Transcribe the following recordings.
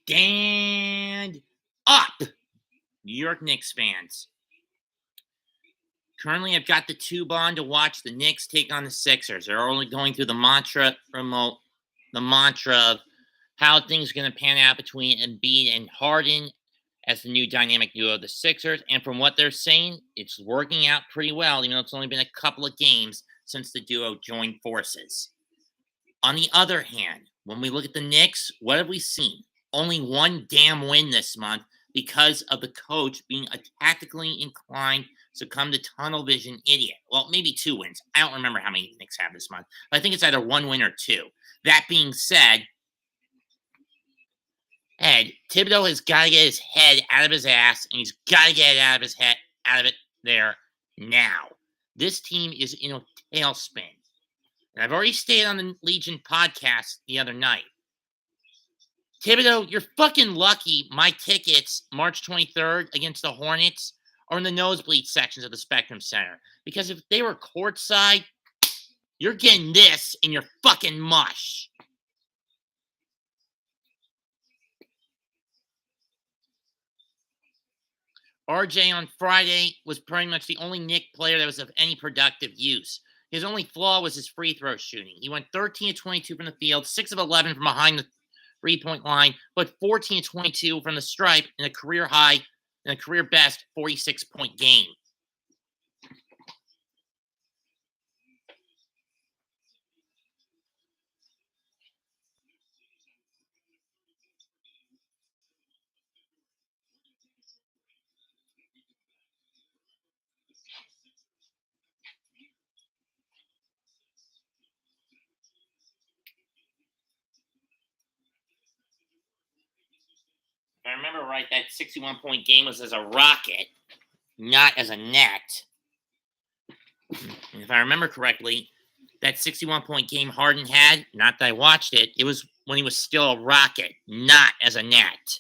Stand up, New York Knicks fans. Currently, I've got the tube on to watch the Knicks take on the Sixers. They're only going through the mantra of how things are going to pan out between Embiid and Harden as the new dynamic duo of the Sixers. And from what they're saying, it's working out pretty well, even though it's only been a couple of games since the duo joined forces. On the other hand, when we look at the Knicks, what have we seen? Only one damn win this month because of the coach being a tactically inclined, succumb to tunnel vision idiot. Well, maybe 2 wins. I don't remember how many the Knicks have this month, but I think it's either 1 win or 2. That being said, Ed, Thibodeau has got to get his head out of his ass, and he's got to get it out of it there now. This team is in a tailspin. And I've already stated on the Legion podcast the other night. Thibodeau, you're fucking lucky my tickets March 23rd against the Hornets are in the nosebleed sections of the Spectrum Center. Because if they were courtside, you're getting this in your fucking mush. RJ on Friday was pretty much the only Knick player that was of any productive use. His only flaw was his free throw shooting. He went 13 of 22 from the field, 6 of 11 from behind the 3-point line, but 14 of 22 from the stripe in a career best 46-point game. If I remember right, that 61-point game was as a Rocket, not as a net. And if I remember correctly, that 61-point game Harden had, not that I watched it, it was when he was still a Rocket, not as a net.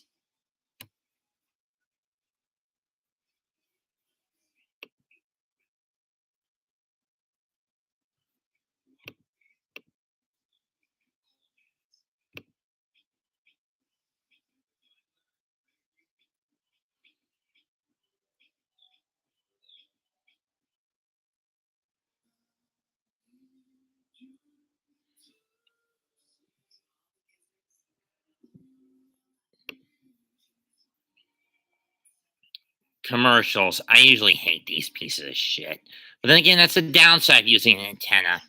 Commercials. I usually hate these pieces of shit. But then again, that's the downside of using an antenna.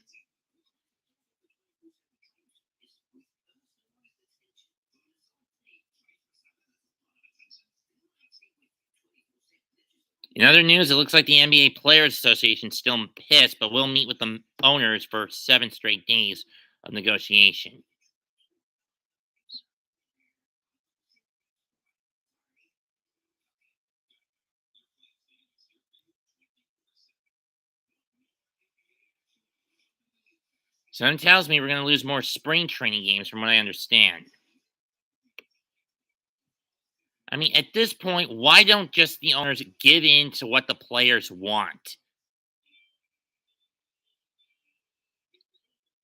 In other news, it looks like the NBA Players Association is still pissed, but will meet with the owners for 7 straight days of negotiation. Someone tells me we're going to lose more spring training games from what I understand. I mean, at this point, why don't just the owners give in to what the players want?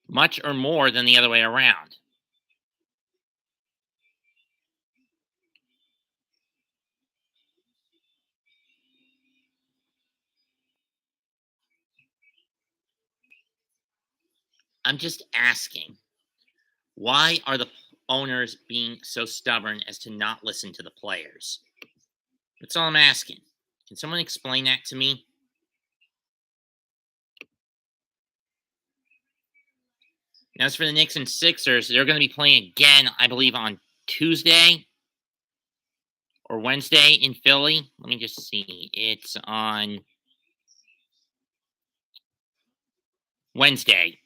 Much or more than the other way around. I'm just asking, why are the owners being so stubborn as to not listen to the players? That's all I'm asking. Can someone explain that to me? Now, as for the Knicks and Sixers, they're going to be playing again, I believe, on Tuesday or Wednesday in Philly. Let me just see. It's on Wednesday.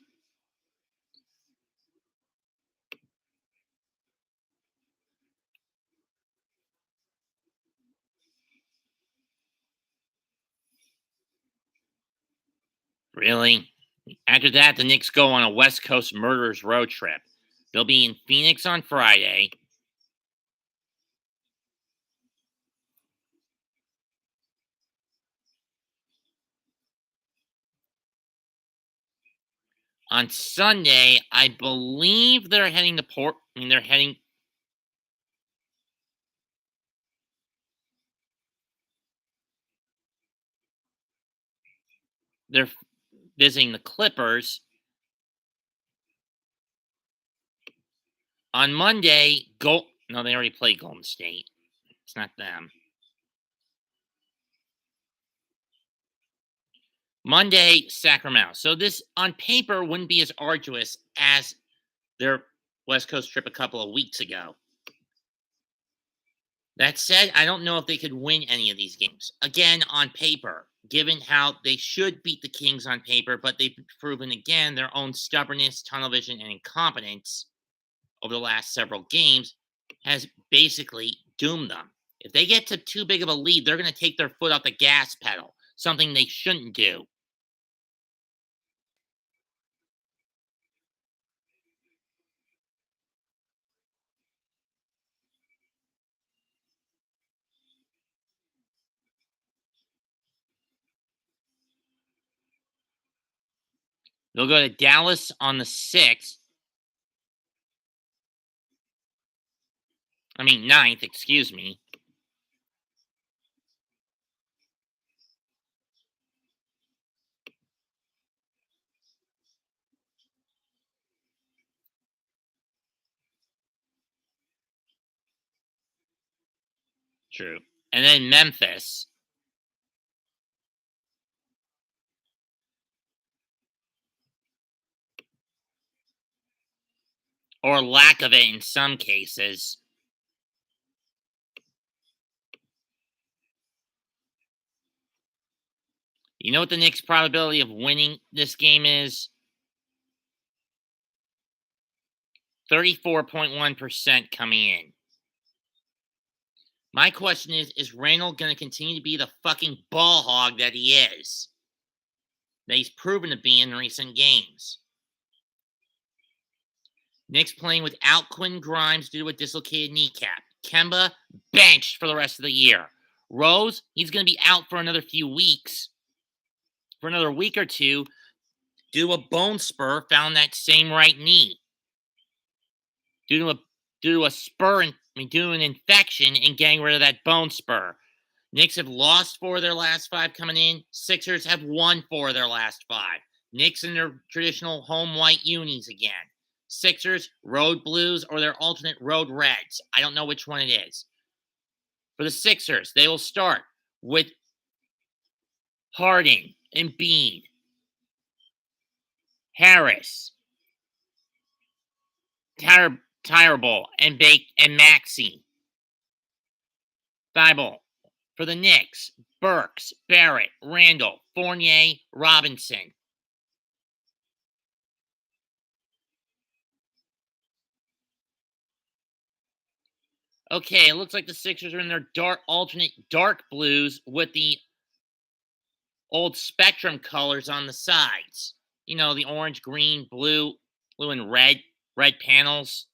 Really? After that, the Knicks go on a West Coast murderers road trip. They'll be in Phoenix on Friday. On Sunday, I believe they're heading to they're heading They're visiting the Clippers. On Monday, no, they already played Golden State. It's not them. Monday, Sacramento. So this, on paper, wouldn't be as arduous as their West Coast trip a couple of weeks ago. That said, I don't know if they could win any of these games. Again, on paper, given how they should beat the Kings on paper, but they've proven again their own stubbornness, tunnel vision, and incompetence over the last several games has basically doomed them. If they get to too big of a lead, they're going to take their foot off the gas pedal, something they shouldn't do. They'll go to Dallas on the 6th. I mean, 9th, excuse me. True. And then Memphis. Or lack of it in some cases. You know what the Knicks' probability of winning this game is? 34.1% coming in. My question is Randall going to continue to be the fucking ball hog that he is? That he's proven to be in recent games. Knicks playing without Quinn Grimes due to a dislocated kneecap. Kemba, benched for the rest of the year. Rose, he's going to be out for another few weeks. For another week or two, due to a bone spur found that same right knee. Due to a spur, due to an infection and getting rid of that bone spur. Knicks have lost 4 of their last 5 coming in. Sixers have won 4 of their last 5. Knicks in their traditional home white unis again. Sixers, road blues, or their alternate road reds. I don't know which one it is. For the Sixers, they will start with Harden, Embiid, Harris, Tyrable, and Maxey. Thibault. For the Knicks, Burks, Barrett, Randall, Fournier, Robinson. Okay, it looks like the Sixers are in their alternate dark blues with the old Spectrum colors on the sides. You know, the orange, green, blue, and red panels.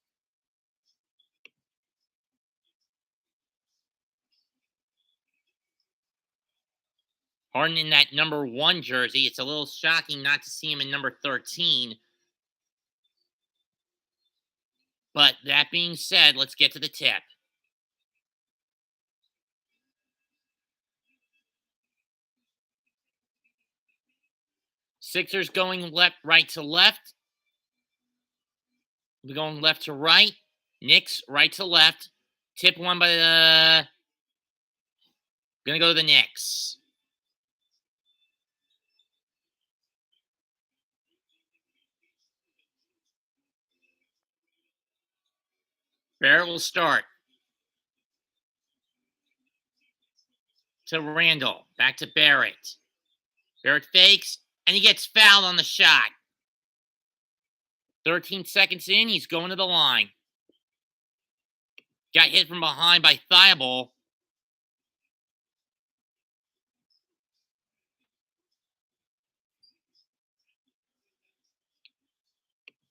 Harden in that number 1 jersey. It's a little shocking not to see him in number 13. But that being said, let's get to the tip. Sixers going right to left. We're going left to right. Knicks right to left. Tip one by the. Gonna go to the Knicks. Barrett will start. To Randall. Back to Barrett. Barrett fakes, and he gets fouled on the shot. 13 seconds in, he's going to the line. Got hit from behind by Thibault.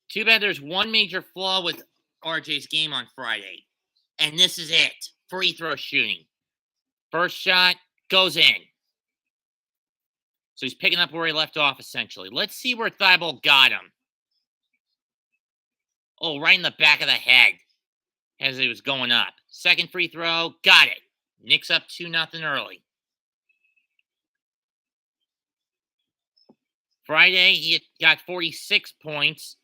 Too bad there's one major flaw with RJ's game on Friday. And this is it. Free throw shooting. First shot goes in. So he's picking up where he left off, essentially. Let's see where Thibault got him. Oh, right in the back of the head as he was going up. Second free throw, got it. Knicks up 2-0 early. Friday, he got 46 points,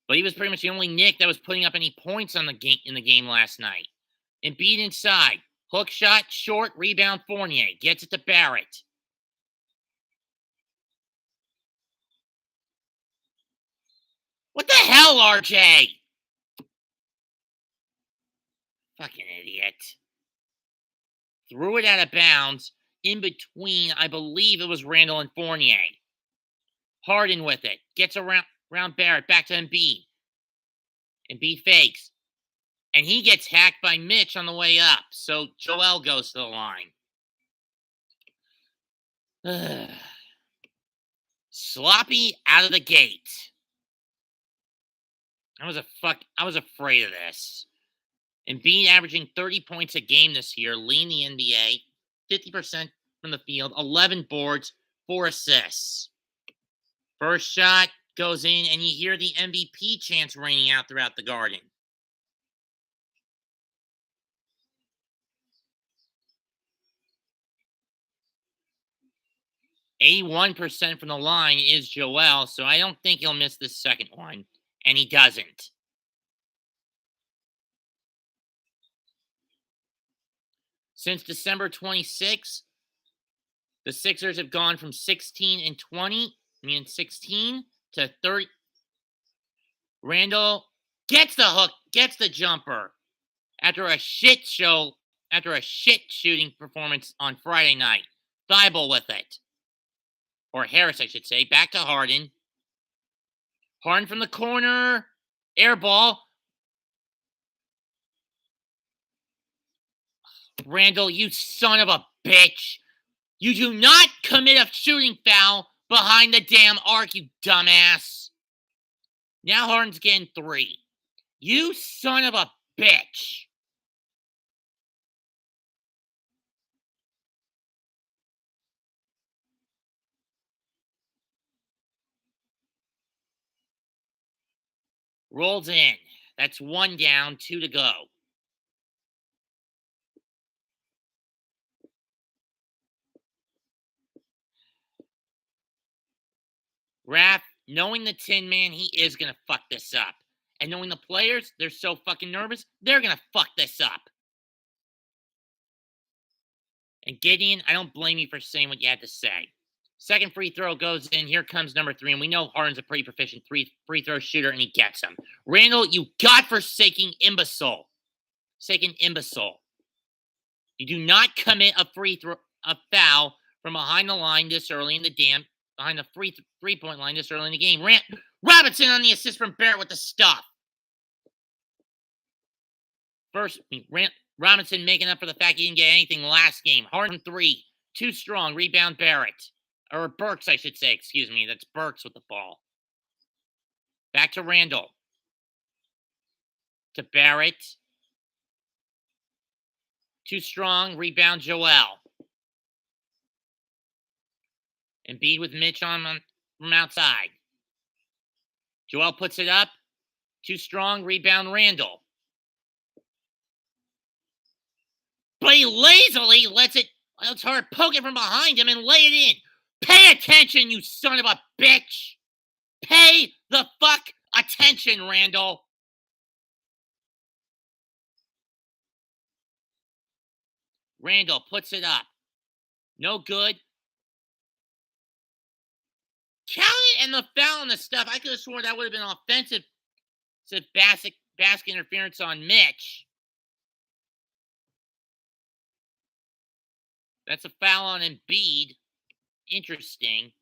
but he was pretty much the only Knick that was putting up any points on the game in the game last night. Embiid inside. Hook shot, short, rebound, Fournier. Gets it to Barrett. What the hell, RJ? Fucking idiot. Threw it out of bounds in between, I believe it was Randall and Fournier. Harden with it. Gets around Barrett. Back to Embiid. Embiid fakes. And he gets hacked by Mitch on the way up. So Joel goes to the line. Sloppy out of the gate. I was afraid of this. Embiid averaging 30 points a game this year, leading the NBA, 50% from the field, 11 boards, 4 assists. First shot goes in, and you hear the MVP chants ringing out throughout the Garden. %81 from the line is Joel, so I don't think he'll miss this second one, and he doesn't. Since December 26th, the Sixers have gone from 16 to 30. Randall gets the hook, gets the jumper after a shit shooting performance on Friday night. Thibault with it. Or Harris, I should say. Back to Harden. Harden from the corner. Air ball. Randall, you son of a bitch. You do not commit a shooting foul behind the damn arc, you dumbass. Now Harden's getting 3. You son of a bitch. Rolls in. That's 1 down, 2 to go. Raph, knowing the Tin Man, he is going to fuck this up. And knowing the players, they're so fucking nervous, they're going to fuck this up. And Gideon, I don't blame you for saying what you had to say. Second free throw goes in. Here comes number 3. And we know Harden's a pretty proficient free throw shooter, and he gets them. Randall, you godforsaken imbecile. You do not commit a foul from behind the line this early in the behind the three-point line this early in the game. Robinson on the assist from Barrett with the stuff. First, Robinson making up for the fact he didn't get anything last game. Harden 3. Too strong. Rebound Barrett. Or Burks, I should say. Excuse me. That's Burks with the ball. Back to Randall. To Barrett. Too strong. Rebound Joel. Embiid with Mitch on from outside. Joel puts it up. Too strong. Rebound Randall. But he lazily lets Hart poke it from behind him and lay it in. Pay attention, you son of a bitch. Pay the fuck attention, Randall. Randall puts it up. No good. Count it and the foul and the stuff. I could have sworn that would have been offensive. Basket interference on Mitch. That's a foul on Embiid. Interesting.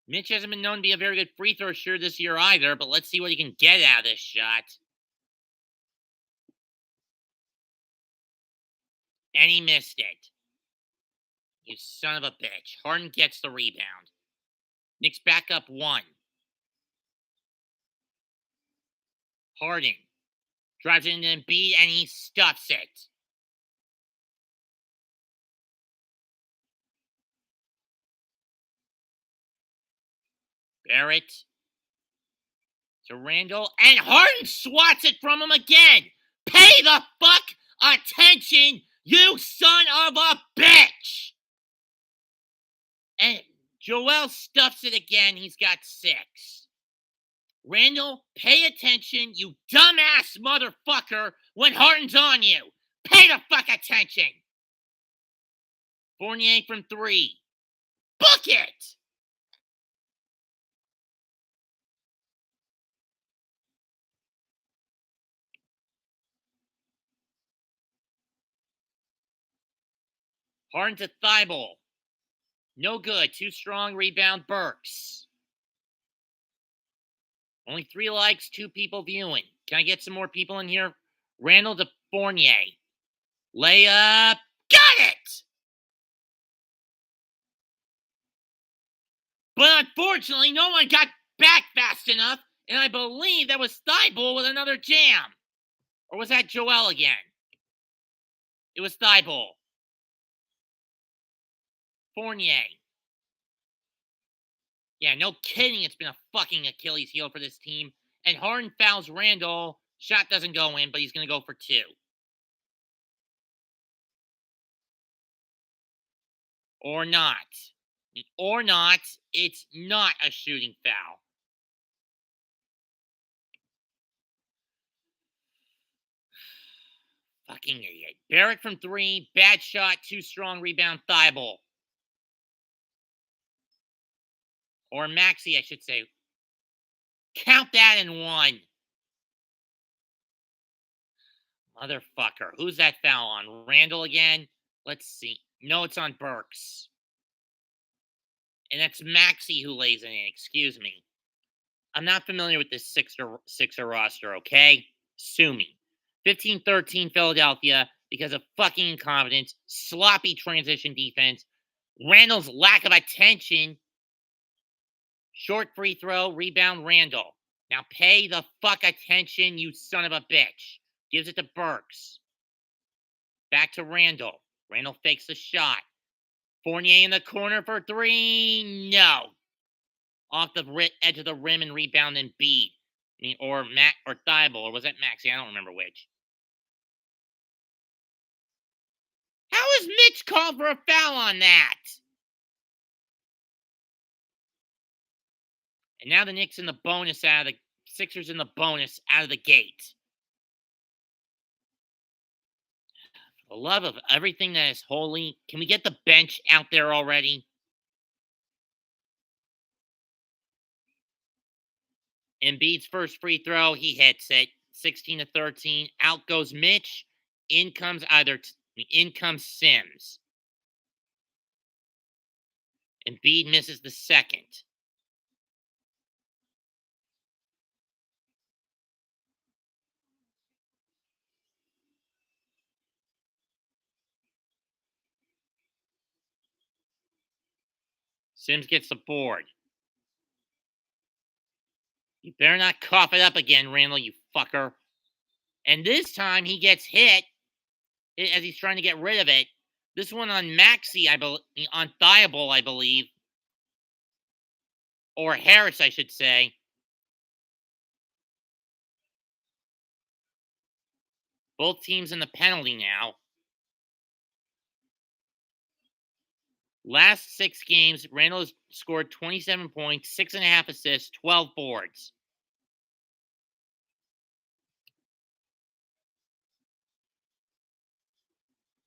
Mitch hasn't been known to be a very good free throw shooter this year either, but let's see what he can get out of this shot. And he missed it. You son of a bitch. Harden gets the rebound. Knicks back up 1. Harden drives it into Embiid and he stuffs it. Barrett to Randall, and Harden swats it from him again. Pay the fuck attention, you son of a bitch! And Joel stuffs it again. He's got 6. Randall, pay attention, you dumbass motherfucker, when Harden's on you. Pay the fuck attention. Fournier from 3. Book it! Harden to Thibault. No good. Too strong. Rebound. Burks. Only 3 likes, 2 people viewing. Can I get some more people in here? Randall to Fournier. Layup. Got it! But unfortunately, no one got back fast enough, and I believe that was Thibault with another jam. Or was that Joel again? It was Thibault. Fournier. Yeah, no kidding. It's been a fucking Achilles heel for this team. And Harden fouls Randall. Shot doesn't go in, but he's going to go for 2. Or not. Or not. It's not a shooting foul. Fucking idiot. Barrett from 3. Bad shot. Too strong. Rebound. Thibault. Or Maxey, I should say. Count that in 1. Motherfucker. Who's that foul on? Randall again? Let's see. No, it's on Burks. And that's Maxey who lays it in. Excuse me. I'm not familiar with this Sixer roster, okay? Sue me. 15-13 Philadelphia because of fucking incompetence, sloppy transition defense, Randall's lack of attention. Short free throw, rebound Randall. Now pay the fuck attention, you son of a bitch. Gives it to Burks. Back to Randall. Randall fakes the shot. Fournier in the corner for 3. No. Off the edge of the rim and rebound Embiid. Or Thibault, or was that Maxey? I don't remember which. How is Mitch called for a foul on that? And now the Knicks in the bonus out of the Sixers in the bonus out of the gate. For the love of everything that is holy, can we get the bench out there already? Embiid's first free throw, he hits it. 16-13. Out goes Mitch. In comes Sims. Embiid misses the second. Sims gets the board. You better not cough it up again, Randall, you fucker. And this time he gets hit as he's trying to get rid of it. This one on Maxey, on Thibault, I believe. Or Harris, I should say. Both teams in the penalty now. Last 6 games, Randall has scored 27 points, 6.5 assists, 12 boards.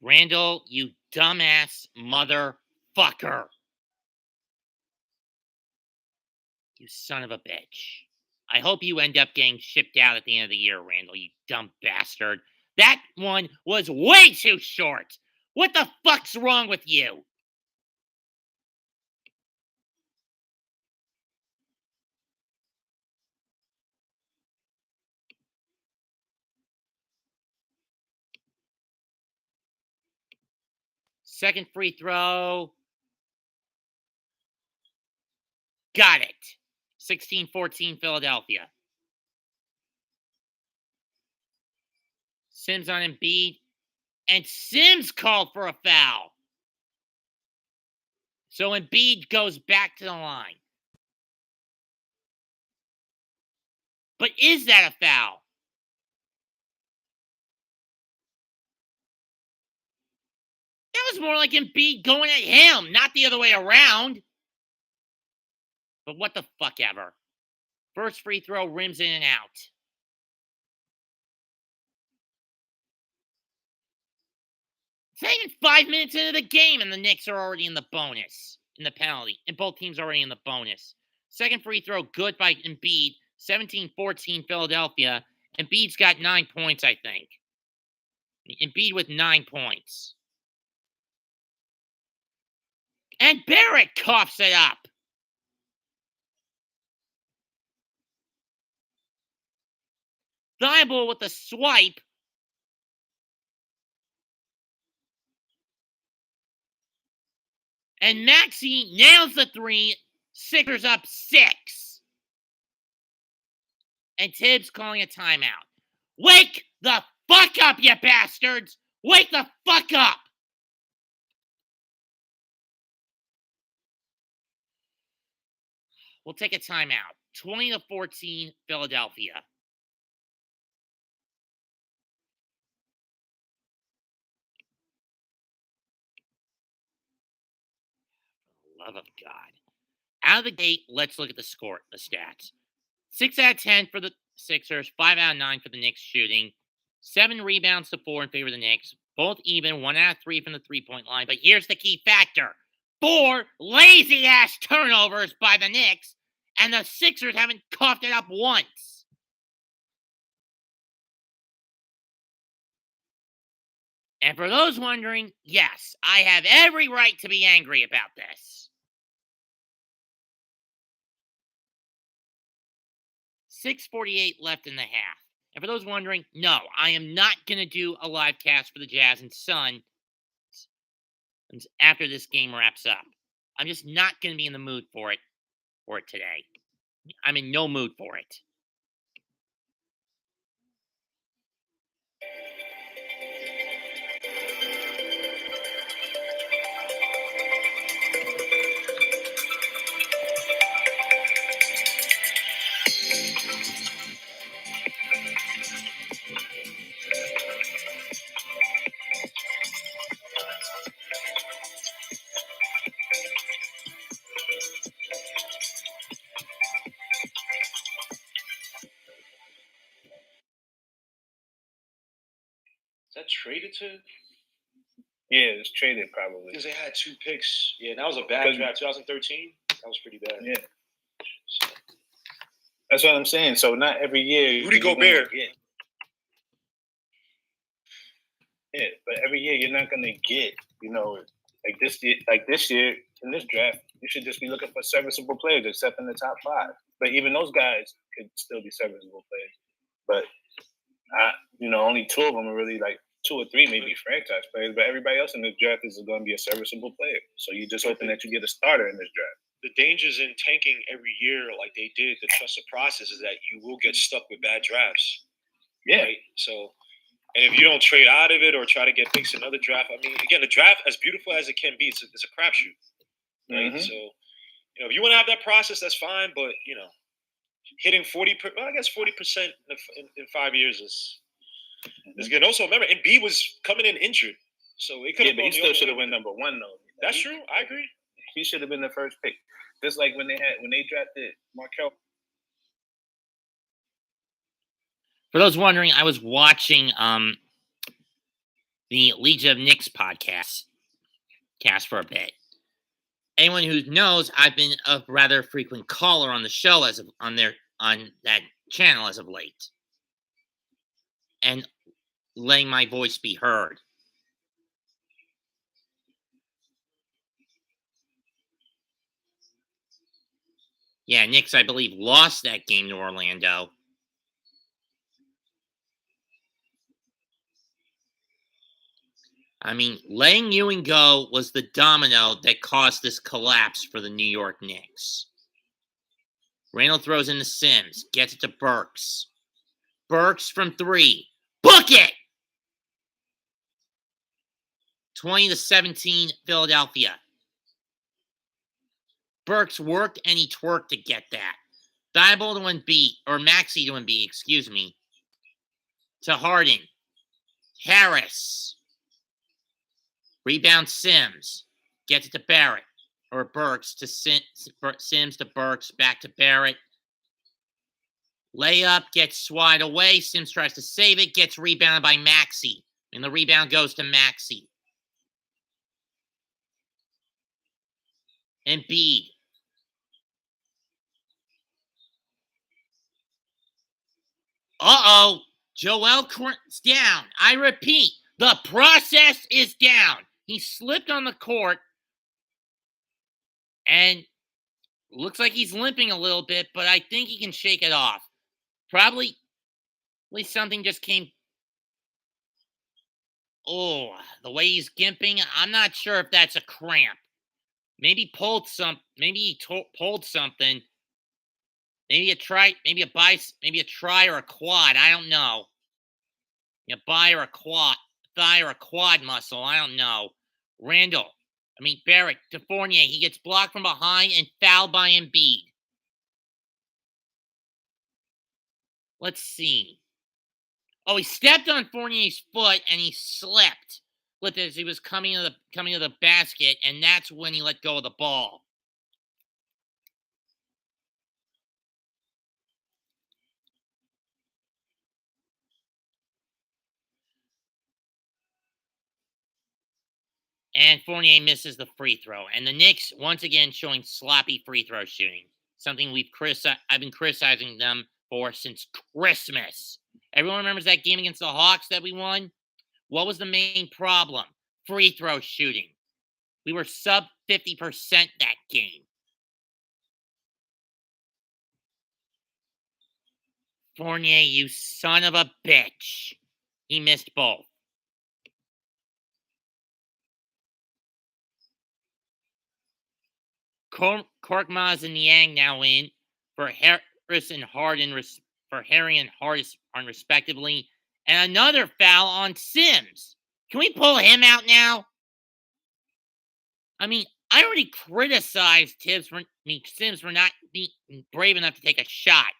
Randall, you dumbass motherfucker. You son of a bitch. I hope you end up getting shipped out at the end of the year, Randall, you dumb bastard. That one was way too short. What the fuck's wrong with you? Second free throw. Got it. 16-14 Philadelphia. Sims on Embiid. And Sims called for a foul. So Embiid goes back to the line. But is that a foul? That was more like Embiid going at him, not the other way around. But what the fuck ever. First free throw, rims in and out. It's not even 5 minutes into the game, and the Knicks are already in the bonus, in the penalty, and both teams are already in the bonus. Second free throw, good by Embiid, 17-14 Philadelphia. Embiid's got 9 points, I think. Embiid with 9 points. And Barrett coughs it up. Thibault with a swipe. And Maxey nails the three. Sixers up 6. And Tibbs calling a timeout. Wake the fuck up, you bastards! Wake the fuck up! We'll take a timeout. 20-14 Philadelphia. For the love of God. Out of the gate, let's look at the stats. 6 out of 10 for the Sixers, 5 out of 9 for the Knicks shooting, 7 rebounds to 4 in favor of the Knicks, both even, 1 out of 3 from the three-point line. But here's the key factor. 4 lazy-ass turnovers by the Knicks, and the Sixers haven't coughed it up once. And for those wondering, yes, I have every right to be angry about this. 6:48 left in the half. And for those wondering, no, I am not going to do a live cast for the Jazz and Suns after this game wraps up. I'm just not going to be in the mood for it today. I'm in no mood for it. Is that traded to? Yeah, it's traded probably. Because they had 2 picks. Yeah, that was a bad draft. 2013, that was pretty bad. Yeah. So, that's what I'm saying. So not every year. Rudy Gobert. Yeah, but every year you're not gonna get, like this year in this draft, you should just be looking for serviceable players, except in the top 5. But even those guys could still be serviceable players. But only 2 of them are really like 2 or 3 maybe franchise players. But everybody else in this draft is going to be a serviceable player. So you just hoping that you get a starter in this draft. The dangers in tanking every year, like they did, the trust the process, is that you will get stuck with bad drafts. Yeah. Right? So. And if you don't trade out of it or try to get picks in another draft, I mean, again, the draft, as beautiful as it can be, it's a crapshoot, right? Mm-hmm. So, if you want to have that process, that's fine. But hitting 40%, I guess 40% in 5 years is good. Also, remember, Embiid was coming in injured, so it could have. Yeah, but he still should have been number 1 though. That's true. I agree. He should have been the first pick, just like when they drafted Markel. For those wondering, I was watching the Legion of Knicks podcast for a bit. Anyone who knows, I've been a rather frequent caller on the show on that channel as of late, and letting my voice be heard. Yeah, Knicks, I believe, lost that game to Orlando. I mean, letting Ewing go was the domino that caused this collapse for the New York Knicks. Randall throws in the Sims, gets it to Burks. Burks from 3. Book it! 20-17 Philadelphia. Burks worked and he twerked to get that. Thibault to Embiid, or Maxey to Embiid, excuse me. To Harden. Harris. Rebound Sims. Gets it to Barrett. or Burks to Sims to Burks, back to Barrett. Layup gets swatted away. Sims tries to save it, gets rebounded by Maxey. And the rebound goes to Maxey. Embiid. Uh-oh. Joel Corn's down. I repeat, the process is down. He slipped on the court and looks like he's limping a little bit, but I think he can shake it off. Probably, at least something just came. Oh, the way he's gimping, I'm not sure if that's a cramp. Maybe pulled some. Maybe he pulled something. Maybe a try. Maybe a try or a quad. I don't know. A bi or a quad, thigh or a quad muscle. I don't know. Barrett to Fournier. He gets blocked from behind and fouled by Embiid. Let's see. Oh, he stepped on Fournier's foot and he slipped. Look, as he was coming to the basket, and that's when he let go of the ball. And Fournier misses the free throw. And the Knicks, once again, showing sloppy free throw shooting. Something I've been criticizing them for since Christmas. Everyone remembers that game against the Hawks that we won? What was the main problem? Free throw shooting. We were sub 50% that game. Fournier, you son of a bitch. He missed both. Korkmaz and Niang now in for Harris and Harden, respectively, and another foul on Sims. Can we pull him out now? I already criticized Sims for not being brave enough to take a shot.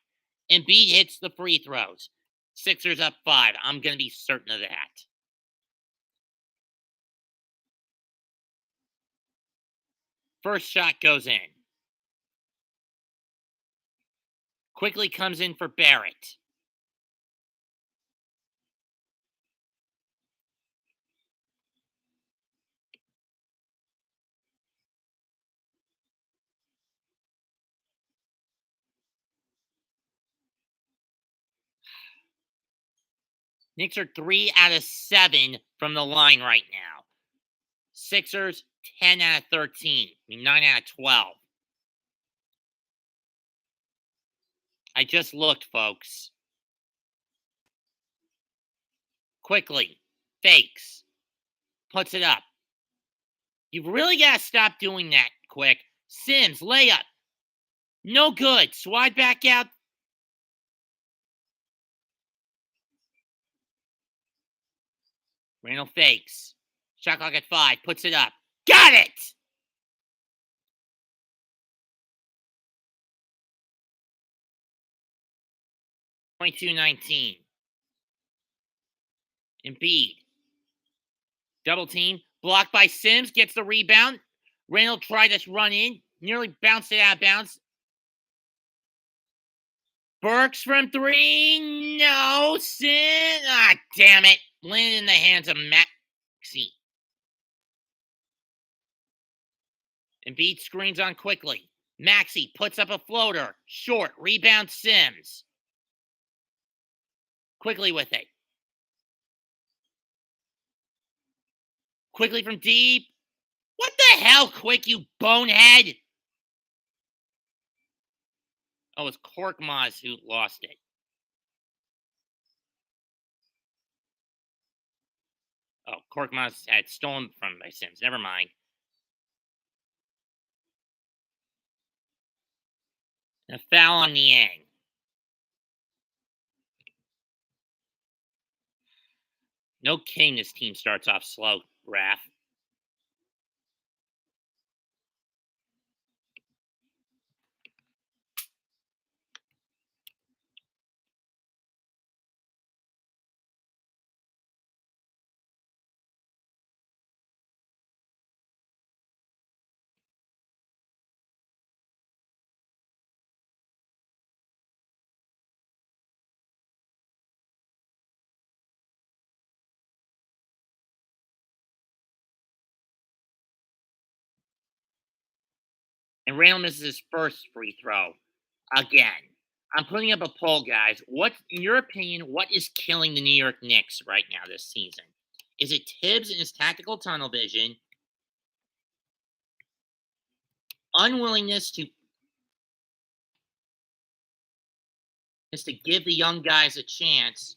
Embiid hits the free throws. Sixers up 5. I'm going to be certain of that. First shot goes in. Quickly comes in for Barrett. Knicks are 3 out of 7 from the line right now. Sixers, 10 out of 13. 9 out of 12. I just looked, folks. Quickly. Fakes. Puts it up. You've really got to stop doing that quick. Sims, layup. No good. Swide back out. Randall fakes. Shot clock at 5. Puts it up. Got it! 22-19. Embiid. Double team. Blocked by Sims. Gets the rebound. Randall tried to run in. Nearly bounced it out of bounds. Burks from 3. No. Sims. Ah, damn it. Landed in the hands of Maxey. Embiid screens on quickly. Maxey puts up a floater. Short. Rebound Sims. Quickly with it. Quickly from deep. What the hell, Quick, you bonehead? Oh, it's Korkmaz who lost it. Oh, Korkmaz had stolen from by Sims. Never mind. A foul on Niang. No kidding this team starts off slow, Raph. And Randall misses his first free throw again. I'm putting up a poll, guys. What, in your opinion, what is killing the New York Knicks right now this season? Is it Tibbs and his tactical tunnel vision, unwillingness to give the young guys a chance?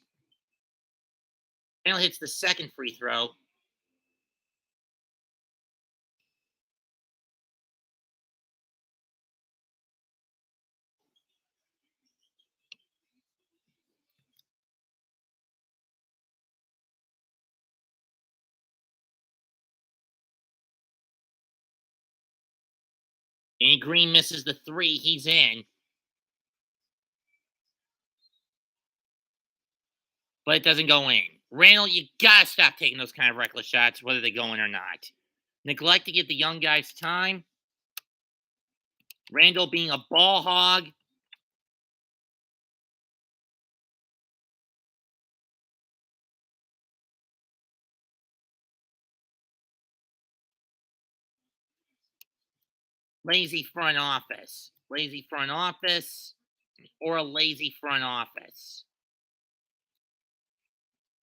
Randall hits the second free throw. And Green misses the three. He's in. But it doesn't go in. Randall, you gotta stop taking those kind of reckless shots, whether they go in or not. Neglect to give the young guys time. Randall being a ball hog. Lazy front office. Lazy front office or a lazy front office.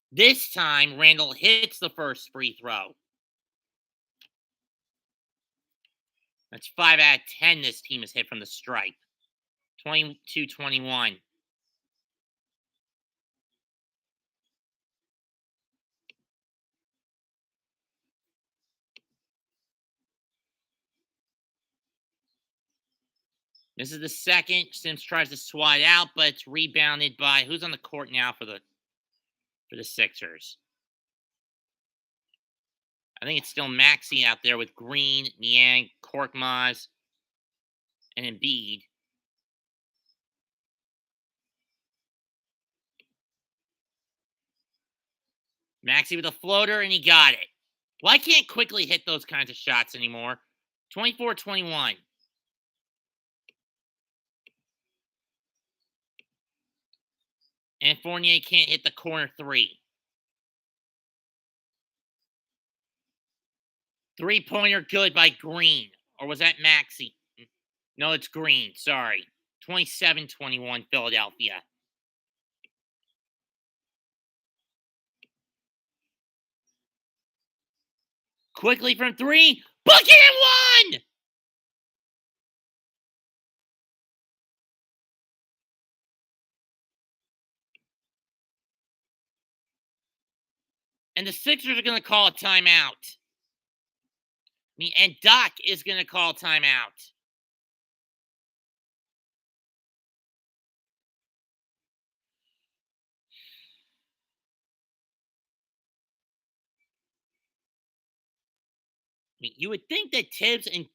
This time, Randall hits the first free throw. That's 5 out of 10 this team has hit from the stripe. 22-21. This is the second. Sims tries to swat out, but it's rebounded by who's on the court now for the Sixers. I think it's still Maxey out there with Green, Niang, Korkmaz, and Embiid. Maxey with a floater, and he got it. Well, I can't quickly hit those kinds of shots anymore. 24-21. And Fournier can't hit the corner three. Three-pointer good by Green. Or was that Maxey? No, it's Green. Sorry. 27-21 Philadelphia. Quickly from three. Bucket and one! And the Sixers are going to call a timeout. And Doc is going to call timeout. You would think that Tibbs and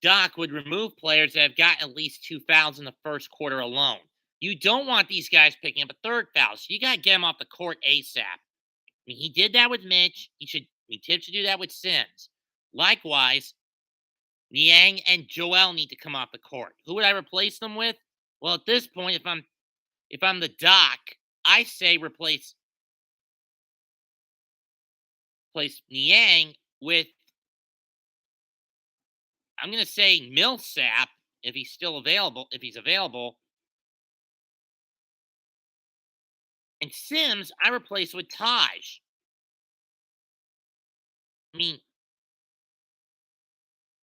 Doc would remove players that have got at least 2 fouls in the first quarter alone. You don't want these guys picking up a third foul, so you got to get them off the court ASAP. He did that with Mitch. Tibbs should do that with Sims. Likewise, Niang and Joel need to come off the court. Who would I replace them with? Well, at this point, if I'm the Doc, I say replace Niang with, I'm going to say Millsap if he's available. And Sims, I replace with Taj.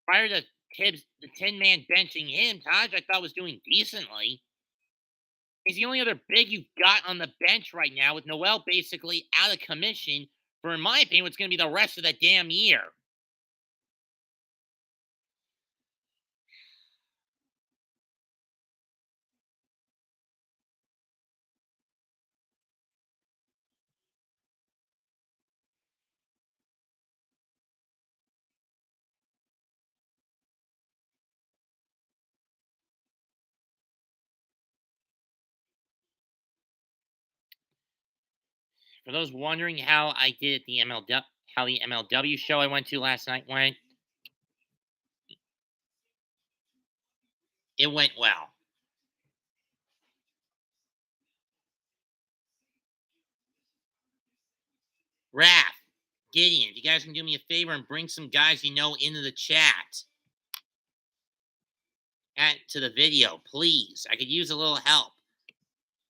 Prior to Tibbs, the 10-man benching him, Taj I thought was doing decently. He's the only other big you've got on the bench right now, with Noel basically out of commission for, in my opinion, what's going to be the rest of the damn year. For those wondering how I did at the MLW show I went to last night went, it went well. Raph, Gideon, if you guys can do me a favor and bring some guys you know into the chat. to the video, please. I could use a little help.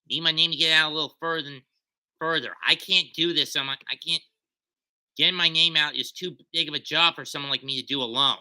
Need my name to get out a little further. I can't do this. I can't. Getting my name out is too big of a job for someone like me to do alone.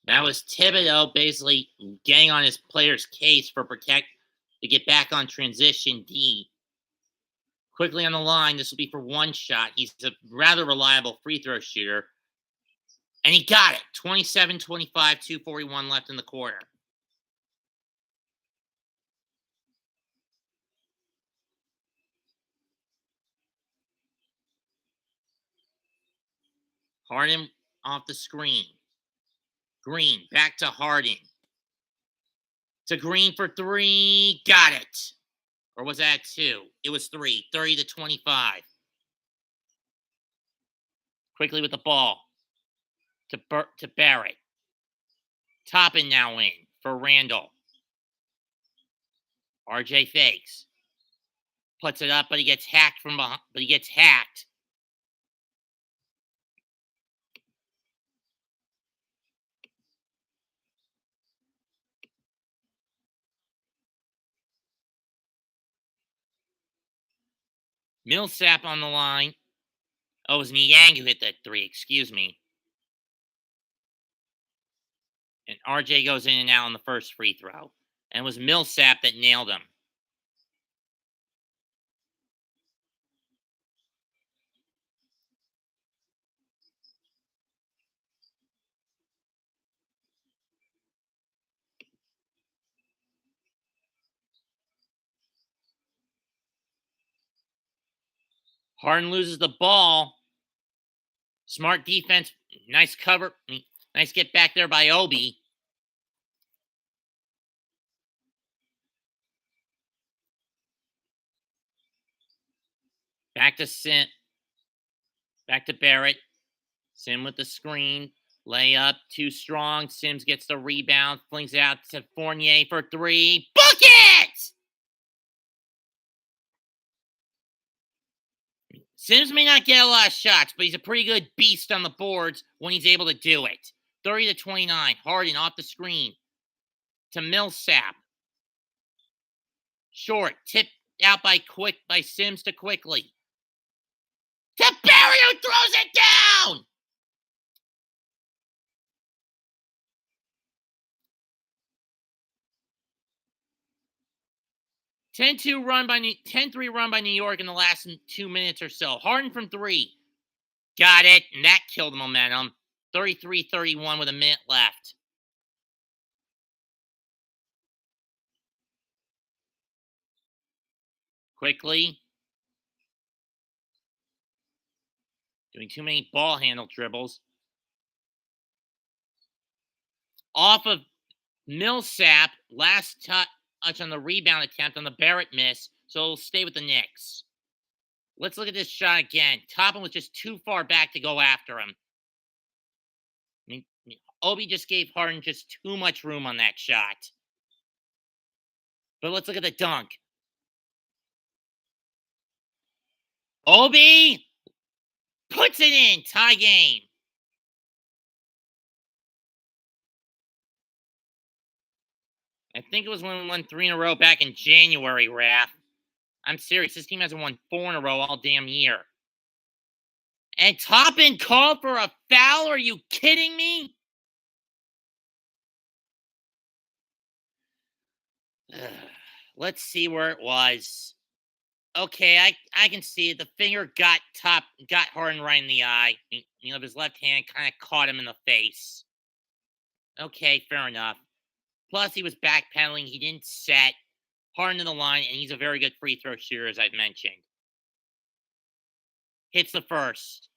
That was Thibodeau basically getting on his player's case for protect to get back on transition D. Quickly on the line, this will be for one shot. He's a rather reliable free throw shooter. And he got it. 27-25, 2:41 left in the quarter. Harden off the screen. Green back to Harden. To Green for three. Got it. Or was that two? It was three. 30-25. Quickly with the ball. To Barrett. Toppin now in for Randall. RJ fakes. Puts it up, but he gets hacked from behind. But he gets hacked. Millsap on the line. Oh, it was Niang who hit that three. Excuse me. And RJ goes in and out on the first free throw. And it was Millsap that nailed him. Harden loses the ball. Smart defense. Nice cover. Nice get back there by Obi. Back to Sim. Back to Barrett. Sim with the screen. Layup. Too strong. Sims gets the rebound. Flings it out to Fournier for three. Book it! Sims may not get a lot of shots, but he's a pretty good beast on the boards when he's able to do it. 30-29. Harden off the screen. To Millsap. Short. Tipped out by Sims to Quickly. To Barry, who throws it down! (10-3) run by New York in the last 2 minutes or so. Harden from three. Got it, and that killed momentum. 33-31 with a minute left. Quickly. Doing too many ball handle dribbles. Off of Millsap. Last touch on the rebound attempt on the Barrett miss. So it'll stay with the Knicks. Let's look at this shot again. Toppin was just too far back to go after him. Obi just gave Harden just too much room on that shot. But let's look at the dunk. Obi puts it in. Tie game. I think it was when we won 3 in a row back in January, Raph. I'm serious. This team hasn't won 4 in a row all damn year. And Toppin called for a foul? Are you kidding me? Let's see where it was. Okay, I can see it. The finger got Harden right in the eye. His left hand kind of caught him in the face. Okay, fair enough. Plus, he was backpedaling. He didn't set Harden to the line, and he's a very good free throw shooter, as I've mentioned. Hits the first.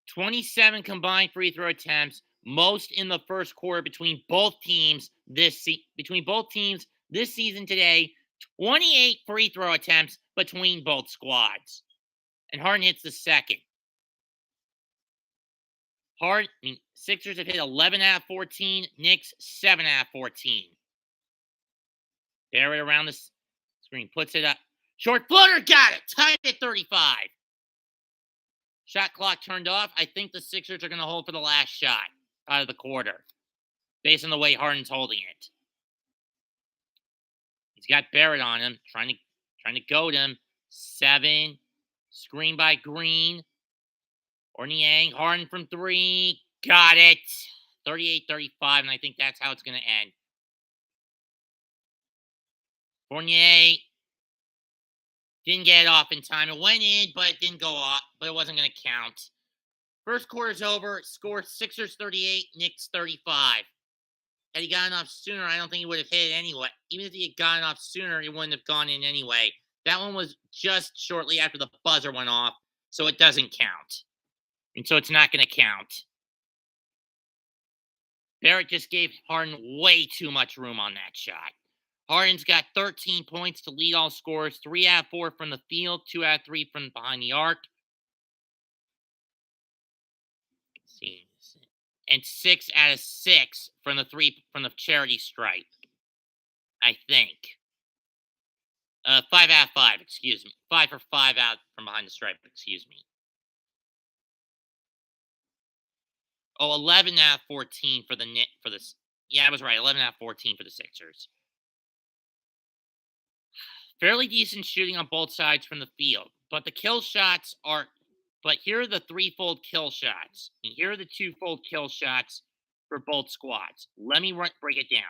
"27 combined free throw attempts, most in the first quarter between both teams this season today. 28 free throw attempts between both squads." And Harden hits the second. Sixers have hit 11 out of 14. Knicks 7 out of 14. Barrett around the screen, puts it up. Short floater, got it. Tied at 35. Shot clock turned off. I think the Sixers are going to hold for the last shot out of the quarter, based on the way Harden's holding it. He's got Barrett on him, trying to goad him. 7, screen by Green. Or Niang, Harden from 3, got it. 38-35, and I think that's how it's going to end. Fournier didn't get it off in time. It went in, but it didn't go off, but it wasn't going to count. First quarter's over. Score Sixers 38, Knicks 35. Had he gotten off sooner, I don't think he would have hit it anyway. Even if he had gotten off sooner, he wouldn't have gone in anyway. That one was just shortly after the buzzer went off, so it doesn't count. And so it's not going to count. Barrett just gave Harden way too much room on that shot. Harden's got 13 points to lead all scorers, 3 out of 4 from the field, 2 out of 3 from behind the arc. Let's see. And 6 out of 6 from the charity stripe, I think. 5 out of 5, excuse me. 5 for 5 out from behind the stripe, excuse me. 11 out of 14 for the yeah, I was right. 11 out of 14 for the Sixers. Fairly decent shooting on both sides from the field, but the kill shots are. But here are the threefold kill shots. And here are the twofold kill shots for both squads. Let me break it down.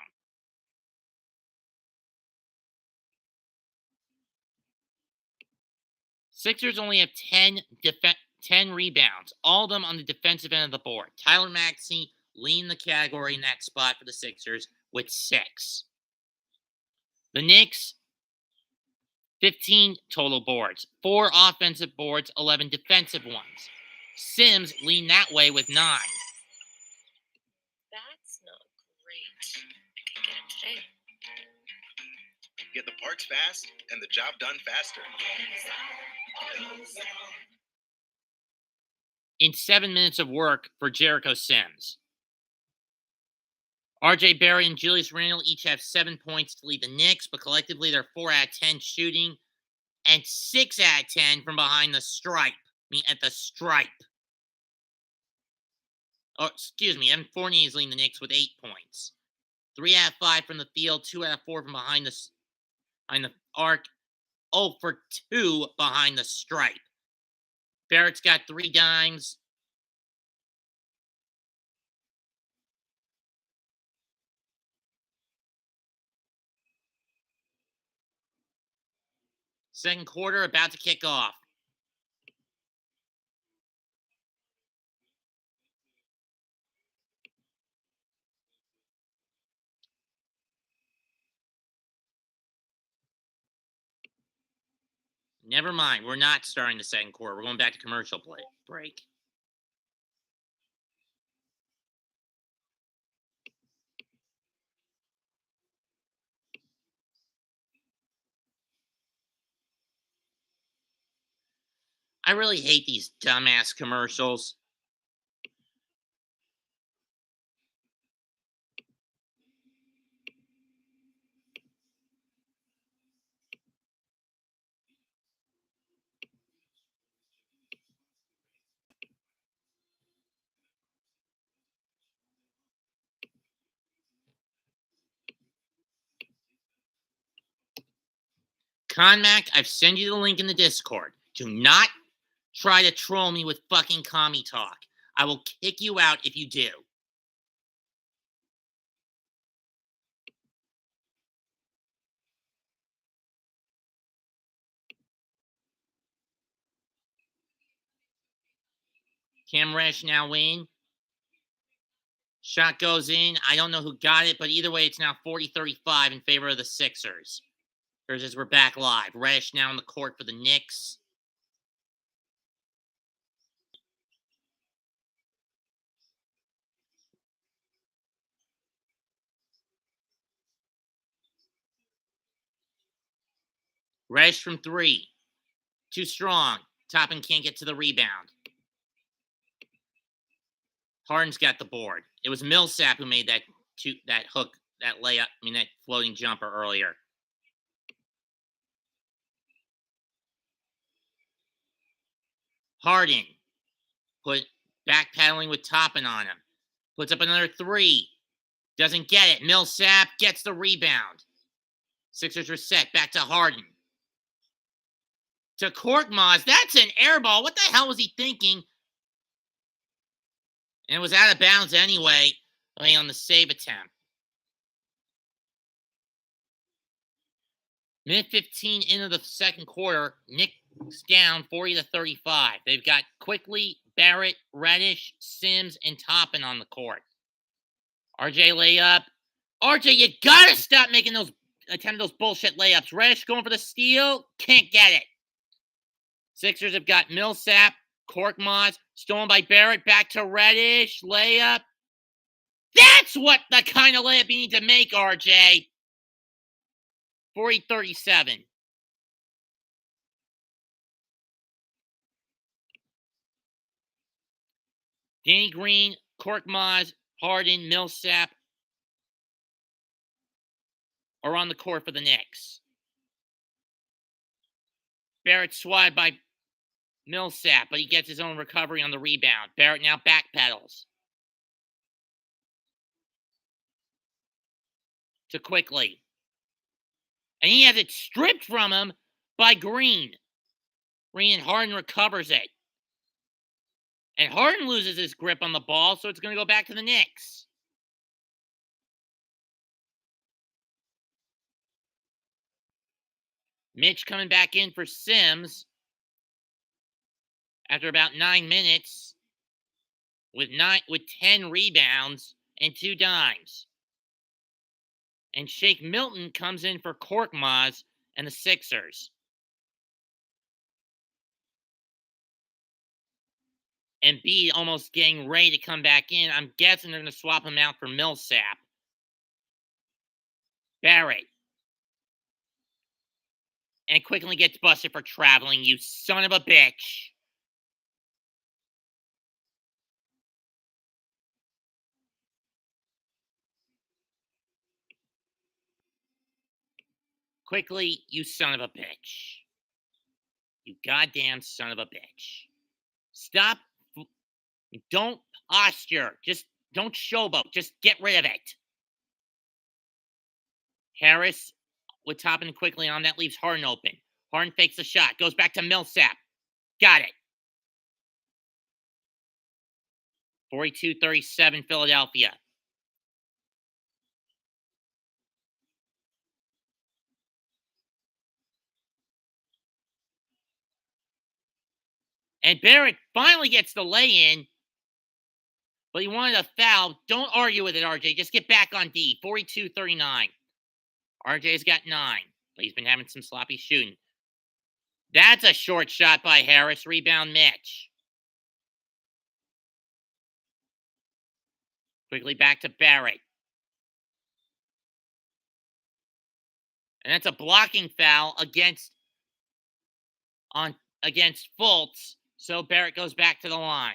Sixers only have 10 rebounds, all of them on the defensive end of the board. Tyler Maxey leading the category in that spot for the Sixers with 6. The Knicks, 15 total boards, 4 offensive boards, 11 defensive ones. Sims lean that way with 9. That's not great. I can get him today. Get the parts fast and the job done faster. In 7 minutes of work for Jericho Sims. R.J. Barrett and Julius Randle each have 7 points to lead the Knicks, but collectively they're 4 out of 10 shooting and 6 out of 10 from behind the stripe. At the stripe. Oh, excuse me. Evan Fournier is leading the Knicks with 8 points. 3 out of 5 from the field, 2 out of 4 from behind the arc. 0 for 2 behind the stripe. Barrett's got 3 dimes. Second quarter about to kick off. Never mind. We're not starting the second quarter. We're going back to commercial break. I really hate these dumbass commercials. Conmac, I've sent you the link in the Discord. Do not try to troll me with fucking commie talk. I will kick you out if you do. Cam Reddish now in. Shot goes in. I don't know who got it, but either way, it's now 40-35 in favor of the Sixers. Here's as we're back live. Reddish now on the court for the Knicks. Reddish from three. Too strong. Toppin can't get to the rebound. Harden's got the board. It was Millsap who made that hook, that layup, that floating jumper earlier. Harden backpedaling with Toppin on him. Puts up another three. Doesn't get it. Millsap gets the rebound. Sixers reset. Back to Harden. To Korkmaz. That's an air ball. What the hell was he thinking? And it was out of bounds anyway, on the save attempt. Minute 15 into the second quarter. Knicks down 40-35. They've got Quickly, Barrett, Reddish, Sims, and Toppin on the court. RJ layup. RJ, you gotta stop attempting those bullshit layups. Reddish going for the steal. Can't get it. Sixers have got Millsap, Korkmaz, stolen by Barrett, back to Reddish, layup. That's what the kind of layup you need to make, RJ. 40-37. Danny Green, Korkmaz, Harden, Millsap are on the court for the Knicks. Barrett swatted by Millsap, but he gets his own recovery on the rebound. Barrett now backpedals. To Quickly. And he has it stripped from him by Green. Green and Harden recovers it. And Harden loses his grip on the ball, so it's going to go back to the Knicks. Mitch coming back in for Sims after about 9 minutes with 10 rebounds and 2 dimes. And Shake Milton comes in for Korkmaz and the Sixers. And B almost getting ready to come back in. I'm guessing they're going to swap him out for Millsap. Barrett. And Quickly gets busted for traveling, you son of a bitch. Quickly, you son of a bitch. You goddamn son of a bitch. Stop. Don't posture. Just don't showboat. Just get rid of it. Harris with Toppin Quickly on. That leaves Harden open. Harden fakes the shot. Goes back to Millsap. Got it. 42-37 Philadelphia. And Barrett finally gets the lay-in. But he wanted a foul. Don't argue with it, RJ. Just get back on D. 42-39. RJ's got 9. But he's been having some sloppy shooting. That's a short shot by Harris. Rebound Mitch. Quickly back to Barrett. And that's a blocking foul against Fultz. So Barrett goes back to the line.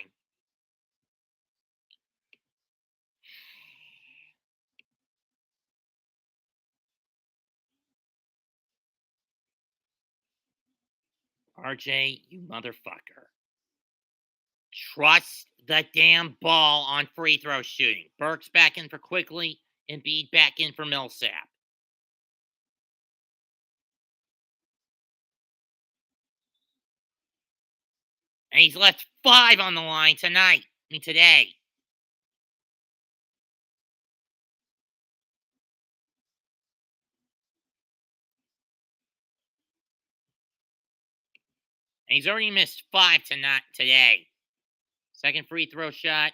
RJ, you motherfucker. Trust the damn ball on free throw shooting. Burks back in for Quickly. Embiid back in for Millsap. And he's left 5 on the line tonight. today. And he's already missed 5 today. Second free throw shot.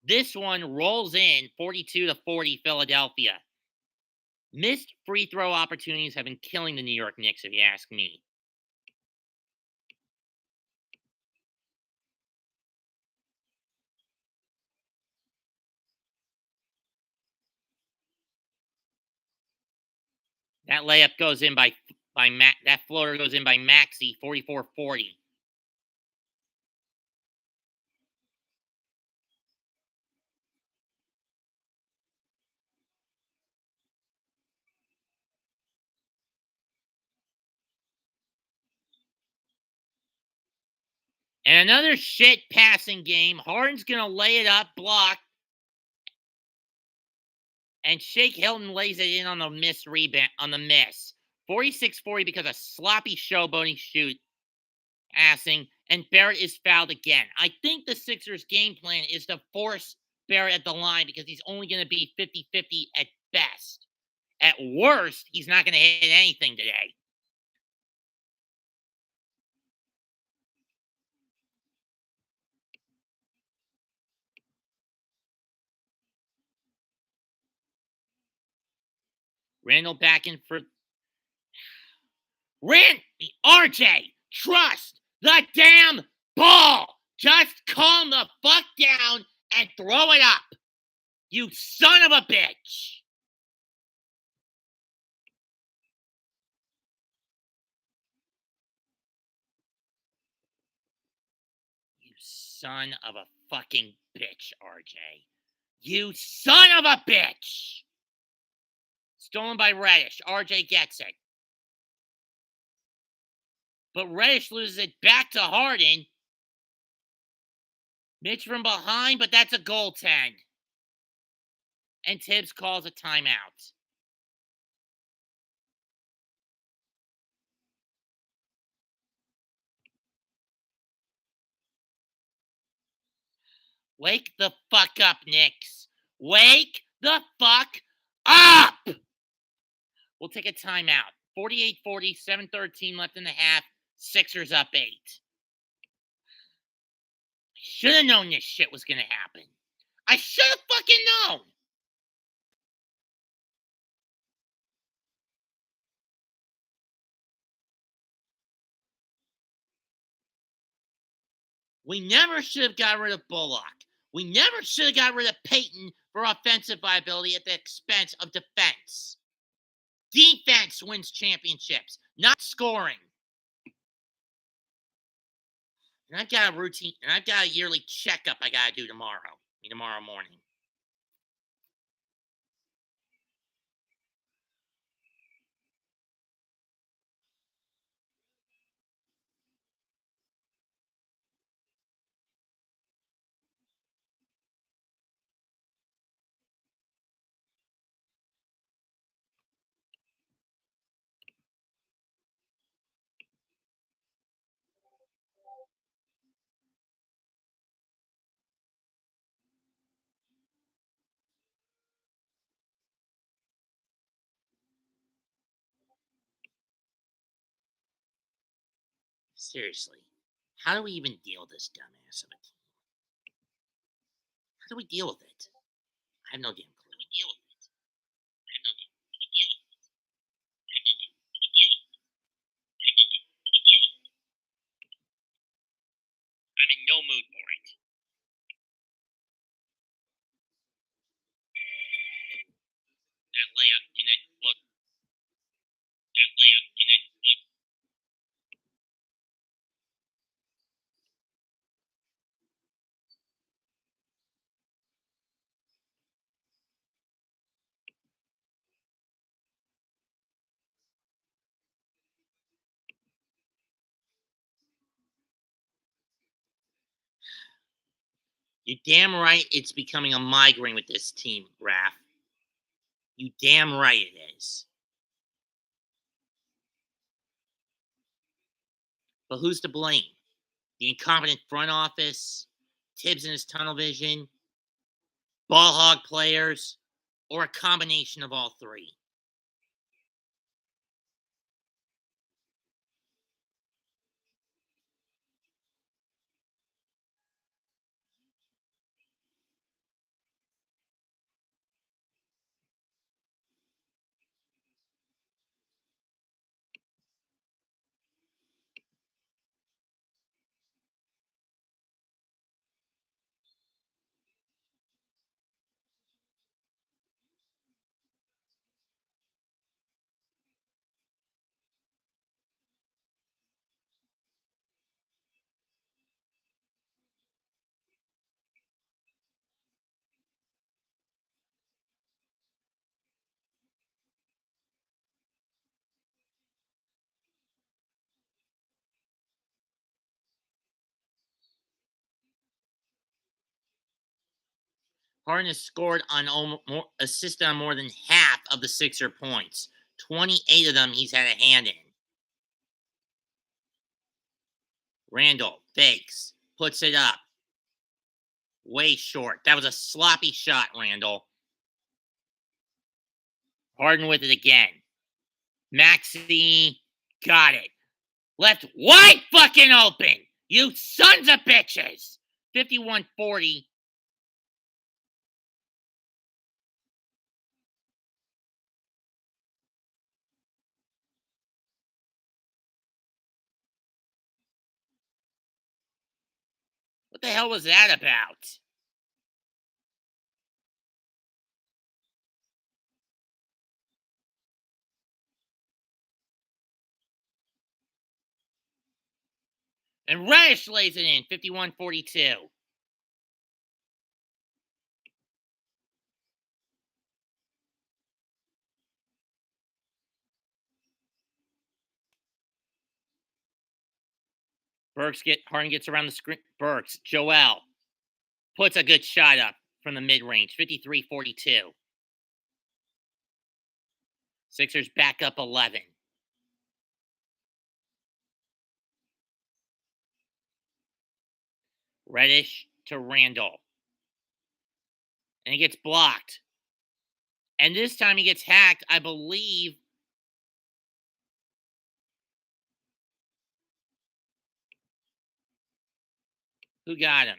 This one rolls in 42-40 Philadelphia. Missed free throw opportunities have been killing the New York Knicks, if you ask me. That layup goes in by that floater goes in by Maxey, 44-40. And another shit passing game. Harden's going to lay it up, block. And Shake Hilton lays it in on the miss rebound, on the miss. 46-40 because of sloppy showboating shoot passing. And Barrett is fouled again. I think the Sixers' game plan is to force Barrett at the line because he's only going to be 50-50 at best. At worst, he's not going to hit anything today. Randall back in for RJ, trust the damn ball. Just calm the fuck down and throw it up. You son of a bitch. You son of a fucking bitch, RJ. You son of a bitch. Stolen by Reddish. RJ gets it. But Reddish loses it back to Harden. Mitch from behind, but that's a goaltend. And Tibbs calls a timeout. Wake the fuck up, Knicks. Wake the fuck up! We'll take a timeout. 48-40, 7:13 left in the half. Sixers up 8. Should have known this shit was going to happen. I should have fucking known. We never should have got rid of Bullock. We never should have got rid of Peyton for offensive viability at the expense of defense. Defense wins championships, not scoring. And I've got a routine, and I've got a yearly checkup I got to do tomorrow morning. Seriously, how do we even deal with this dumbass of a team? How do we deal with it? I have no damn clue. We deal with it. I have no damn clue. I'm in no mood for it. That layup, look. That layup, look. You damn right it's becoming a migraine with this team, Raph. You damn right it is. But who's to blame? The incompetent front office? Tibbs in his tunnel vision, ball hog players, or a combination of all three? Harden has scored on assisted on more than half of the Sixer points. 28 of them he's had a hand in. Randall fakes, puts it up. Way short. That was a sloppy shot, Randall. Harden with it again. Maxey got it. Left wide fucking open. You sons of bitches. 51-40. What the hell was that about? And Reddish lays it in. 51-42. Harden gets around the screen. Joel puts a good shot up from the mid-range. 53-42. Sixers back up 11. Reddish to Randall. And he gets blocked. And this time he gets hacked, I believe. Who got him?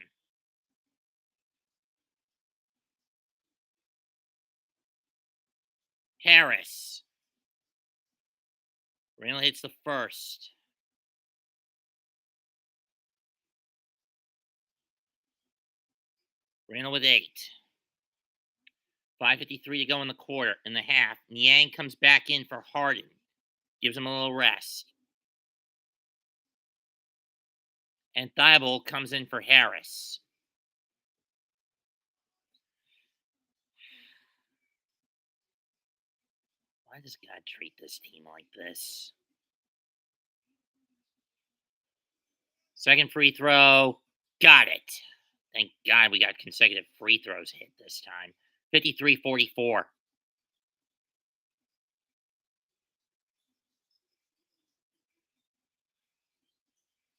Harris. Randall hits the first. Randall with 8. 5:53 to go in the half. Niang comes back in for Harden. Gives him a little rest. And Thibault comes in for Harris. Why does God treat this team like this? Second free throw. Got it. Thank God we got consecutive free throws hit this time. 53-44.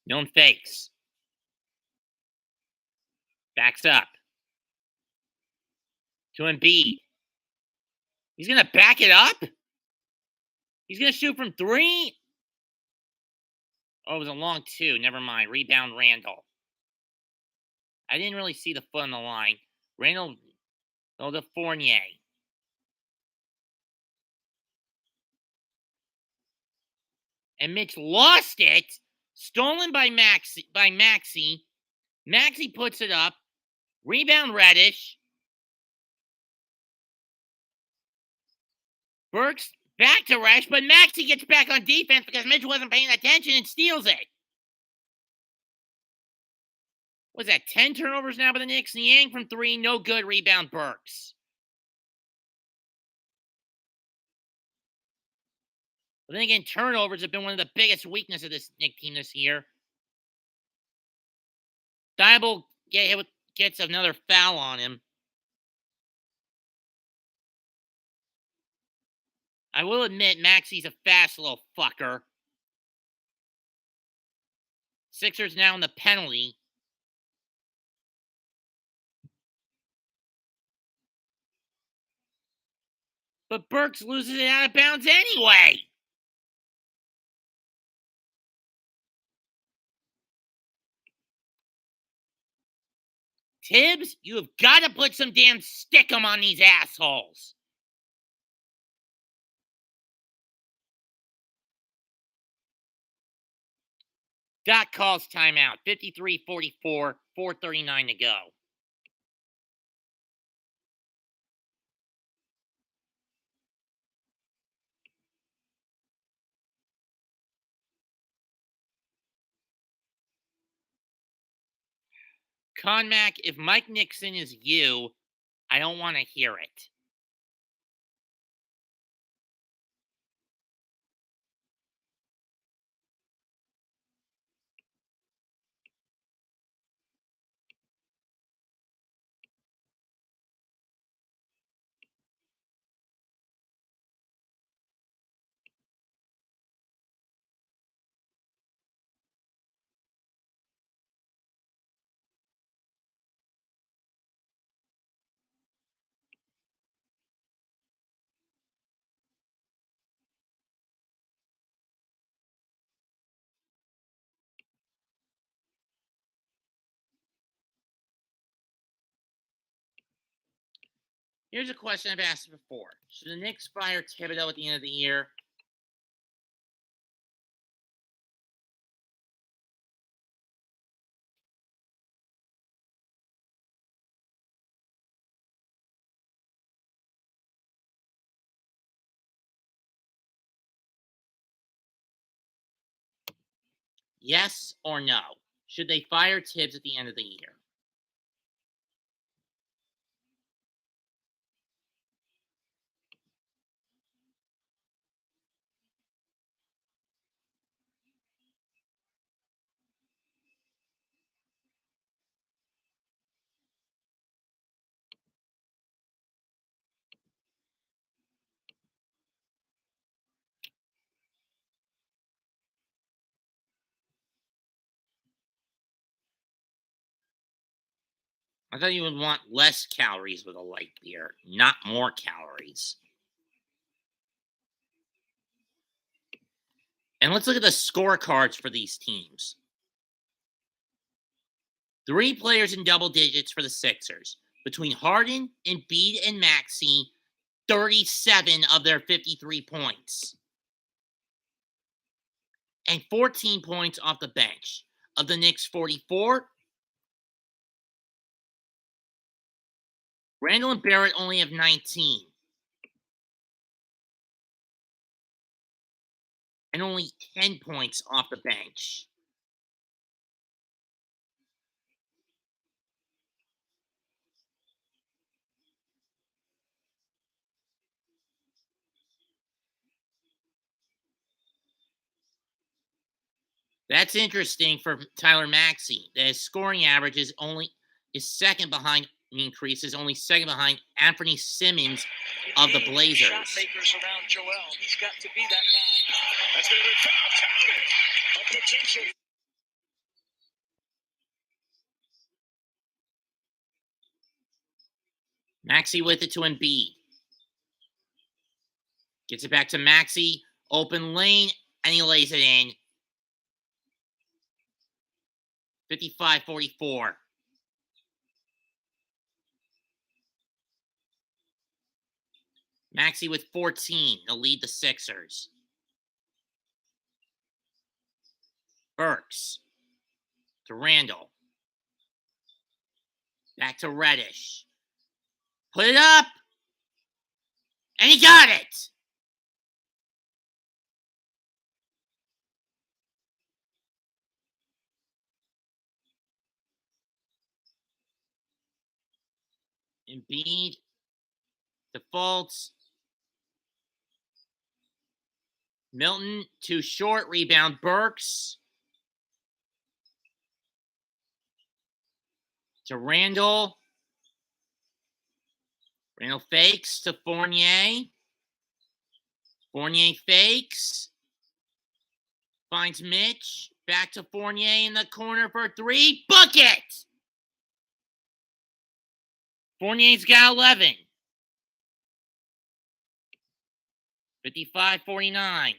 Known fakes. Backs up. To Embiid. He's going to back it up? He's going to shoot from 3? Oh, it was a long 2. Never mind. Rebound Randall. I didn't really see the foot on the line. Randall, to Fournier. And Mitch lost it. Stolen by Maxey. Maxey puts it up. Rebound Reddish. Burks back to Reddish, but Maxey gets back on defense because Mitch wasn't paying attention and steals it. What's that, 10 turnovers now by the Knicks? Niang from 3, no good. Rebound Burks. But then again, turnovers have been one of the biggest weaknesses of this Knicks team this year. Thibault gets another foul on him. I will admit, Maxey's a fast little fucker. Sixers now in the penalty. But Burks loses it out of bounds anyway. Tibbs, you have got to put some damn stickum on these assholes. Doc calls timeout. 53-44, 4:39 to go. Conmac, if Mike Nixon is you, I don't want to hear it. Here's a question I've asked before. Should the Knicks fire Thibodeau at the end of the year? Yes or no? Should they fire Tibbs at the end of the year? I thought you would want less calories with a light beer, not more calories. And let's look at the scorecards for these teams. 3 players in double digits for the Sixers. Between Harden, Embiid, and Maxey, 37 of their 53 points. And 14 points off the bench. Of the Knicks, 44. Randall and Barrett only have 19. And only 10 points off the bench. That's interesting for Tyler Maxey. His scoring average is second behind increases, only second behind Anthony Simmons of the Blazers. Shot makers around Joel. He's got to be that guy. That's going to be foul. A potential. Maxey with it to Embiid. Gets it back to Maxey. Open lane, and he lays it in. 55-44. Maxey with 14 to lead the Sixers. Burks to Randall. Back to Reddish. Put it up! And he got it! Embiid defaults. Milton, too short. Rebound, Burks. To Randall. Randall fakes to Fournier. Fournier fakes. Finds Mitch. Back to Fournier in the corner for 3. Bucket! Fournier's got 11. 55-49.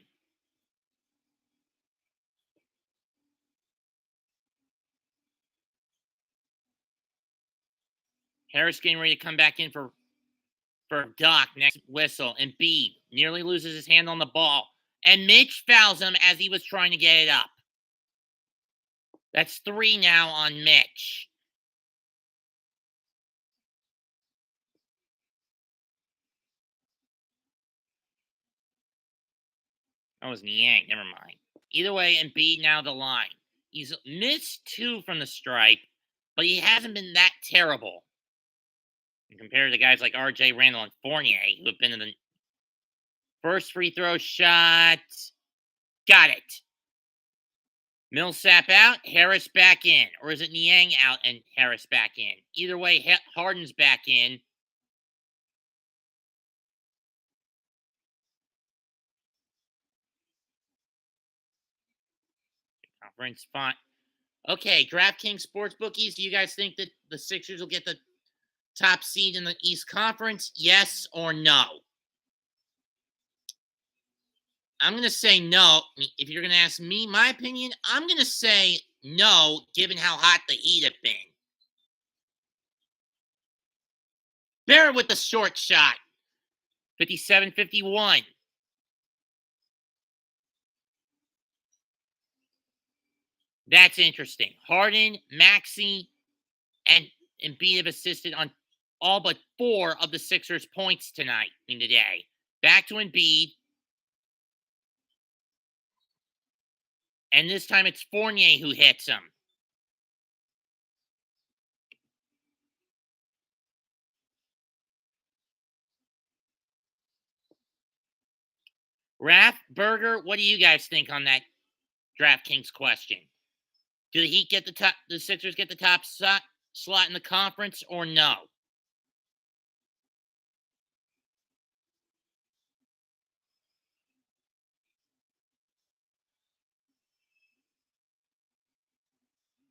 Harris getting ready to come back in for Doc next whistle. And Embiid nearly loses his hand on the ball. And Mitch fouls him as he was trying to get it up. That's 3 now on Mitch. That was Niang. Never mind. Either way, Embiid now the line. He's missed 2 from the stripe, but he hasn't been that terrible. And compared to guys like RJ Randall and Fournier, who have been in the first free throw shot. Got it. Millsap out, Harris back in. Or is it Niang out and Harris back in? Either way, Harden's back in. Conference font. Okay, DraftKings Sportsbookies, do you guys think that the Sixers will get the top seed in the East Conference? Yes or no? I'm going to say no. If you're going to ask me my opinion, I'm going to say no, given how hot the Heat have been. Barrett with the short shot. 57-51. That's interesting. Harden, Maxey, and Embiid have assisted on all but 4 of the Sixers' points tonight in today. Back to Embiid. And this time it's Fournier who hits him. Raph, Berger, what do you guys think on that DraftKings question? Do the Heat get the Sixers get the top slot in the conference or no?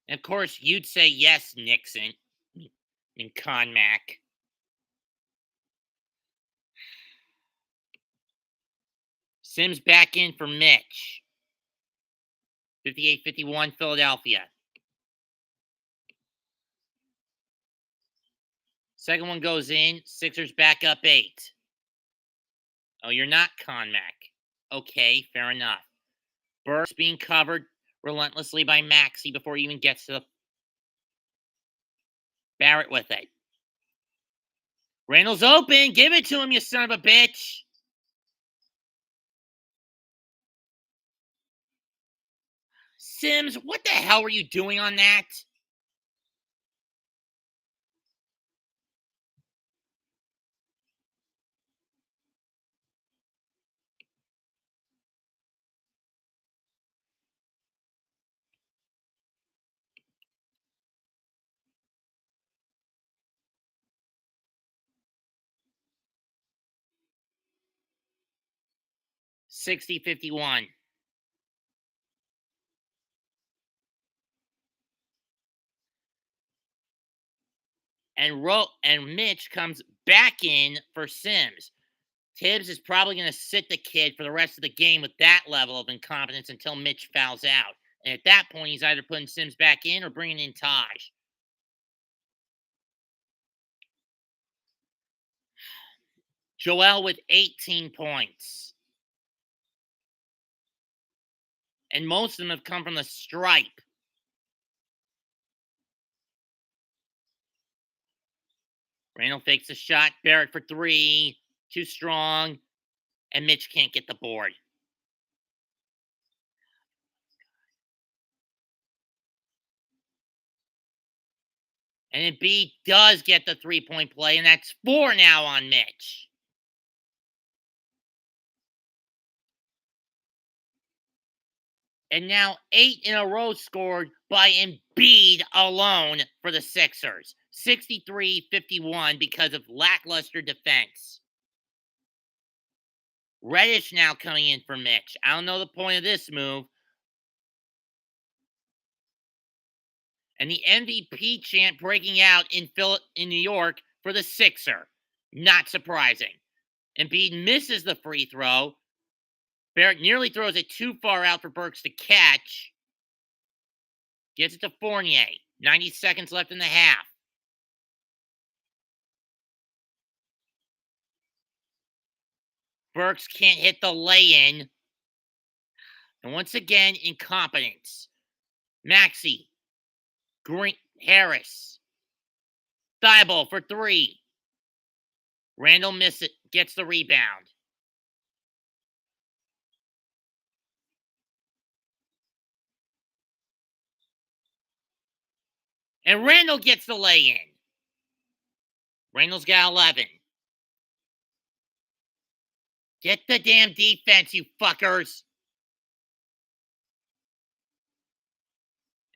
And of course, you'd say yes, Nixon and Conmack. Sims back in for Mitch. 58-51 Philadelphia. Second one goes in. Sixers back up 8. Oh, you're not Conmack. Okay, fair enough. Burks being covered relentlessly by Maxey before he even gets to the Barrett with it. Randall's open. Give it to him, you son of a bitch. Sims, what the hell were you doing on that? $60-51. And Mitch comes back in for Sims. Tibbs is probably going to sit the kid for the rest of the game with that level of incompetence until Mitch fouls out. And at that point, he's either putting Sims back in or bringing in Taj. Joel with 18 points. And most of them have come from the stripe. Randall fakes a shot. Barrett for 3. Too strong. And Mitch can't get the board. And Embiid does get the 3-point play, and that's 4 now on Mitch. And now 8 in a row scored by Embiid alone for the Sixers. 63-51 because of lackluster defense. Reddish now coming in for Mitch. I don't know the point of this move. And the MVP chant breaking out in New York for the Sixer. Not surprising. Embiid misses the free throw, Barrett nearly throws it too far out for Burks to catch. Gets it to Fournier. 90 seconds left in the half. Burks can't hit the lay-in. And once again, incompetence. Maxey. Green, Harris. Thibault for 3. Randall misses it. Gets the rebound. And Randall gets the lay-in. Randall's got 11. Get the damn defense, you fuckers.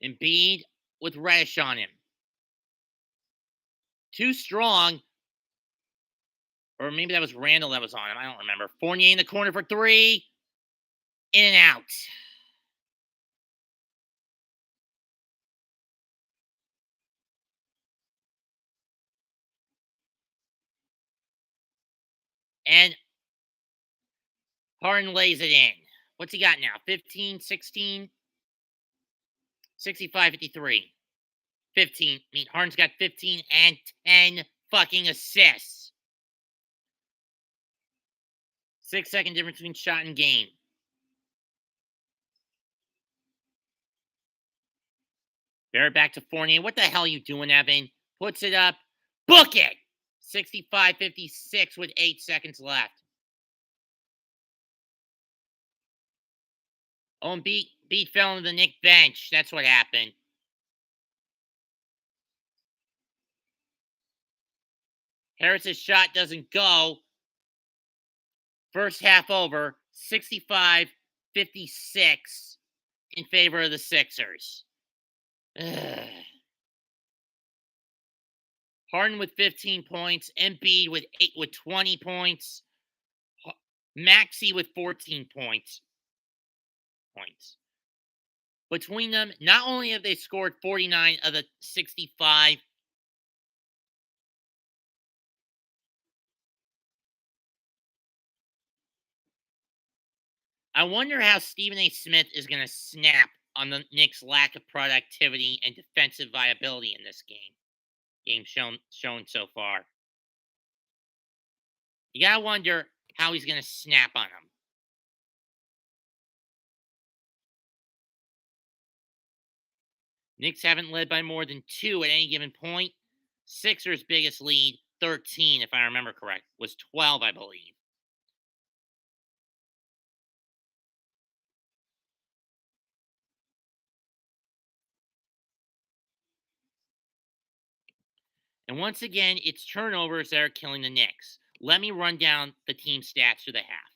Embiid with Reddish on him. Too strong. Or maybe that was Randall that was on him. I don't remember. Fournier in the corner for 3. In and out. And Harden lays it in. What's he got now? 15, 16? 65, 53. 15. I mean, Harden's got 15 and 10 fucking assists. 6-second difference between shot and game. Barrett back to Fournier. What the hell are you doing, Evan? Puts it up. Book it! 65-56 with 8 seconds left. Oh, and Beat fell into the Knicks bench. That's what happened. Harris's shot doesn't go. First half over. 65-56 in favor of the Sixers. Ugh. Harden with 15 points. Embiid with 20 points. Maxey with 14 points. Between them, not only have they scored 49 of the 65, I wonder how Stephen A. Smith is going to snap on the Knicks' lack of productivity and defensive viability in this game shown so far. You gotta wonder how he's going to snap on them. Knicks haven't led by more than 2 at any given point. Sixers' biggest lead, 13, if I remember correct, was 12, I believe. And once again, it's turnovers that are killing the Knicks. Let me run down the team stats for the half.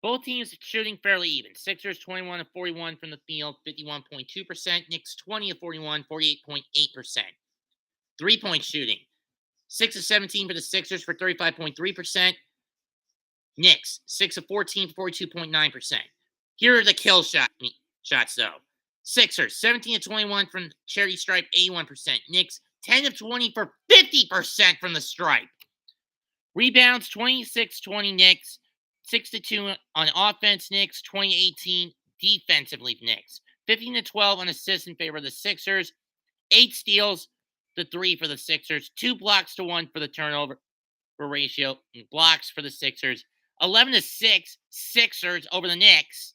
Both teams shooting fairly even. Sixers 21 of 41 from the field, 51.2%. Knicks 20 of 41, 48.8%. 3-point shooting. 6 of 17 for the Sixers for 35.3%. Knicks 6 of 14, 42.9%. Here are the kill shots though. Sixers 17 of 21 from charity stripe, 81%. Knicks 10 of 20 for 50% from the stripe. Rebounds 26-20 Knicks, 6-2 on offense Knicks, 20-18 defensively Knicks. 15-12 on assists in favor of the Sixers, 8 steals to 3 for the Sixers, 2 blocks to 1 for the turnover ratio, and blocks for the Sixers. 11-6 Sixers over the Knicks.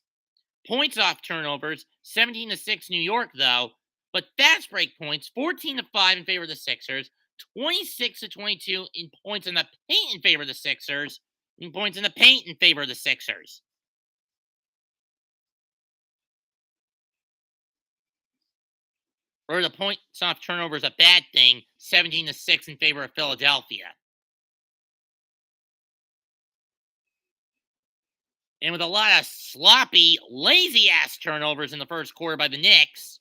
Points off turnovers, 17-6 New York though. But fast break points, 14-5 in favor of the Sixers, 26-22 in points in the paint in favor of the Sixers, and points in the paint in favor of the Sixers. Or the points off turnovers a bad thing, 17-6 in favor of Philadelphia. And with a lot of sloppy, lazy-ass turnovers in the first quarter by the Knicks.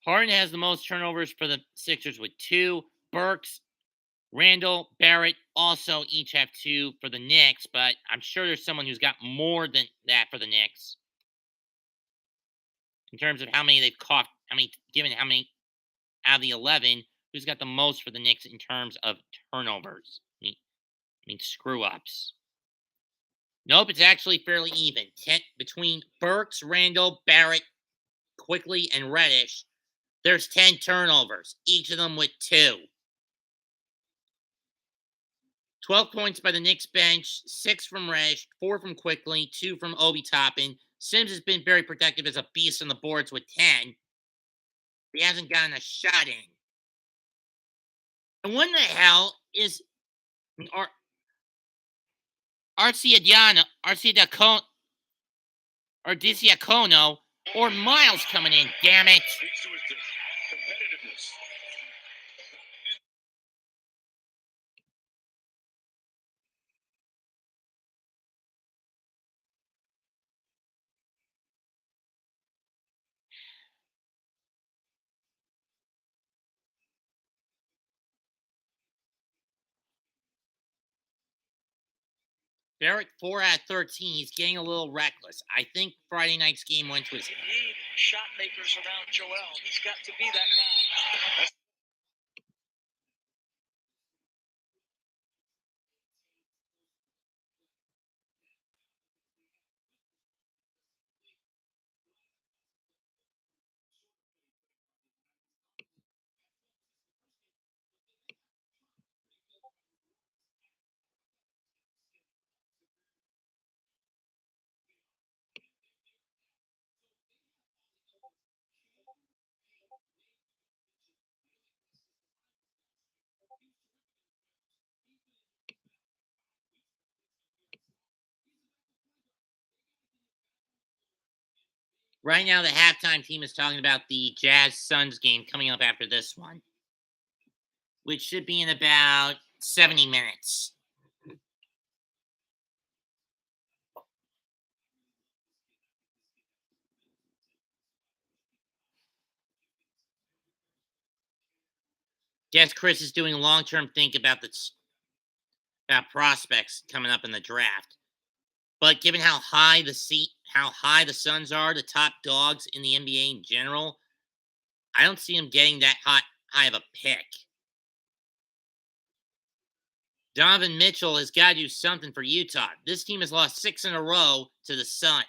Harden has the most turnovers for the Sixers with 2. Burks, Randall, Barrett also each have 2 for the Knicks, but I'm sure there's someone who's got more than that for the Knicks. In terms of how many they've caught, how many out of the 11, who's got the most for the Knicks in terms of turnovers? I mean screw-ups. Nope, it's actually fairly even. Between Burks, Randall, Barrett, Quickly, and Reddish, there's 10 turnovers, each of them with 2. 12 points by the Knicks bench, 6 from Reddish, 4 from Quickly, 2 from Obi Toppin. Sims has been very productive as a beast on the boards with 10. He hasn't gotten a shot in. And when the hell is Arcidiacono or Diciacono or Miles coming in? Damn it! Speaks to his competitiveness. Barrett 4 out of 13. He's getting a little reckless. I think Friday night's game went to his You need shot makers around Joel. He's got to be that guy. Right now, the halftime team is talking about the Jazz Suns game coming up after this one, which should be in about 70 minutes. Guess Chris is doing a long-term think about about prospects coming up in the draft. But given how high the Suns are, the top dogs in the NBA in general, I don't see them getting that high of a pick. Donovan Mitchell has got to do something for Utah. This team has lost 6 in a row to the Suns.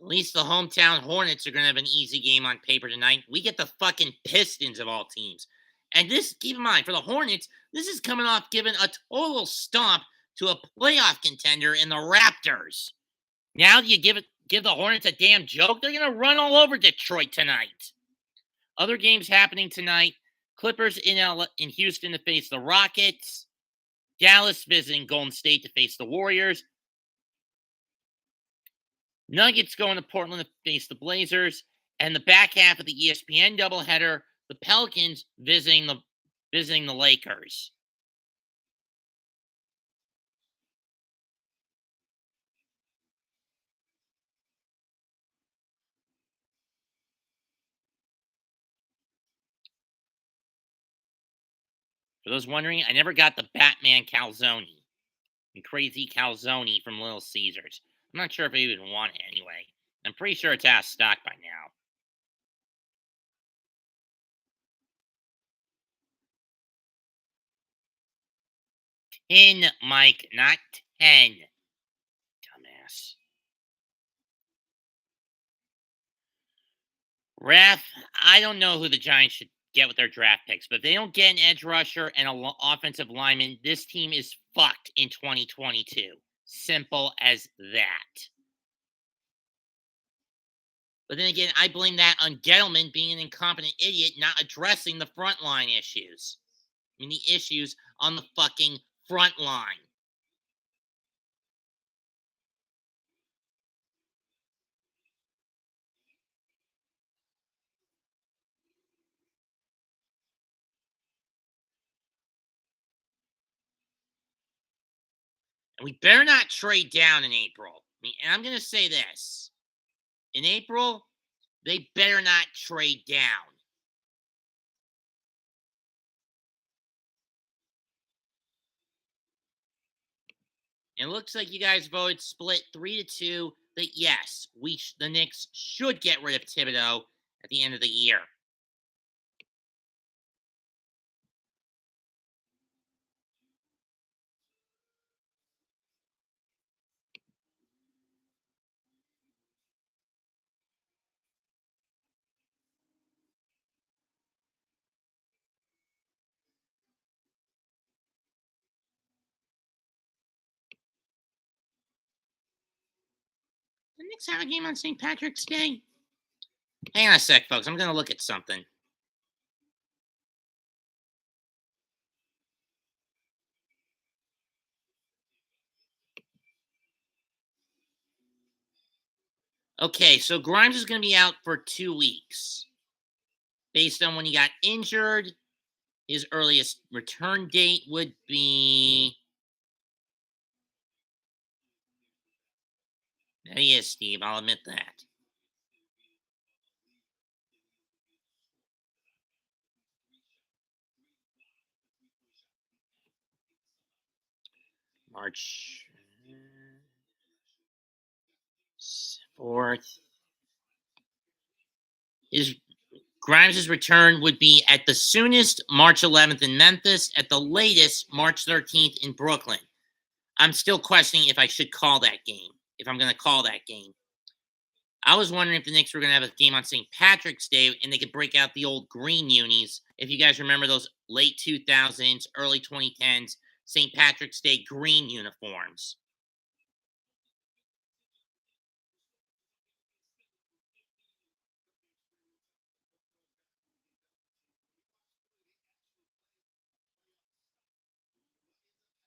At least the hometown Hornets are going to have an easy game on paper tonight. We get the fucking Pistons of all teams. And this, keep in mind, for the Hornets, this is coming off giving a total stomp to a playoff contender in the Raptors. Now do you give the Hornets a damn joke? They're going to run all over Detroit tonight. Other games happening tonight. Clippers in Houston to face the Rockets. Dallas visiting Golden State to face the Warriors. Nuggets going to Portland to face the Blazers. And the back half of the ESPN doubleheader, the Pelicans visiting the Lakers. For those wondering, I never got the Batman calzone and crazy calzone from Little Caesars. I'm not sure if I even want it anyway. I'm pretty sure it's out of stock by now. Mike, not 10. Dumbass. Ref, I don't know who the Giants should get with their draft picks, but if they don't get an edge rusher and an offensive lineman, this team is fucked in 2022. Simple as that. But then again, I blame that on Gettleman being an incompetent idiot, not addressing the front line issues. I mean, the issues on the fucking front line. And we better not trade down in April. I mean, and I'm going to say this. In April, they better not trade down. It looks like you guys voted split 3-2 that yes, the Knicks should get rid of Thibodeau at the end of the year. The Knicks have a game on St. Patrick's Day? Hang on a sec, folks. I'm going to look at something. Okay, so Grimes is going to be out for 2 weeks. Based on when he got injured, his earliest return date would be... There he is, Steve. I'll admit that. March 4th. Grimes' return would be at the soonest March 11th in Memphis, at the latest March 13th in Brooklyn. I'm still questioning if I should call that game, if I'm going to call that game. I was wondering if the Knicks were going to have a game on St. Patrick's Day and they could break out the old green unis. If you guys remember those late 2000s, early 2010s St. Patrick's Day green uniforms.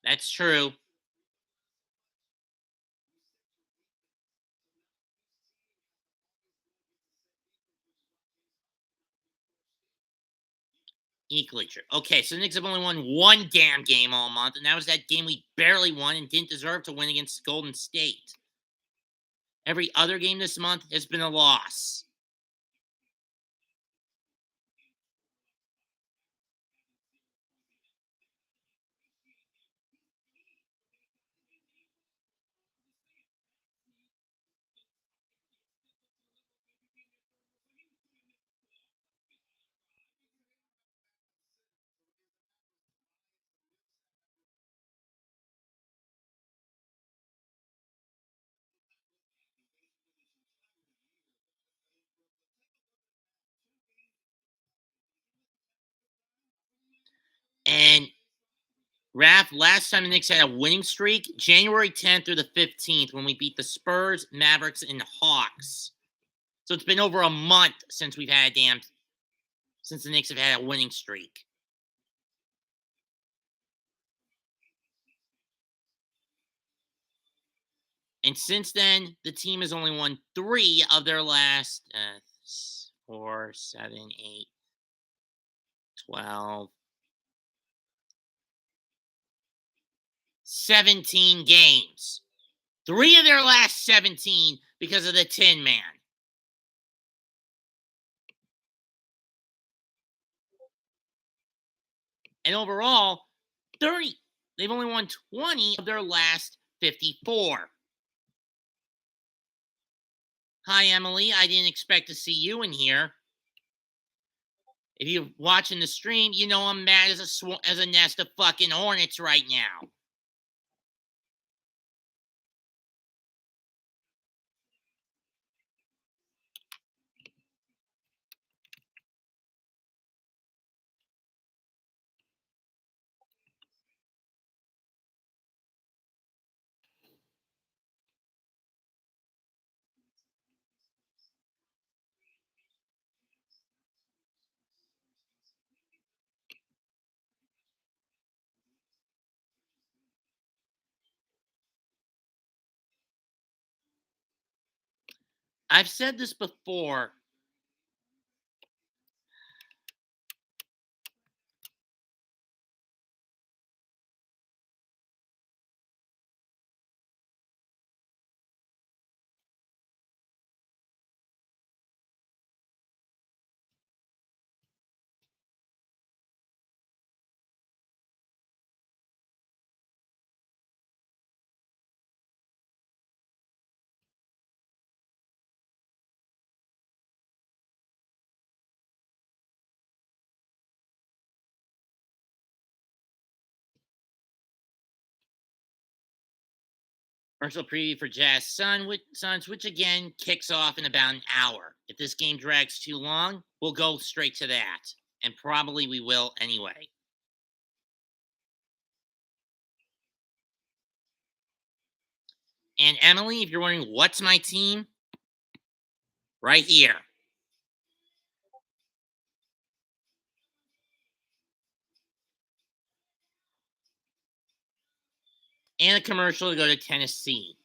That's true. Equally true. Okay, so the Knicks have only won one damn game all month, and that was that game we barely won and didn't deserve to win against Golden State. Every other game this month has been a loss. And Raph, last time the Knicks had a winning streak, January 10th through the 15th, when we beat the Spurs, Mavericks, and Hawks. So it's been over a month since we've had since the Knicks have had a winning streak. And since then, the team has only won 3 of their last 4, 7, 8, 12, 17 games. 3 of their last 17 because of the Tin Man. And overall, 30. They've only won 20 of their last 54. Hi, Emily. I didn't expect to see you in here. If you're watching the stream, you know I'm mad as a nest of fucking hornets right now. I've said this before. Commercial preview for Jazz Suns, which again kicks off in about an hour. If this game drags too long, we'll go straight to that. And probably we will anyway. And Emily, if you're wondering what's my team, right here. And a commercial to go to Tennessee.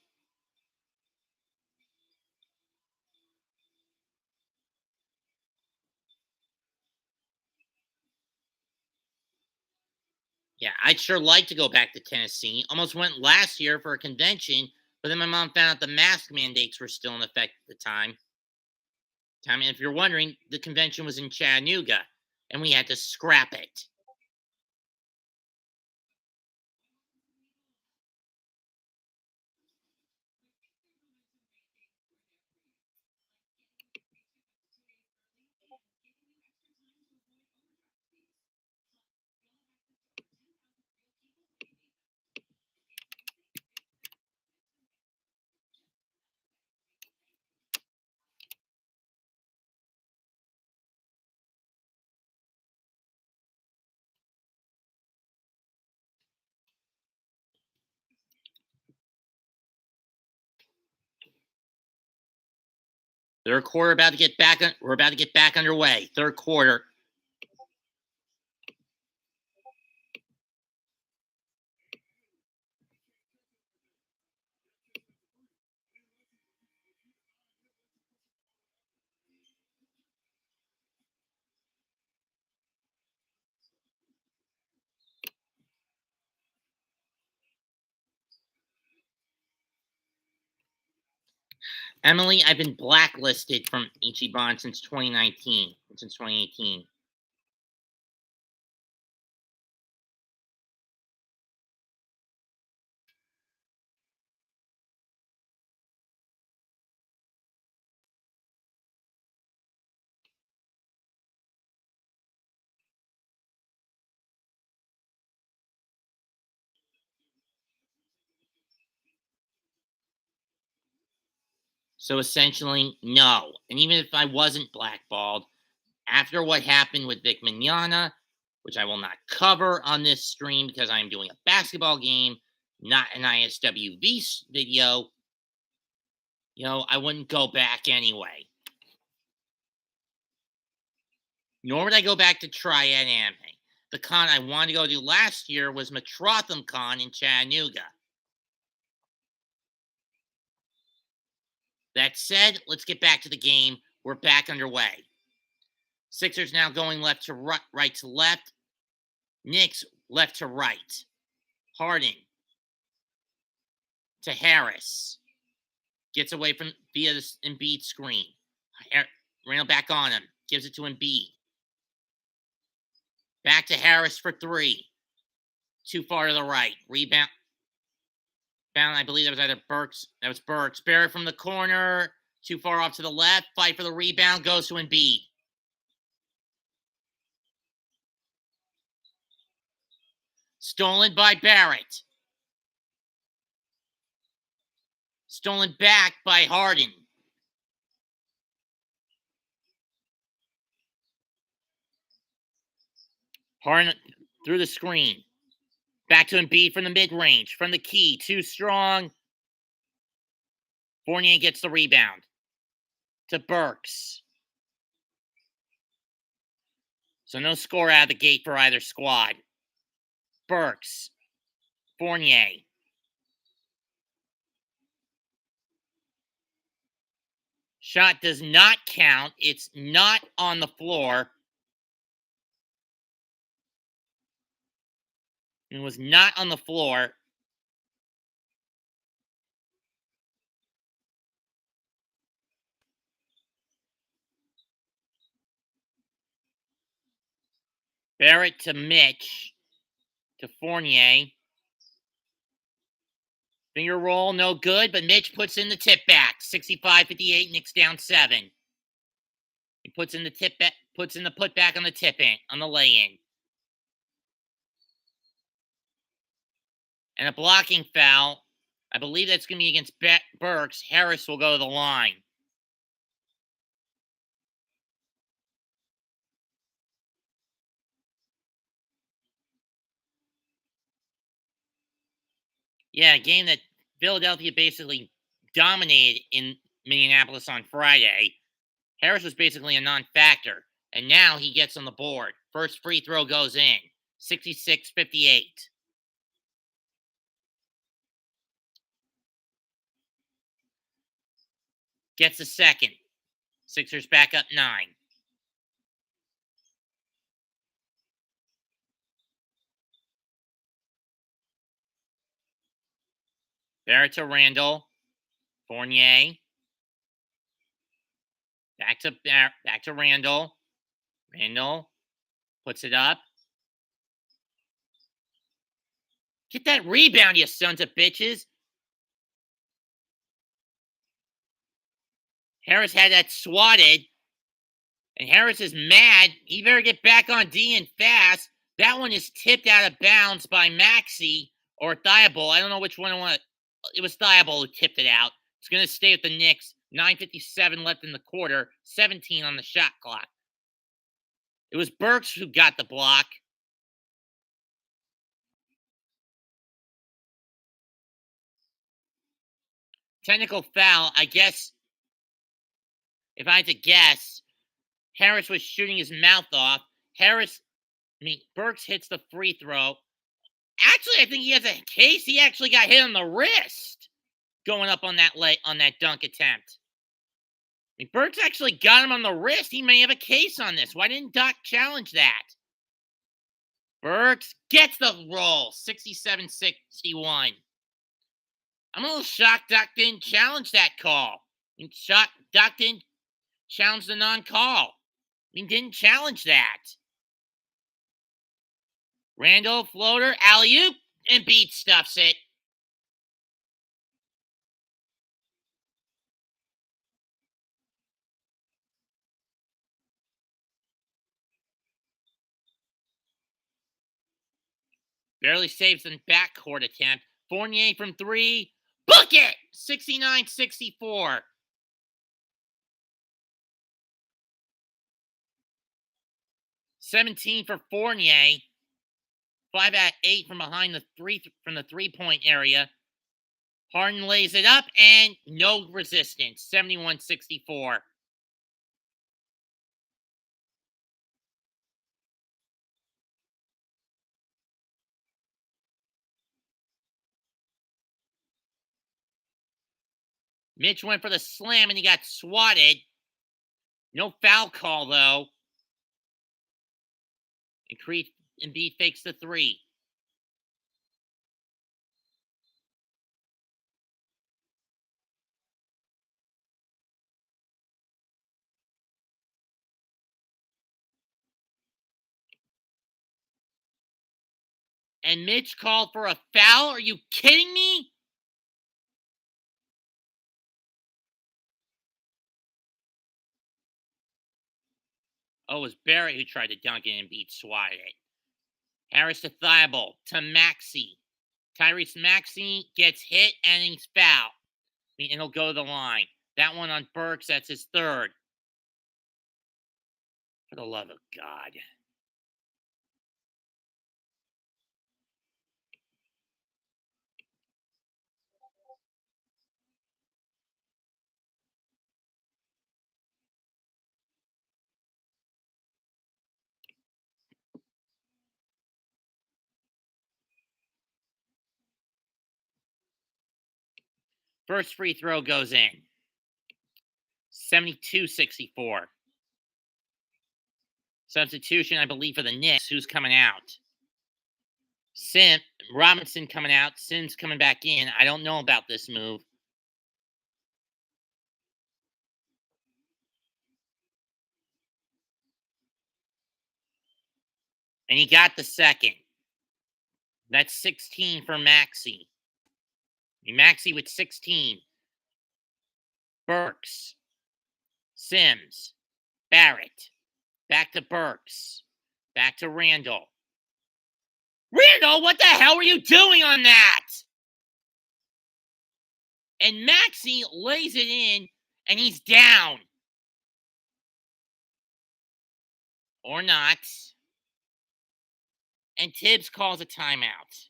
Yeah, I'd sure like to go back to Tennessee. Almost went last year for a convention, but then my mom found out the mask mandates were still in effect at the time. And if you're wondering, the convention was in Chattanooga, and we had to scrap it. Third quarter about to get back. We're about to get back underway. Third quarter. Emily, I've been blacklisted from Ichiban since 2019, since 2018. So essentially, no. And even if I wasn't blackballed, after what happened with Vic Mignogna, which I will not cover on this stream because I am doing a basketball game, not an ISWV video, I wouldn't go back anyway. Nor would I go back to Triad Anime. The con I wanted to go to last year was Metrotham Con in Chattanooga. That said, let's get back to the game. We're back underway. Sixers now going left to right to left. Knicks left to right. Harden to Harris. Gets away from via the Embiid screen. Randall back on him. Gives it to Embiid. Back to Harris for three. Too far to the right. Rebound. I believe that was either Burks. That was Burks. Barrett from the corner. Too far off to the left. Fight for the rebound. Goes to Embiid. Stolen by Barrett. Stolen back by Harden. Harden through the screen. Back to Embiid from the mid-range. From the key. Too strong. Fournier gets the rebound. To Burks. So no score out of the gate for either squad. Burks. Fournier. Shot does not count. It's not on the floor. It was not on the floor. Barrett to Mitch. To Fournier. Finger roll, no good, but Mitch puts in the tip back. 65-58, Knicks down 7. He puts in the tip back, puts in the put back on the tip in, on the lay-in. And a blocking foul I believe that's going to be against Burks. Harris will go to the line. Yeah, a game that Philadelphia basically dominated in Minneapolis on Friday. Harris was basically a non-factor, and now he gets on the board. First free throw goes in, 66-58. Gets the second. Sixers back up 9. Barrett to Randall. Fournier. Back to Randall. Randall puts it up. Get that rebound, you sons of bitches. Harris had that swatted. And Harris is mad. He better get back on D and fast. That one is tipped out of bounds by Maxey or Thibault. I don't know which one it was. It was Thibault who tipped it out. It's going to stay with the Knicks. 9:57 left in the quarter. 17 on the shot clock. It was Burks who got the block. Technical foul, I guess. If I had to guess, Harris was shooting his mouth off. Burks hits the free throw. Actually, I think he has a case. He actually got hit on the wrist going up on that dunk attempt. Burks actually got him on the wrist. He may have a case on this. Why didn't Doc challenge that? Burks gets the roll. 67-61. I'm a little shocked Doc didn't challenge that call. Doc didn't challenge the non-call. Didn't challenge that. Randall, floater, alley-oop, and Embiid stuffs it. Barely saves the backcourt attempt. Fournier from 3. Book it! 69-64. $17 for Fournier. 5 out of 8 from behind the 3-point area. Harden lays it up and no resistance. 71-64. Mitch went for the slam and he got swatted. No foul call though. Embiid fakes the 3. And Mitch called for a foul? Are you kidding me? Oh, it was Barrett who tried to dunk it and Embiid swatted it. Harris to Thibault to Maxey. Tyrese Maxey gets hit and he's fouled. And he'll go to the line. That one on Burks, that's his 3rd. For the love of God. First free throw goes in. 72-64. Substitution, I believe, for the Knicks. Who's coming out? Robinson coming out. Sims coming back in. I don't know about this move. And he got the second. That's 16 for Maxey. Maxey with 16. Burks. Sims. Barrett. Back to Burks. Back to Randall. Randall, what the hell were you doing on that? And Maxey lays it in, and he's down. Or not. And Tibbs calls a timeout.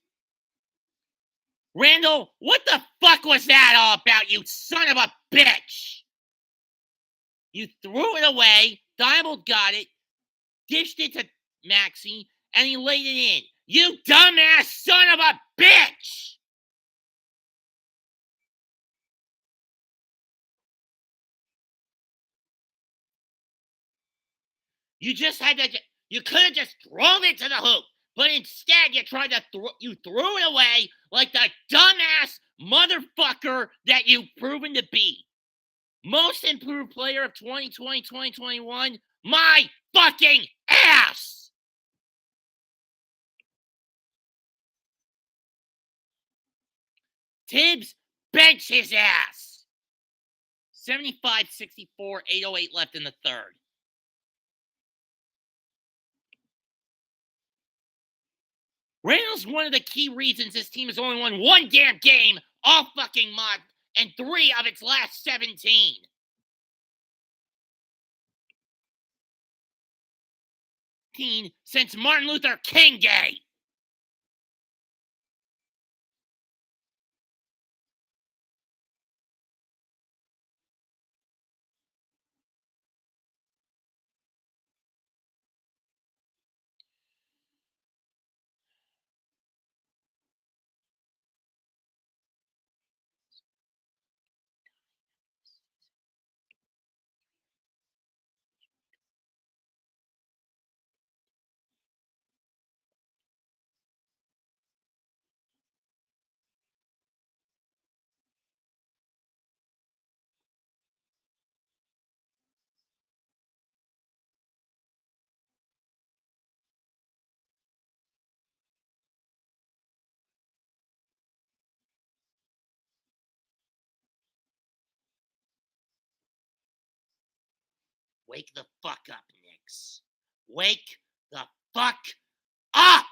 Randall, what the fuck was that all about, you son of a bitch? You threw it away, Thibault got it, dished it to Maxey, and he laid it in. You dumbass son of a bitch! You just had to. You could have just thrown it to the hoop, but instead you tried to you threw it away like the dumbass motherfucker that you've proven to be. Most improved player of 2020-2021, my fucking ass! Tibbs, bench his ass! 75-64, 8:08 left in the third. Randall's one of the key reasons this team has only won one damn game all fucking month and 3 of its last 17. Since Martin Luther King Day. Wake the fuck up, Knicks. Wake the fuck up!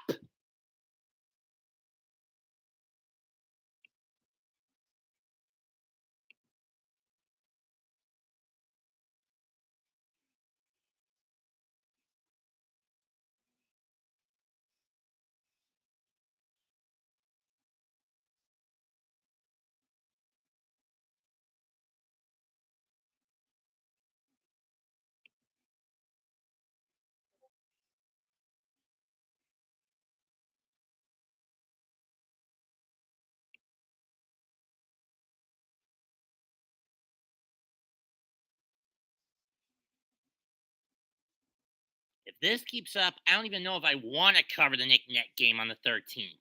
If this keeps up, I don't even know if I want to cover the Knick-Net game on the 13th.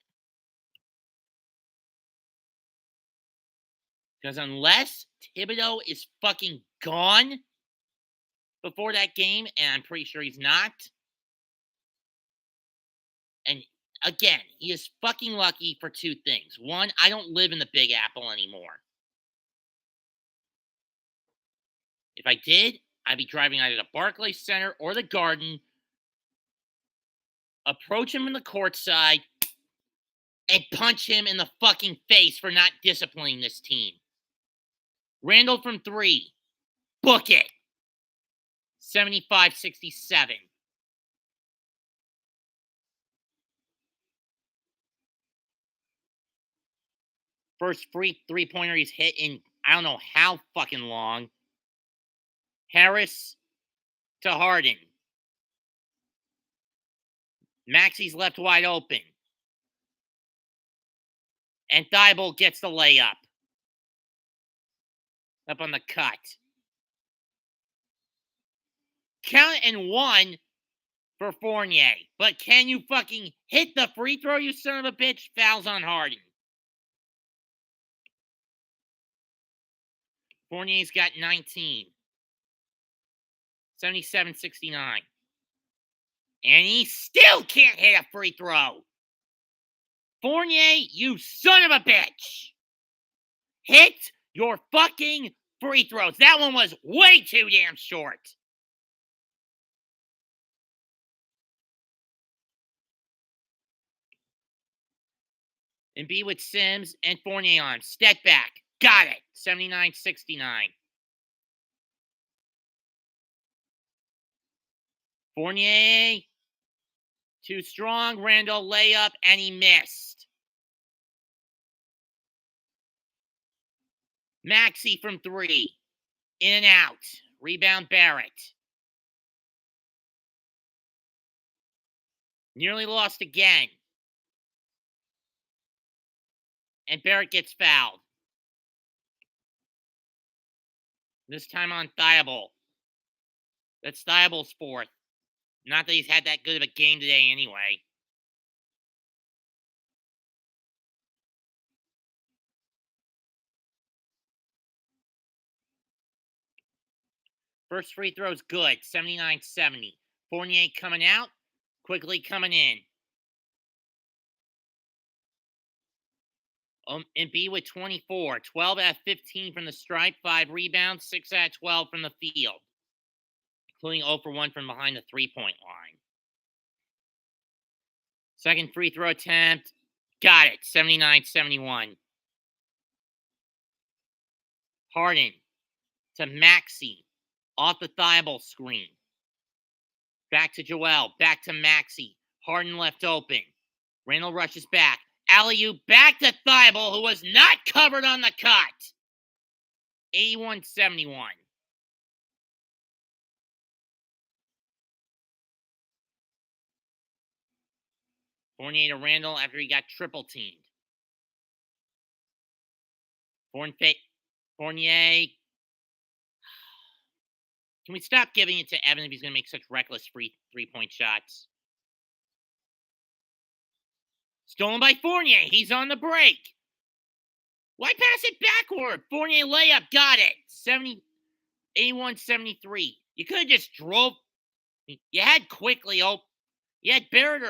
Because unless Thibodeau is fucking gone before that game, and I'm pretty sure he's not, and again, he is fucking lucky for 2 things. 1, I don't live in the Big Apple anymore. If I did, I'd be driving either the Barclays Center or the Garden, approach him in the courtside, and punch him in the fucking face for not disciplining this team. Randall from 3. Book it. 75-67. First free three-pointer he's hit in I don't know how fucking long. Harris to Harden. Maxey's left wide open. And Thibault gets the layup. Up on the cut. Count and 1 for Fournier. But can you fucking hit the free throw, you son of a bitch? Fouls on Harden. Fournier's got 19. 77-69. And he still can't hit a free throw. Fournier, you son of a bitch. Hit your fucking free throws. That one was way too damn short. And be with Sims and Fournier on him. Step back. Got it. 79-69. Fournier. Too strong. Randall layup, and he missed. Maxey from 3. In and out. Rebound Barrett. Nearly lost again. And Barrett gets fouled. This time on Thibault. That's Thibault's 4th. Not that he's had that good of a game today anyway. First free throw's good. 79-70. Fournier coming out. Quickly coming in. Embiid with 24. 12 out of 15 from the stripe. 5 rebounds. 6 out of 12 from the field. Including 0 for 1 from behind the three-point line. Second free throw attempt. Got it. 79-71. Harden to Maxey. Off the Thibault screen. Back to Joel. Back to Maxey. Harden left open. Randall rushes back. Alley-oop back to Thibault, who was not covered on the cut. 81-71. Fournier to Randall after he got triple teamed. Fournier. Can we stop giving it to Evan if he's going to make such reckless free three-point shots? Stolen by Fournier. He's on the break. Why pass it backward? Fournier layup. Got it. 81-73. You could have just drove. You had quickly open. You had Barrett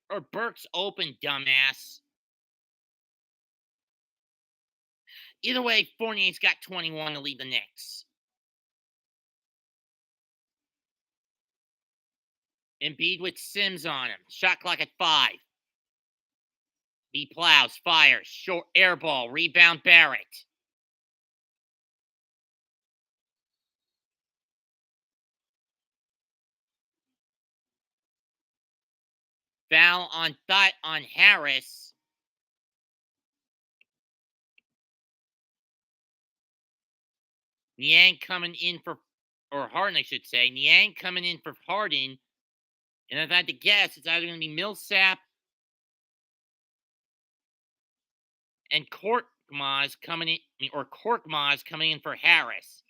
or Burks open, dumbass. Either way, Fournier's got 21 to lead the Knicks. Embiid with Sims on him. Shot clock at 5. B plows, fires, short air ball, rebound Barrett. Foul on Harris. Niang coming in for, or Harden, I should say. Niang coming in for Harden. And if I had to guess, it's either going to be Millsap and Korkmaz coming in, or Korkmaz coming in for Harris.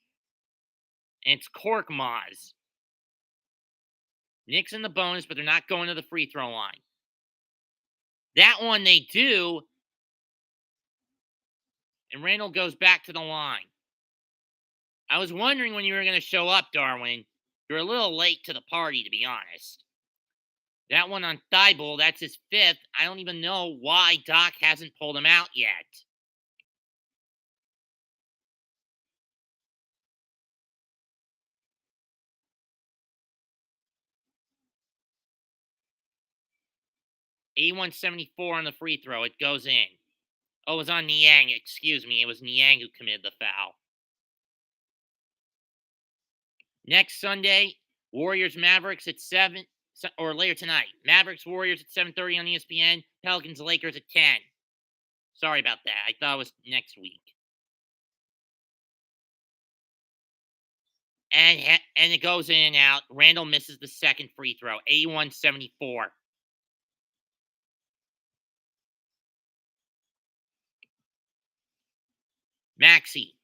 And it's Korkmaz. Knicks in the bonus, but they're not going to the free throw line. That one they do. And Randall goes back to the line. I was wondering when you were going to show up, Darwin. You're a little late to the party, to be honest. That one on Thibault, that's his 5th. I don't even know why Doc hasn't pulled him out yet. A174 on the free throw. It goes in. Oh, it was on Niang. Excuse me. It was Niang who committed the foul. Next Sunday, Warriors-Mavericks at 7, or later tonight. Mavericks-Warriors at 7:30 on ESPN. Pelicans-Lakers at 10. Sorry about that. I thought it was next week. And it goes in and out. Randall misses the second free throw. 81-74. Maxey.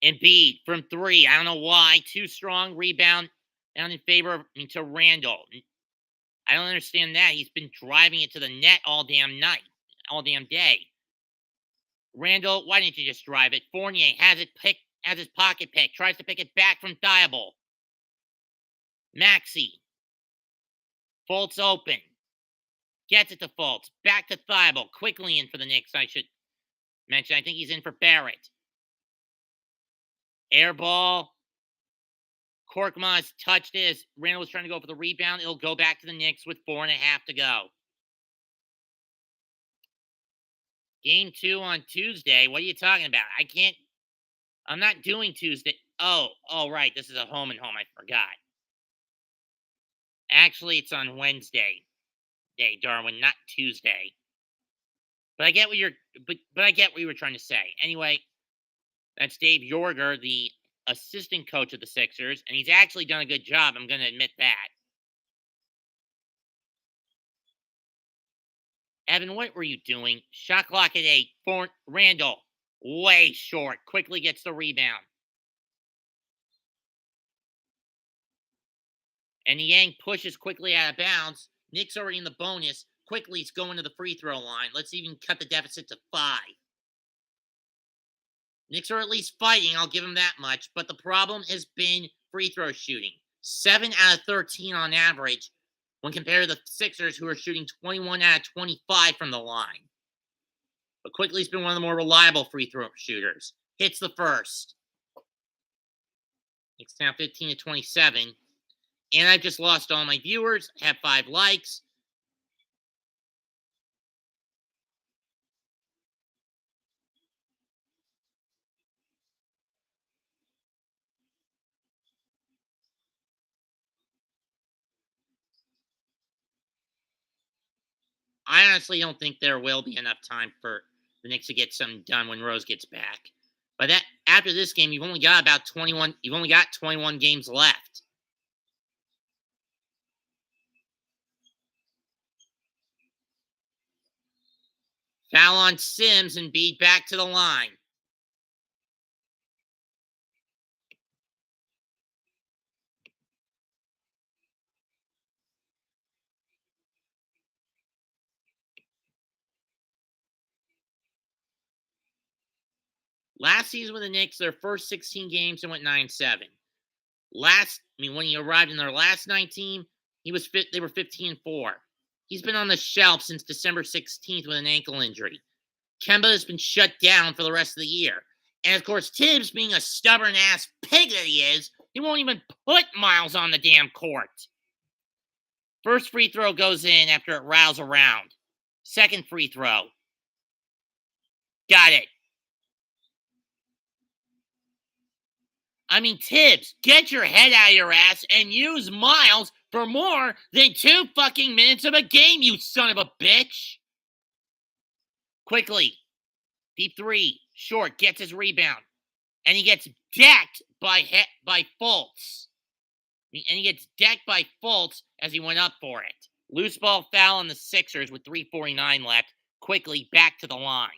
Embiid from 3. I don't know why. Too strong. Rebound down in favor to Randall. I don't understand that. He's been driving it to the net all damn night. All damn day. Randall, why didn't you just drive it? Fournier has his pocket pick. Tries to pick it back from Thibault. Maxey. Fultz open. Gets it to Fultz. Back to Thibault. Quickly in for the Knicks, I should mention. I think he's in for Barrett. Air ball. Korkmaz touched it. Randall was trying to go for the rebound. It'll go back to the Knicks with 4.5 to go. Game 2 on Tuesday. What are you talking about? I'm not doing Tuesday. Oh, right. This is a home and home. I forgot. Actually, it's on Wednesday. Day, Darwin, not Tuesday. But I get what I get what you were trying to say. Anyway, that's Dave Yorger, the assistant coach of the Sixers, and he's actually done a good job. I'm going to admit that. Evan, what were you doing? Shot clock at 8. Randall, way short. Quickly gets the rebound. And Yang pushes quickly out of bounds. Knicks already in the bonus. Quickly, he's going to the free throw line. Let's even cut the deficit to 5. Knicks are at least fighting, I'll give them that much. But the problem has been free throw shooting. 7 out of 13 on average when compared to the Sixers, who are shooting 21 out of 25 from the line. But Quickly's been one of the more reliable free throw shooters. Hits the first. Knicks now 15 to 27. And I've just lost all my viewers. Have 5 likes. I honestly don't think there will be enough time for the Knicks to get something done when Rose gets back. But after this game, you've only got 21 games left. Foul on Sims and Embiid back to the line. Last season with the Knicks, their first 16 games, they went 9-7. When he arrived in their last 19, they were 15-4. He's been on the shelf since December 16th with an ankle injury. Kemba has been shut down for the rest of the year. And of course, Tibbs, being a stubborn-ass pig that he is, he won't even put Miles on the damn court. First free throw goes in after it rows around. Second free throw. Got it. I mean, Tibbs, get your head out of your ass and use Miles for more than 2 fucking minutes of a game, you son of a bitch. Quickly. Deep 3. Short. Gets his rebound. And he gets decked by Fultz. And he gets decked by Fultz as he went up for it. Loose ball foul on the Sixers with 3:49 left. Quickly back to the line.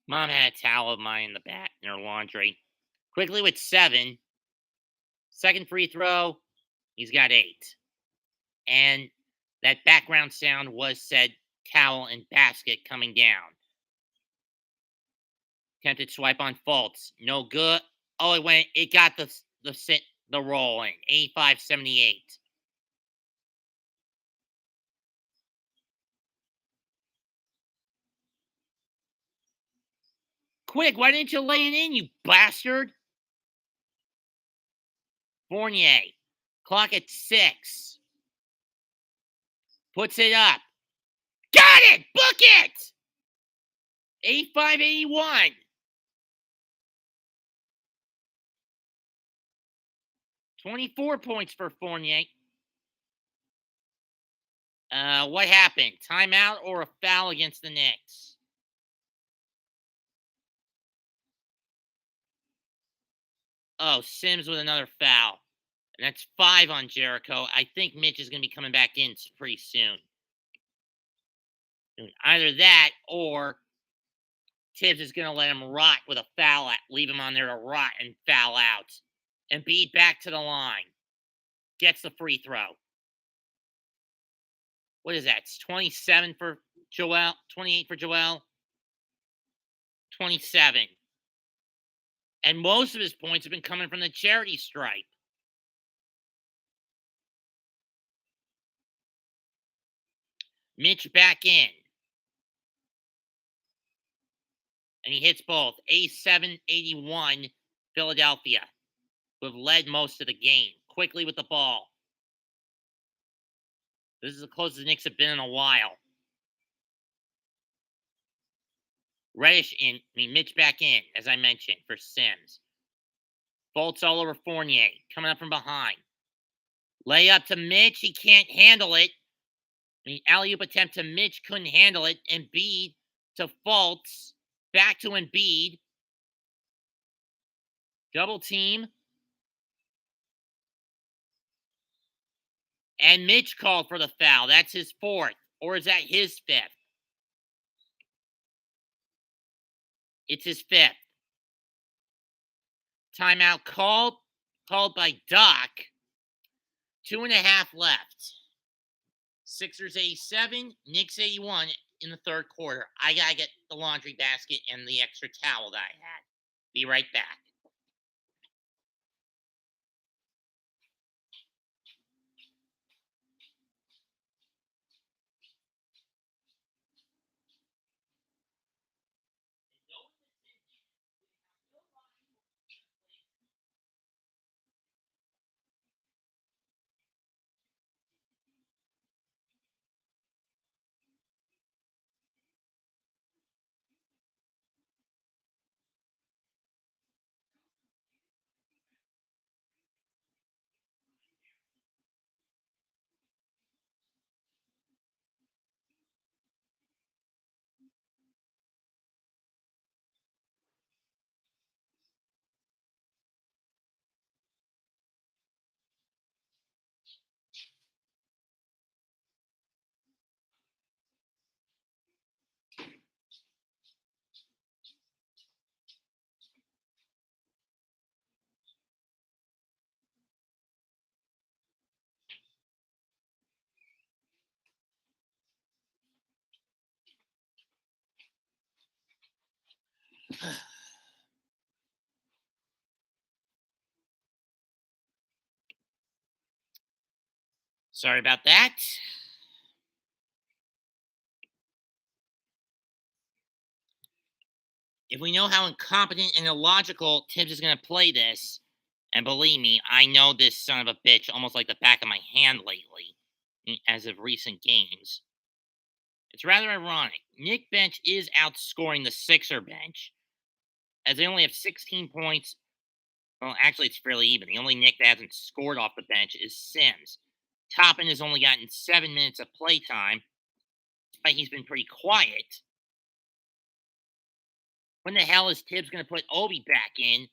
Mom had a towel of mine in the back in her laundry. Quickly with 7. Second free throw, he's got 8. And that background sound was said towel and basket coming down. Attempted swipe on Fultz. No good. Oh, it got the roll in. 85-78. Quick, why didn't you lay it in, you bastard? Fournier. Clock at 6. Puts it up. Got it! Book it! 85-81. 24 points for Fournier. What happened? Timeout or a foul against the Knicks? Oh, Sims with another foul. And that's 5 on Jericho. I think Mitch is going to be coming back in pretty soon. Either that or Tibbs is going to let him rot with a foul, leave him on there to rot and foul out. And Embiid back to the line. Gets the free throw. What is that? It's 27 for Joel, 28 for Joel. 27. And most of his points have been coming from the charity stripe. Mitch back in. And he hits both. A7, 81, Philadelphia, who have led most of the game. Quickly with the ball. This is the closest the Knicks have been in a while. Mitch back in, as I mentioned, for Sims. Bolts all over Fournier, coming up from behind. Layup to Mitch, he can't handle it. Alley-oop attempt to Mitch, couldn't handle it. Embiid to Fultz, back to Embiid. Double team. And Mitch called for the foul. That's his fourth. Or is that his fifth? It's his fifth. Timeout called by Doc. 2.5 left. Sixers 87, Knicks 81 in the third quarter. I gotta get the laundry basket and the extra towel that I had. Be right back. Sorry about that. If we know how incompetent and illogical Tibbs is going to play this, and believe me, I know this son of a bitch almost like the back of my hand lately, as of recent games. It's rather ironic. Knick bench is outscoring the Sixer bench, as they only have 16 points. Well, actually, it's fairly even. The only Knick that hasn't scored off the bench is Sims. Toppin has only gotten 7 minutes of playtime, despite he's been pretty quiet. When the hell is Tibbs going to put Obi back in?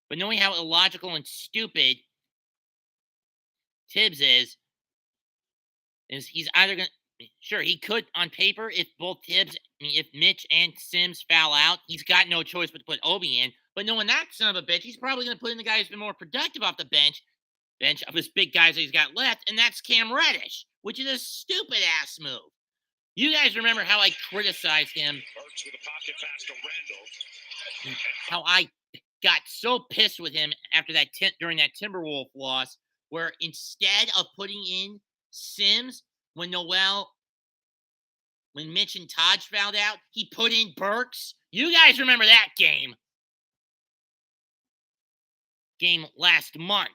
But knowing how illogical and stupid Tibbs is he's either going to... Sure, he could, on paper, if both Tibbs, if Mitch and Sims foul out, he's got no choice but to put Obi in. But knowing that son of a bitch, he's probably going to put in the guy who's been more productive off the bench of his big guys that he's got left, and that's Cam Reddish, which is a stupid-ass move. You guys remember how I criticized him, how I got so pissed with him after that during that Timberwolf loss, where instead of putting in Sims when Mitch and Taj fouled out, he put in Burks. You guys remember that game last month.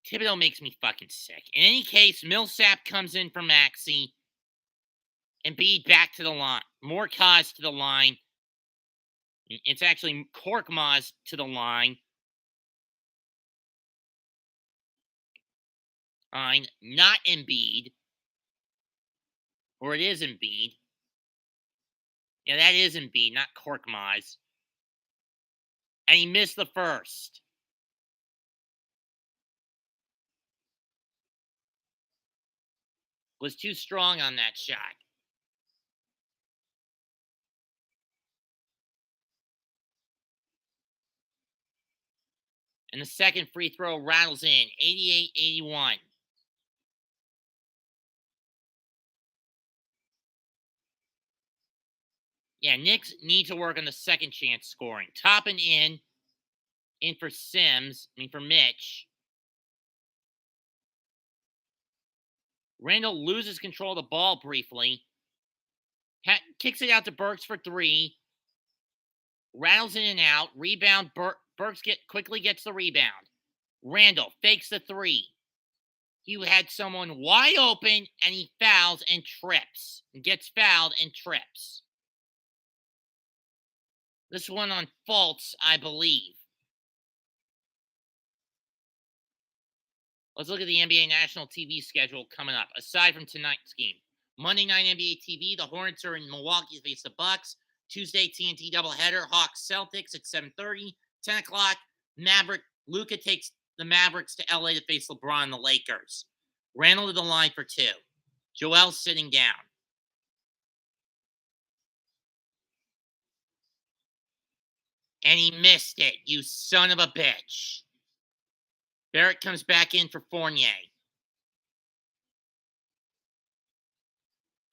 Thibodeau makes me fucking sick. In any case, Millsap comes in for Maxey. Embiid back to the line. Morkaz to the line. It's actually Korkmaz to the line. Not Embiid. Or it is Embiid. Yeah, that is Embiid, not Korkmaz. And he missed the first. Was too strong on that shot. And the second free throw rattles in, 88-81. Yeah, Knicks need to work on the second chance scoring. Toppin in for for Mitch. Randall loses control of the ball briefly. Kicks it out to Burks for 3. Rattles in and out. Rebound. Burks quickly gets the rebound. Randall fakes the 3. He had someone wide open, and he fouls and trips. Gets fouled and trips. This one on Fultz, I believe. Let's look at the NBA national TV schedule coming up. Aside from tonight's game, Monday night NBA TV, the Hornets are in Milwaukee to face the Bucks. Tuesday TNT doubleheader, Hawks Celtics at 7:30. 10 o'clock, Luka takes the Mavericks to LA to face LeBron and the Lakers. Randall to the line for 2. Joel's sitting down. And he missed it, you son of a bitch. Barrett comes back in for Fournier.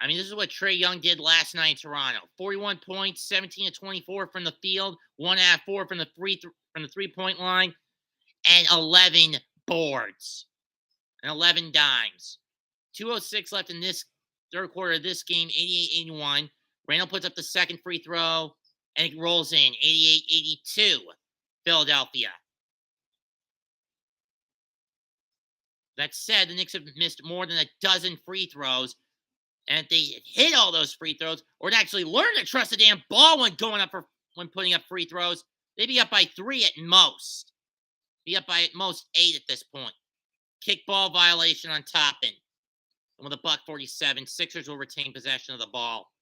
I mean, this is what Trae Young did last night in Toronto. 41 points, 17 of 24 from the field, 1 out of 4 from the three-point line, and 11 boards and 11 dimes. 2:06 left in this third quarter of this game, 88-81. Randall puts up the second free throw, and it rolls in, 88-82, Philadelphia. That said, the Knicks have missed more than a dozen free throws, and if they hit all those free throws, or actually learn to trust the damn ball when putting up free throws, they'd be up by 3 at most. Be up by at most 8 at this point. Kickball violation on Toppin. And with a $1:47, Sixers will retain possession of the ball.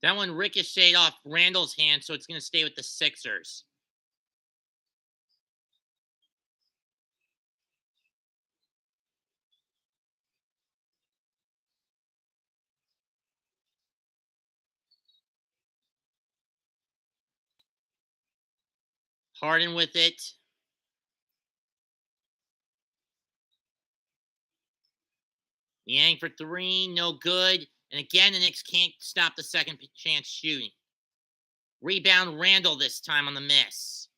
That one ricocheted off Randall's hand, so it's going to stay with the Sixers. Harden with it. Yang for 3, no good. And again, the Knicks can't stop the second chance shooting. Rebound Randall this time on the miss.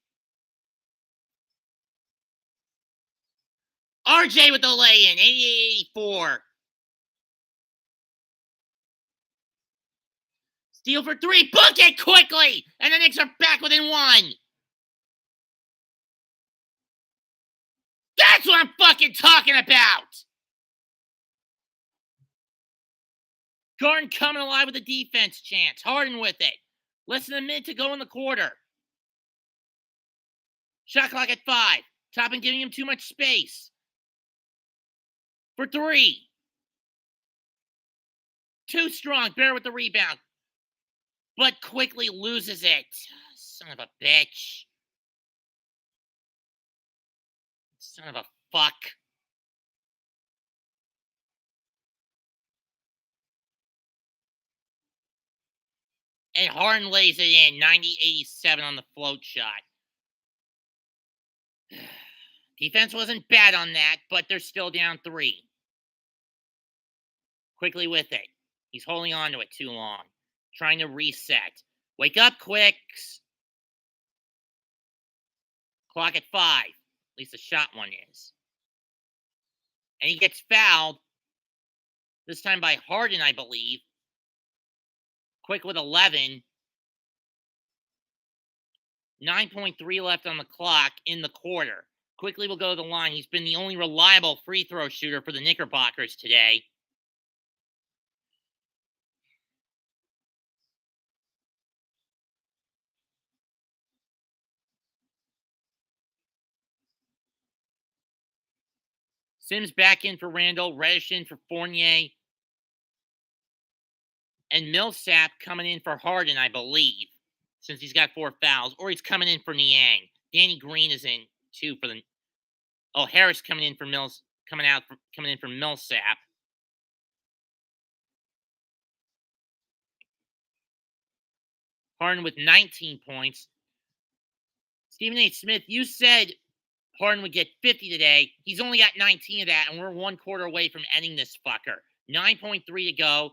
RJ with the lay-in, 88-84. Steal for 3, book it quickly! And the Knicks are back within 1. That's what I'm fucking talking about! Garden coming alive with a defense chance. Harden with it. Less than a minute to go in the quarter. Shot clock at 5. Toppin giving him too much space. For 3. Too strong. Bear with the rebound. But quickly loses it. Son of a bitch. Son of a fuck. And Harden lays it in, 90-87 on the float shot. Defense wasn't bad on that, but they're still down 3. Quickly with it. He's holding on to it too long. Trying to reset. Wake up, Quicks. Clock at 5. At least the shot one is. And he gets fouled. This time by Harden, I believe. Quick with 11. 9.3 left on the clock in the quarter. Quickly will go to the line. He's been the only reliable free throw shooter for the Knickerbockers today. Sims back in for Randall. Reddish in for Fournier. And Millsap coming in for Harden, I believe, since he's got 4 fouls. Or he's coming in for Niang. Danny Green is in 2 for the. Oh, Harris coming in from Millsap. Harden with 19 points. Stephen A. Smith, you said Harden would get 50 today. He's only got 19 of that, and we're 1 quarter away from ending this fucker. 9.3 to go.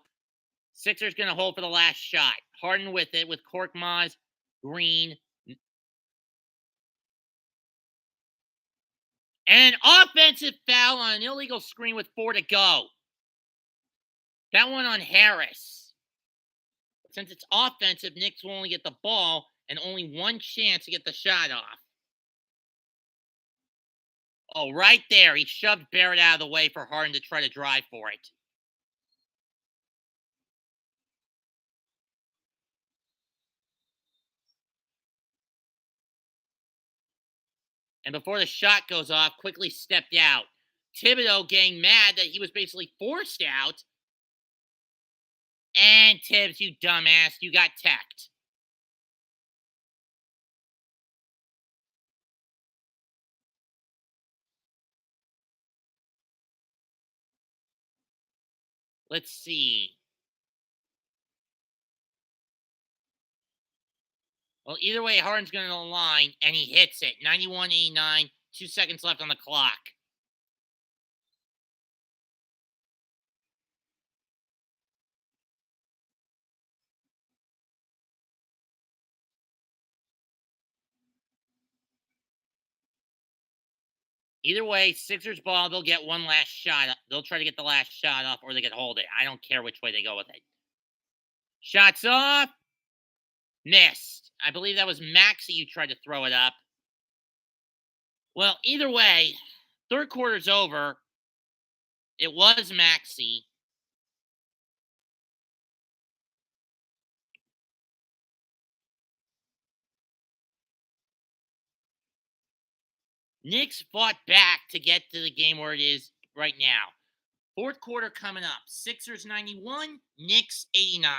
Sixers going to hold for the last shot. Harden with it with Korkmaz, Green. And an offensive foul on an illegal screen with 4 to go. That one on Harris. Since it's offensive, Knicks will only get the ball and only 1 chance to get the shot off. Oh, right there. He shoved Barrett out of the way for Harden to try to drive for it. And before the shot goes off, quickly stepped out. Thibodeau getting mad that he was basically forced out. And Tibbs, you dumbass, you got teched. Let's see. Well, either way, Harden's going to the line, and he hits it. 91-89, 2 seconds left on the clock. Either way, Sixers ball, they'll get one last shot. They'll try to get the last shot off, or they can hold it. I don't care which way they go with it. Shots off. Missed. I believe that was Maxey who tried to throw it up. Well, either way, third quarter's over. It was Maxey. Knicks fought back to get to the game where it is right now. Fourth quarter coming up. Sixers 91, Knicks 89.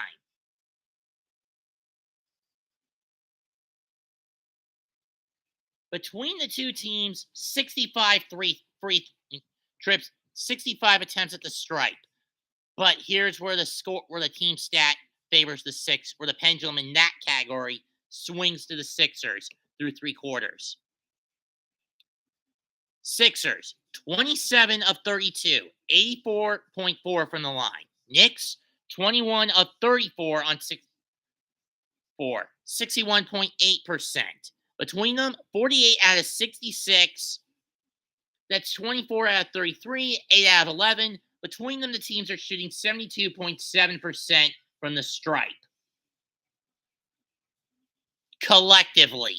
Between the two teams, 65 free trips, 65 attempts at the stripe. But here's where the team stat favors the Six, where the pendulum in that category swings to the Sixers through 3 quarters. Sixers, 27 of 32, 84.4 from the line. Knicks, 21 of 34 on 4, 61.8%. Between them, 48 out of 66. That's 24 out of 33, 8 out of 11. Between them, the teams are shooting 72.7% from the stripe. Collectively.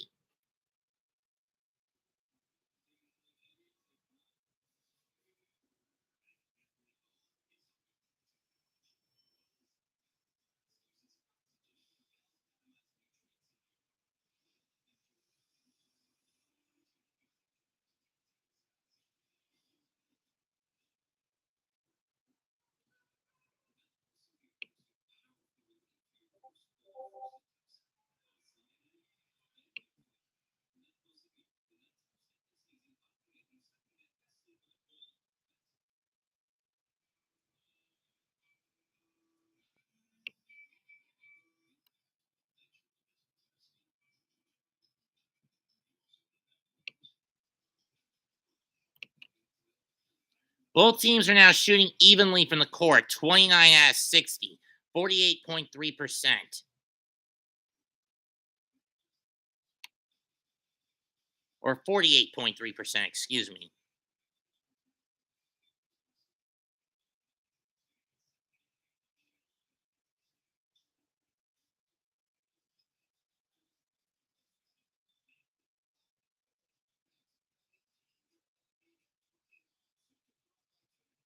Both teams are now shooting evenly from the court, 29 out of 60, 48.3%. Or 48.3%, excuse me.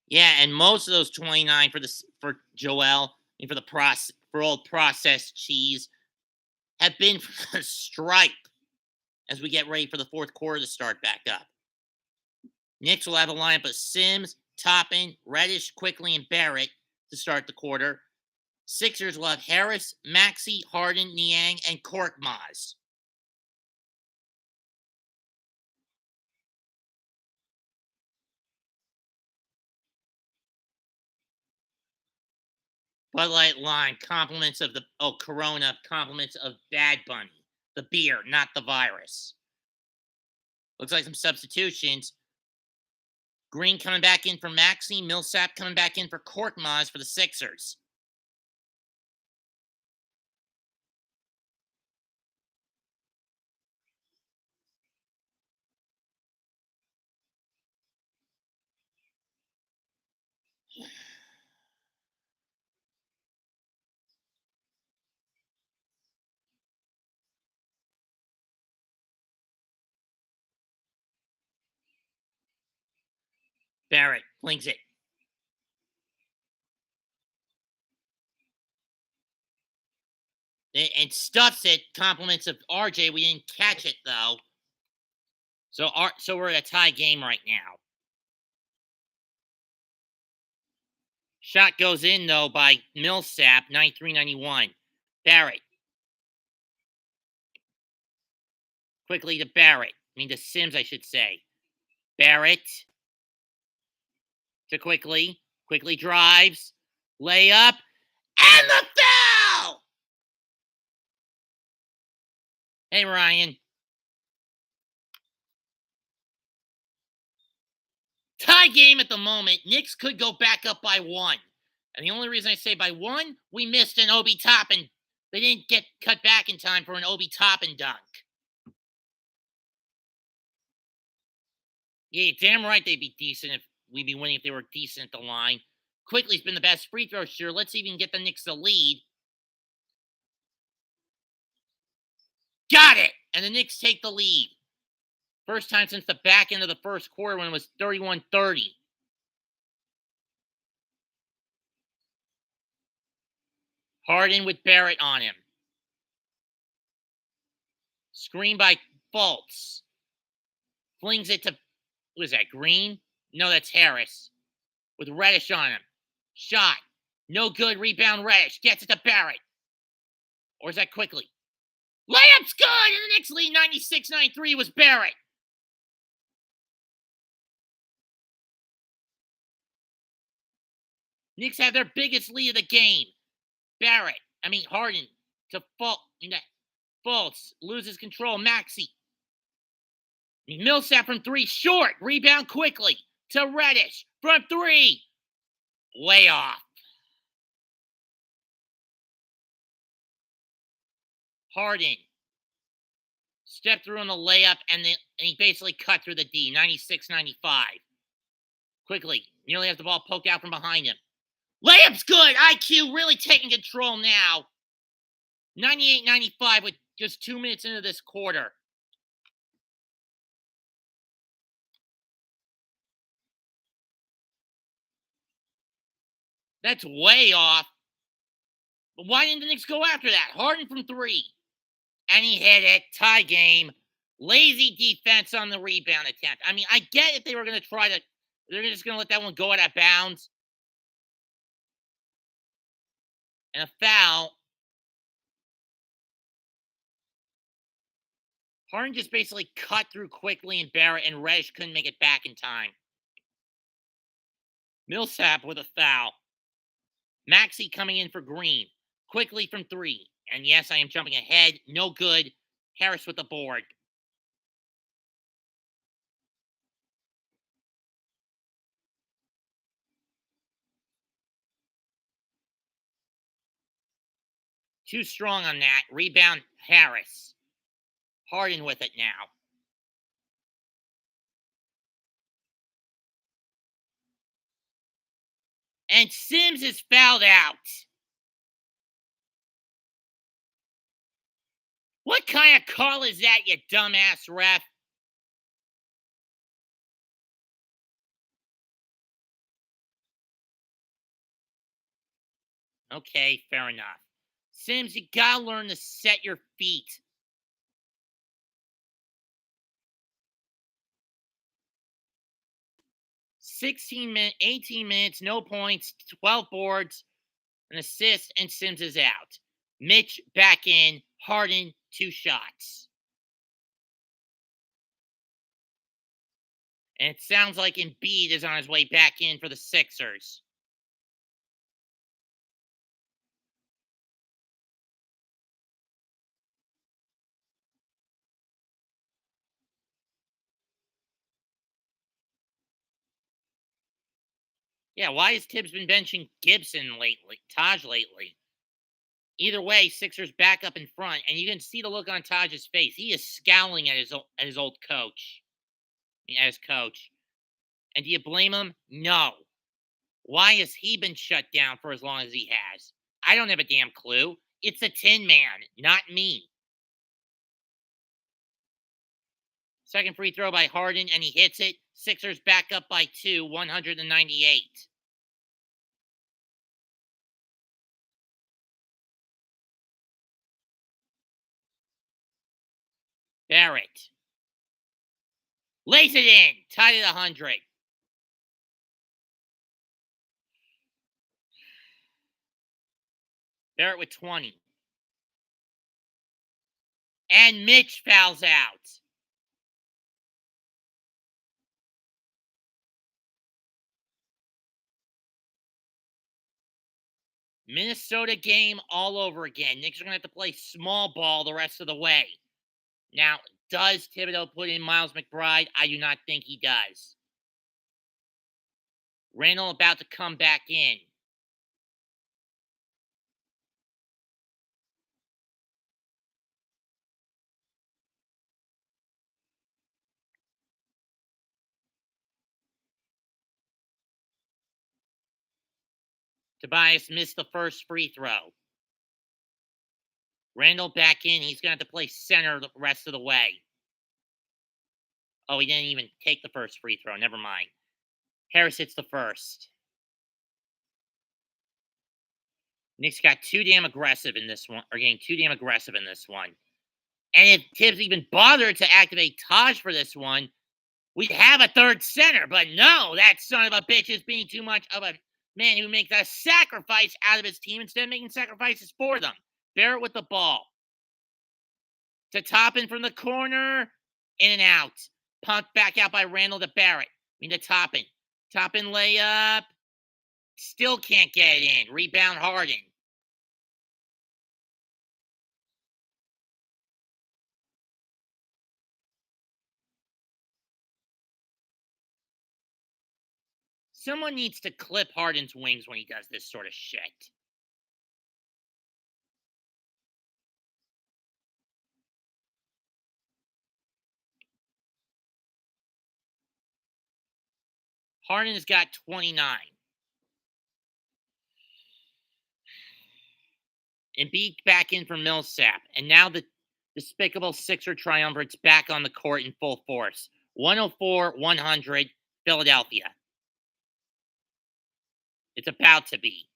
Yeah, and most of those 29 for Joel and for old processed cheese have been for the stripe as we get ready for the fourth quarter to start back up. Knicks will have a lineup of Sims, Toppin, Reddish, Quickly, and Barrett to start the quarter. Sixers will have Harris, Maxey, Harden, Niang, and Korkmaz. Bud Light Lime, compliments of the Corona, compliments of Bad Bunny, the beer, not the virus. Looks like some substitutions. Green coming back in for Maxey, Millsap coming back in for Korkmaz for the Sixers. Barrett flings it. And stuffs it. Compliments of RJ. We didn't catch it though. So we're at a tie game right now. Shot goes in though by Millsap, 93-91. Barrett. Quickly to Barrett. To Sims, I should say. Barrett. To Quickly. Quickly drives. Layup. And the foul! Hey, Ryan. Tie game at the moment. Knicks could go back up by 1. And the only reason I say by 1, we missed an Obi Toppin. They didn't get cut back in time for an Obi Toppin dunk. Yeah, damn right they'd be decent if we'd be winning if they were decent at the line. Quickly's been the best free throw shooter. Let's even get the Knicks the lead. Got it! And the Knicks take the lead. First time since the back end of the first quarter when it was 31-30. Harden with Barrett on him. Screen by Fultz. Flings it to, who is that, Green? No, that's Harris. With Reddish on him. Shot. No good. Rebound Reddish. Gets it to Barrett. Or is that Quickly? Layup's good! And the Knicks lead 96-93 was Barrett. Knicks have their biggest lead of the game. Harden to Fultz. Loses control. Maxey. Millsap from 3. Short. Rebound Quickly. To Reddish. From 3. Way off. Harden. Stepped through on the layup, and he basically cut through the D. 96-95. Quickly. Nearly has the ball poked out from behind him. Layup's good. IQ really taking control now. 98-95 with just 2 minutes into this quarter. That's way off. But why didn't the Knicks go after that? Harden from 3. And he hit it. Tie game. Lazy defense on the rebound attempt. I get if they were going to try to, they're just going to let that one go out of bounds. And a foul. Harden just basically cut through Quickly and Barrett, and Reddish couldn't make it back in time. Millsap with a foul. Maxey coming in for Green. Quickly from 3. And yes, I am jumping ahead. No good. Harris with the board. Too strong on that. Rebound Harris. Harden with it now. And Sims is fouled out. What kind of call is that, you dumbass ref? Okay, fair enough. Sims, you gotta learn to set your feet. .18 minutes, no points, 12 boards, an assist, and Sims is out. Mitch back in, Harden 2 shots. And it sounds like Embiid is on his way back in for the Sixers. Yeah, why has Tibbs been benching Gibson lately? Taj lately? Either way, Sixers back up in front, and you can see the look on Taj's face. He is scowling at his old coach, at his coach. And do you blame him? No. Why has he been shut down for as long as he has? I don't have a damn clue. It's a Tin Man, not me. Second free throw by Harden, and he hits it. Sixers back up by 2, 198. Barrett lays it in, tied at 100. Barrett with 20. And Mitch fouls out. Minnesota game all over again. Knicks are going to have to play small ball the rest of the way. Now, does Thibodeau put in Miles McBride? I do not think he does. Randall about to come back in. Tobias missed the first free throw. Randall back in. He's going to have to play center the rest of the way. Oh, he didn't even take the first free throw. Never mind. Harris hits the first. Knicks got too damn aggressive in this one, or getting too damn aggressive in this one. And if Tibbs even bothered to activate Taj for this one, we'd have a third center. But no, that son of a bitch is being too much of a man who makes a sacrifice out of his team instead of making sacrifices for them. Barrett with the ball. To Toppin from the corner. In and out. Pumped back out by Randall to Barrett. To Toppin. Toppin layup. Still can't get it in. Rebound Harden. Someone needs to clip Harden's wings when he does this sort of shit. Harden has got 29. Embiid back in for Millsap. And now the despicable Sixer triumvirate's back on the court in full force. 104-100, Philadelphia. It's about to be.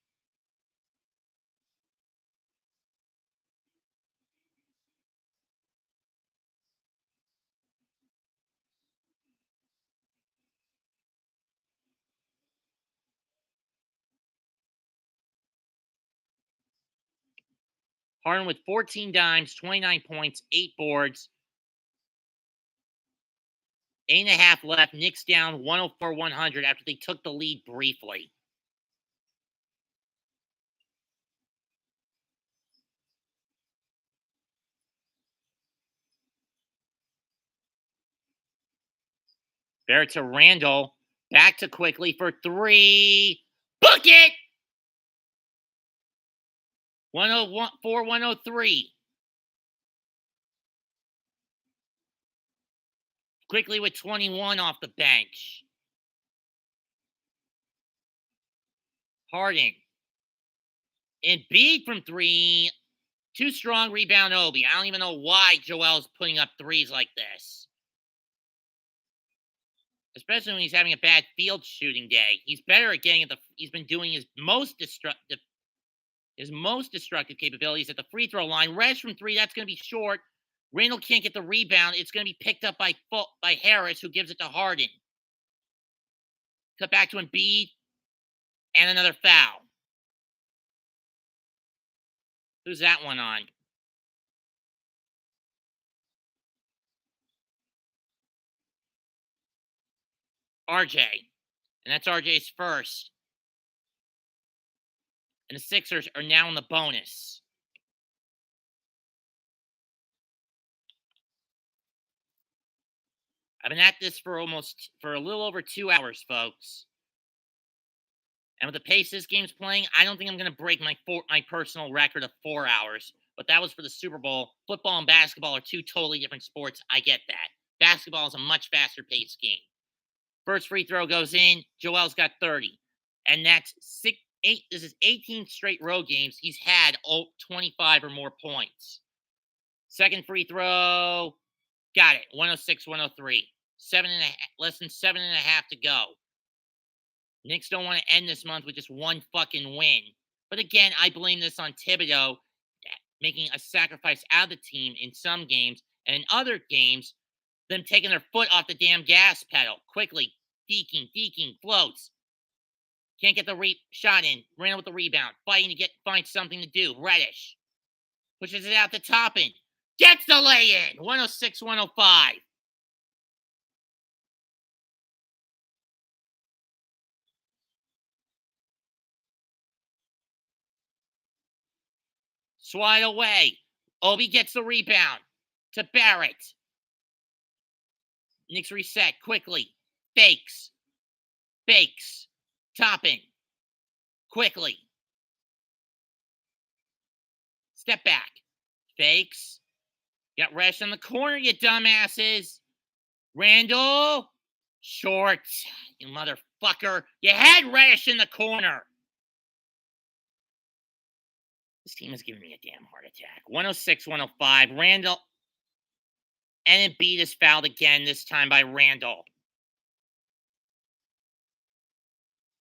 Harden with 14 dimes, 29 points, 8 boards. 8.5 left. Knicks down 104-100 after they took the lead briefly. Barrett to Randall. Back to Quickly for 3. Book it! 104-103. Quickly with 21 off the bench. Harden. Embiid from 3. Too strong, rebound Obi. I don't even know why Joel's putting up threes like this. Especially when he's having a bad field shooting day. He's better at getting at he's been doing his most destructive capabilities at the free throw line. Res from 3, that's going to be short. Randall can't get the rebound. It's going to be picked up by Harris, who gives it to Harden. Cut back to Embiid. And another foul. Who's that one on? RJ. And that's RJ's first. And the Sixers are now in the bonus. I've been at this for a little over 2 hours, folks. And with the pace this game's playing, I don't think I'm going to break my personal record of 4 hours. But that was for the Super Bowl. Football and basketball are two totally different sports. I get that. Basketball is a much faster paced game. First free throw goes in. Joel's got 30. And that's 8. This is 18 straight road games. He's had 25 or more points. Second free throw. Got it. 106-103. Less than 7.5 to go. Knicks don't want to end this month with just one fucking win. But again, I blame this on Thibodeau making a sacrifice out of the team in some games, and in other games, them taking their foot off the damn gas pedal. Quickly, deking, floats. Can't get the shot in. Ran with the rebound. Fighting to find something to do. Reddish. Pushes it out the top end. Gets the lay-in. 106-105. Swat away. Obi gets the rebound to Barrett. Knicks reset quickly. Fakes. Topping. Quickly. Step back. Fakes. Got Resh on the corner, you dumbasses. Randall. Short. You motherfucker. You had Reddish in the corner. This team is giving me a damn heart attack. 106-105. Randall. And Embiid is fouled again, this time by Randall.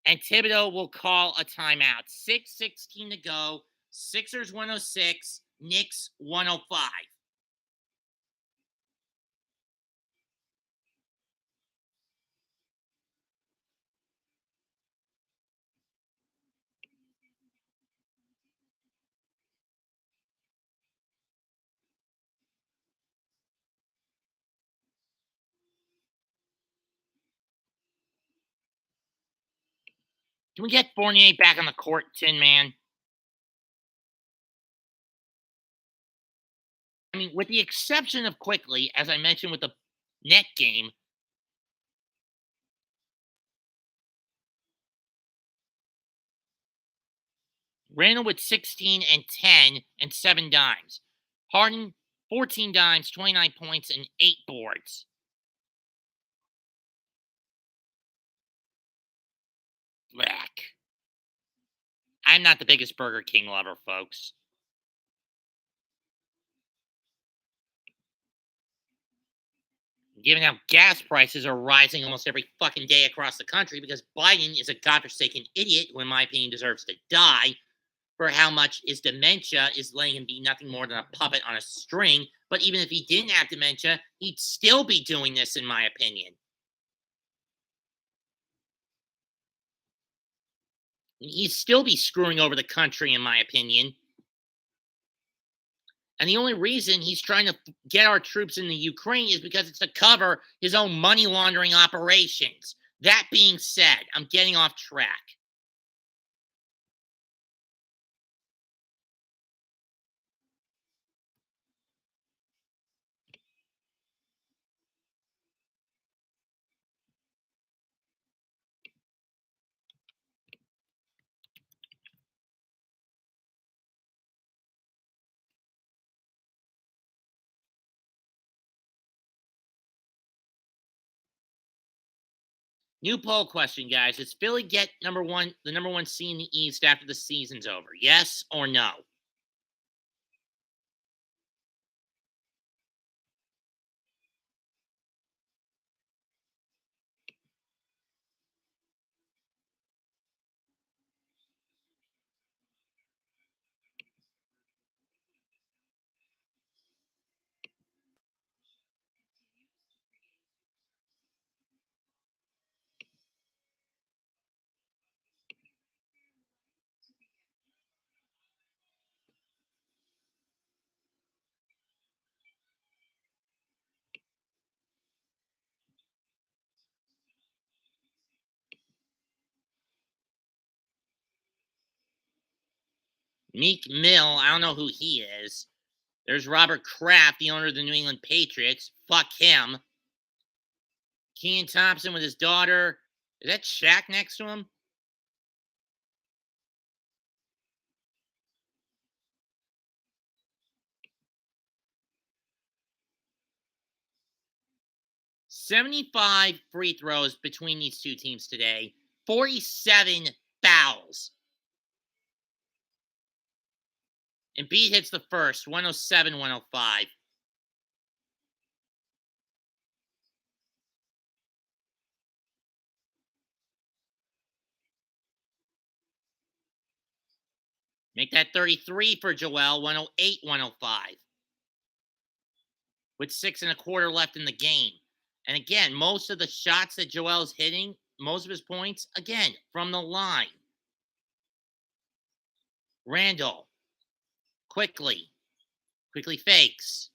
And Thibodeau will call a timeout. 6:16 to go. Sixers 106. Knicks 105. Can we get Fournier back on the court, Tin Man? I mean, with the exception of Quickly, as I mentioned with the net game, Randall with 16 and 10 and 7 dimes. Harden, 14 dimes, 29 points, and 8 boards. Black. I'm not the biggest Burger King lover, folks. Given how gas prices are rising almost every fucking day across the country because Biden is a godforsaken idiot who, in my opinion, deserves to die for how much his dementia is letting him be nothing more than a puppet on a string. But even if he didn't have dementia, he'd still be doing this, in my opinion. He'd still be screwing over the country, in my opinion. And the only reason he's trying to get our troops in the Ukraine is because it's to cover his own money laundering operations. That being said, I'm getting off track. New poll question, guys. Does Philly get the number one seed in the East after the season's over? Yes or no? Meek Mill, I don't know who he is. There's Robert Kraft, the owner of the New England Patriots. Fuck him. Kean Thompson with his daughter. Is that Shaq next to him? 75 free throws between these two teams today, 47 fouls. Embiid hits the first, 107-105. Make that 33 for Joel, 108-105. With 6.25 left in the game. And again, most of the shots that Joel's hitting, most of his points, again, from the line. Randall. Quickly fakes.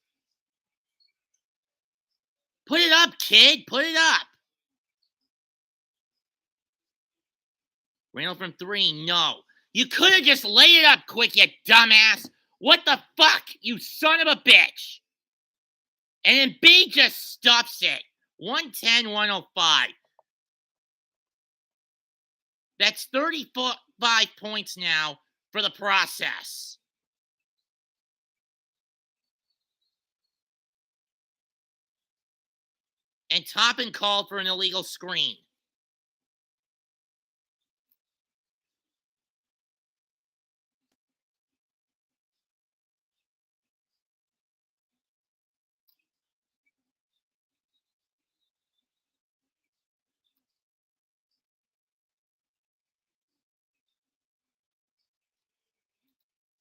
Put it up, kid. Put it up. Randall from 3, no. You could have just laid it up quick, you dumbass. What the fuck, you son of a bitch. And Embiid just stuffs it. 110-105. That's 35 points now for the process. And Toppin called for an illegal screen.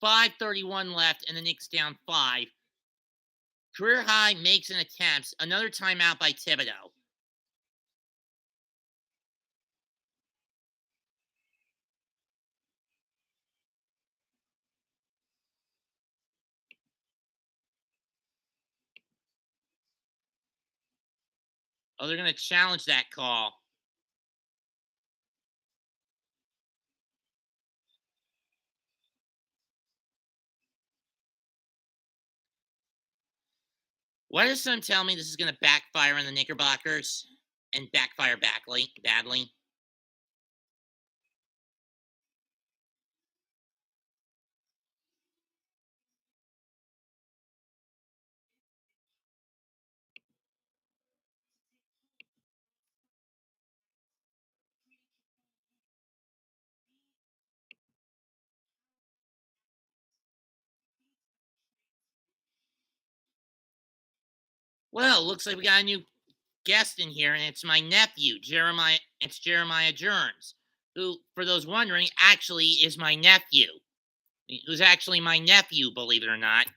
.531 left, and the Knicks down 5. Career high makes an attempt. Another timeout by Thibodeau. Oh, they're going to challenge that call. Why does some tell me this is going to backfire on the Knickerbockers and backfire badly? Well, looks like we got a new guest in here, and it's my nephew, Jeremiah. It's Jeremiah Jerns, who, for those wondering, actually is my nephew. Who's actually my nephew, believe it or not.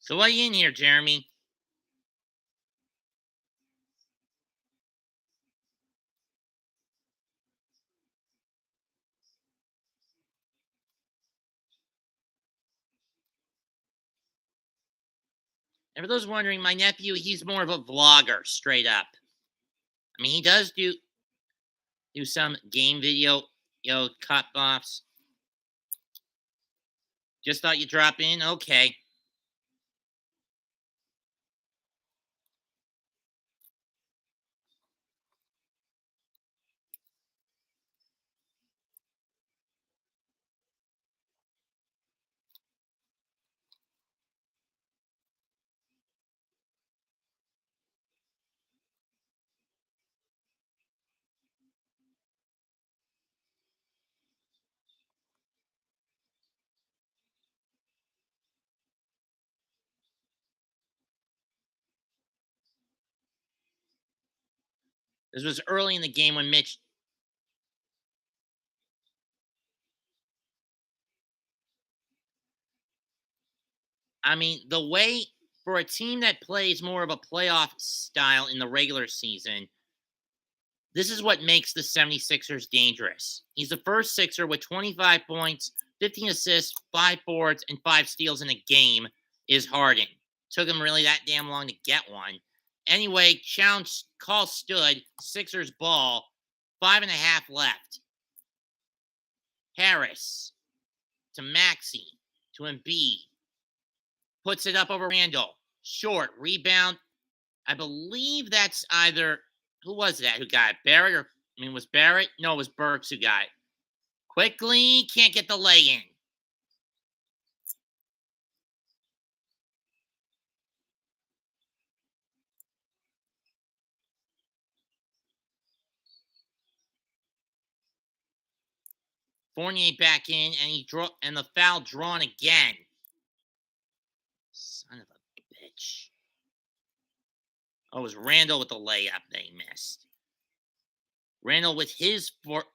So why are you in here, Jeremy? And for those wondering, my nephew, he's more of a vlogger, straight up. I mean, he does do some game video, cut-offs. Just thought you'd drop in? Okay. This was early in the game when Mitch. I mean, the way for a team that plays more of a playoff style in the regular season, this is what makes the 76ers dangerous. He's the first Sixer with 25 points, 15 assists, 5 boards, and 5 steals in a game is Harden. Took him really that damn long to get one. Anyway, challenge call stood. Sixers ball. 5.5 left. Harris to Maxey to Embiid. Puts it up over Randall. Short. Rebound. I believe that's either... Who was that who got it? Barrett or... was Barrett? No, it was Burks who got it. Quickly. Can't get the lay in. Fournier back in, and the foul drawn again. Son of a bitch. Oh, it was Randall with the layup they missed. Randall with his fourth.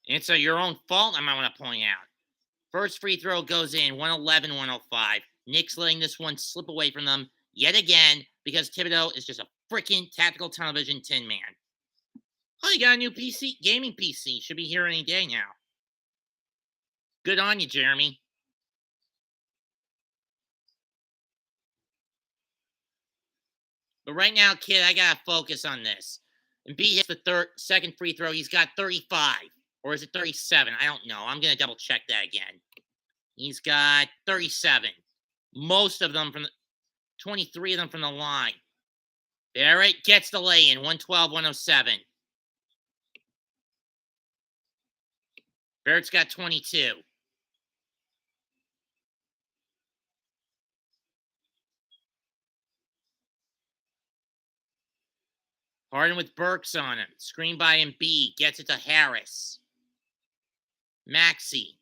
It's your own fault, I might want to point out. First free throw goes in, 111-105. Knicks letting this one slip away from them yet again because Thibodeau is just a freaking tactical television tin man. Oh, you got a new PC, gaming PC. Should be here any day now. Good on you, Jeremy. But right now, kid, I got to focus on this. Embiid hits the second free throw. He's got 35. Or is it 37? I don't know. I'm going to double check that again. He's got 37. Most of them 23 of them from the line. Barrett gets the lay-in, 112-107. Barrett's got 22. Harden with Burks on him. Screen by Embiid. Gets it to Harris. Maxey.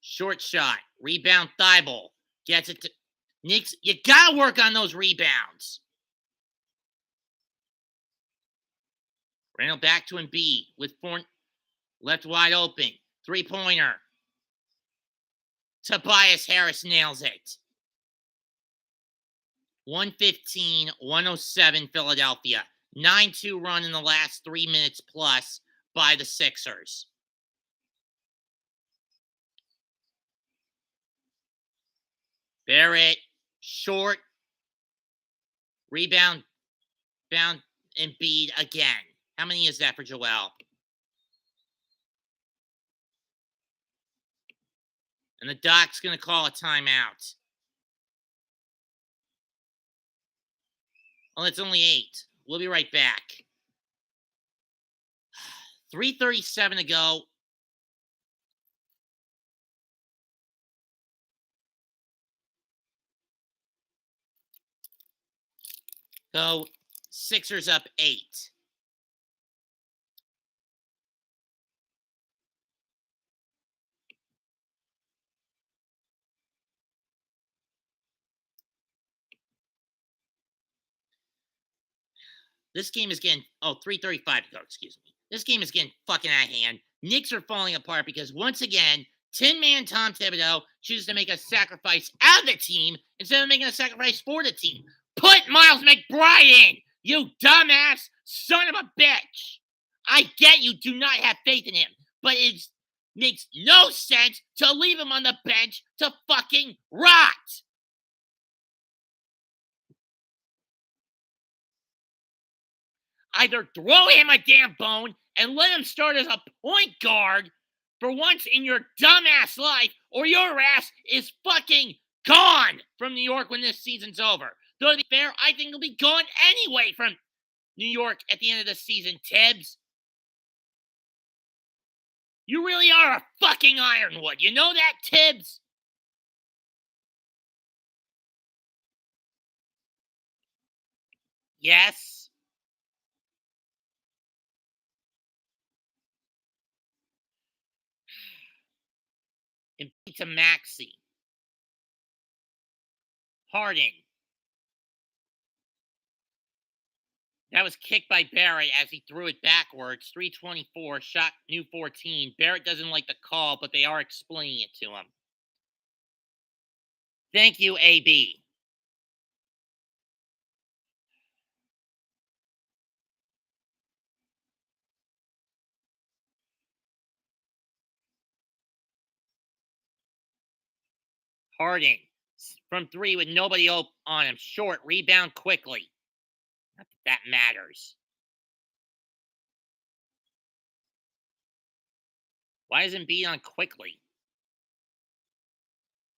Short shot. Rebound Thibault. Gets it to Knicks. You got to work on those rebounds. Randall back to Embiid with left wide open. Three-pointer. Tobias Harris nails it. 115-107 Philadelphia. 9-2 run in the last 3 minutes plus by the Sixers. Barrett, short. Rebound, bound Embiid again. How many is that for Joel? And the doc's going to call a timeout. Well, it's only 8. We'll be right back. 3:37 to go. So, Sixers up 8. This game is getting, 3:35 to go, excuse me. This game is getting fucking out of hand. Knicks are falling apart because, once again, Tin Man Tom Thibodeau chooses to make a sacrifice out of the team instead of making a sacrifice for the team. Put Miles McBride in, you dumbass son of a bitch. I get you do not have faith in him, but it makes no sense to leave him on the bench to fucking rot. Either throw him a damn bone and let him start as a point guard for once in your dumbass life, or your ass is fucking gone from New York when this season's over. Though, to be fair, I think he'll be gone anyway from New York at the end of the season, Tibbs. You really are a fucking ironwood. You know that, Tibbs? Yes. Embiid to Maxey. Harden. That was kicked by Barrett as he threw it backwards. 324, shot new 14. Barrett doesn't like the call, but they are explaining it to him. Thank you, AB. Harden from 3 with nobody on him. Short, rebound quickly. Not that that matters. Why isn't Embiid on quickly?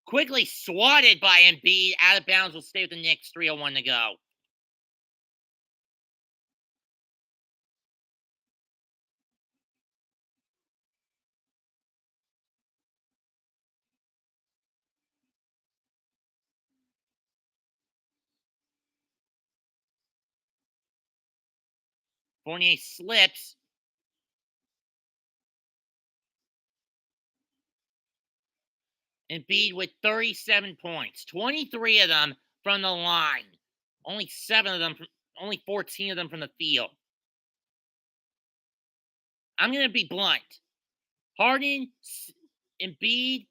Quickly swatted by Embiid. Out of bounds will stay with the Knicks. 3:01 to go. Fournier slips. Embiid with 37 points. 23 of them from the line. Only 14 of them from the field. I'm going to be blunt. Harden, Embiid,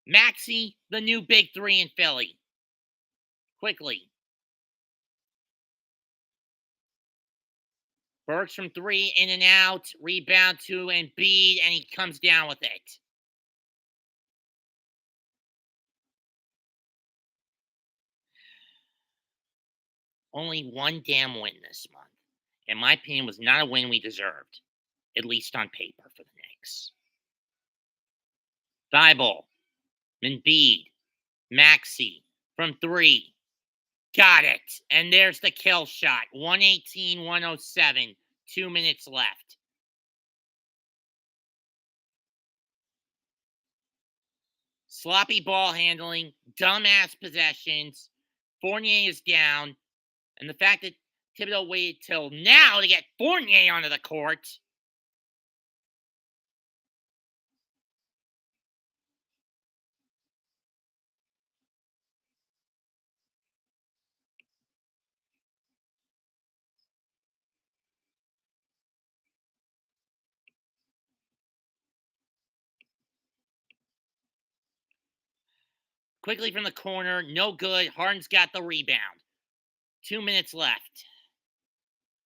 Maxey, the new big 3 in Philly. Quickly. Burks from 3, in and out. Rebound to Embiid, and he comes down with it. Only one damn win this month. In my opinion, was not a win we deserved. At least on paper for the Knicks. Thibault, Embiid, Maxey from 3. Got it. And there's the kill shot. 118-107. 2 minutes left. Sloppy ball handling. Dumbass possessions. Fournier is down. And the fact that Thibodeau waited till now to get Fournier onto the court. Quickly from the corner. No good. Harden's got the rebound. 2 minutes left.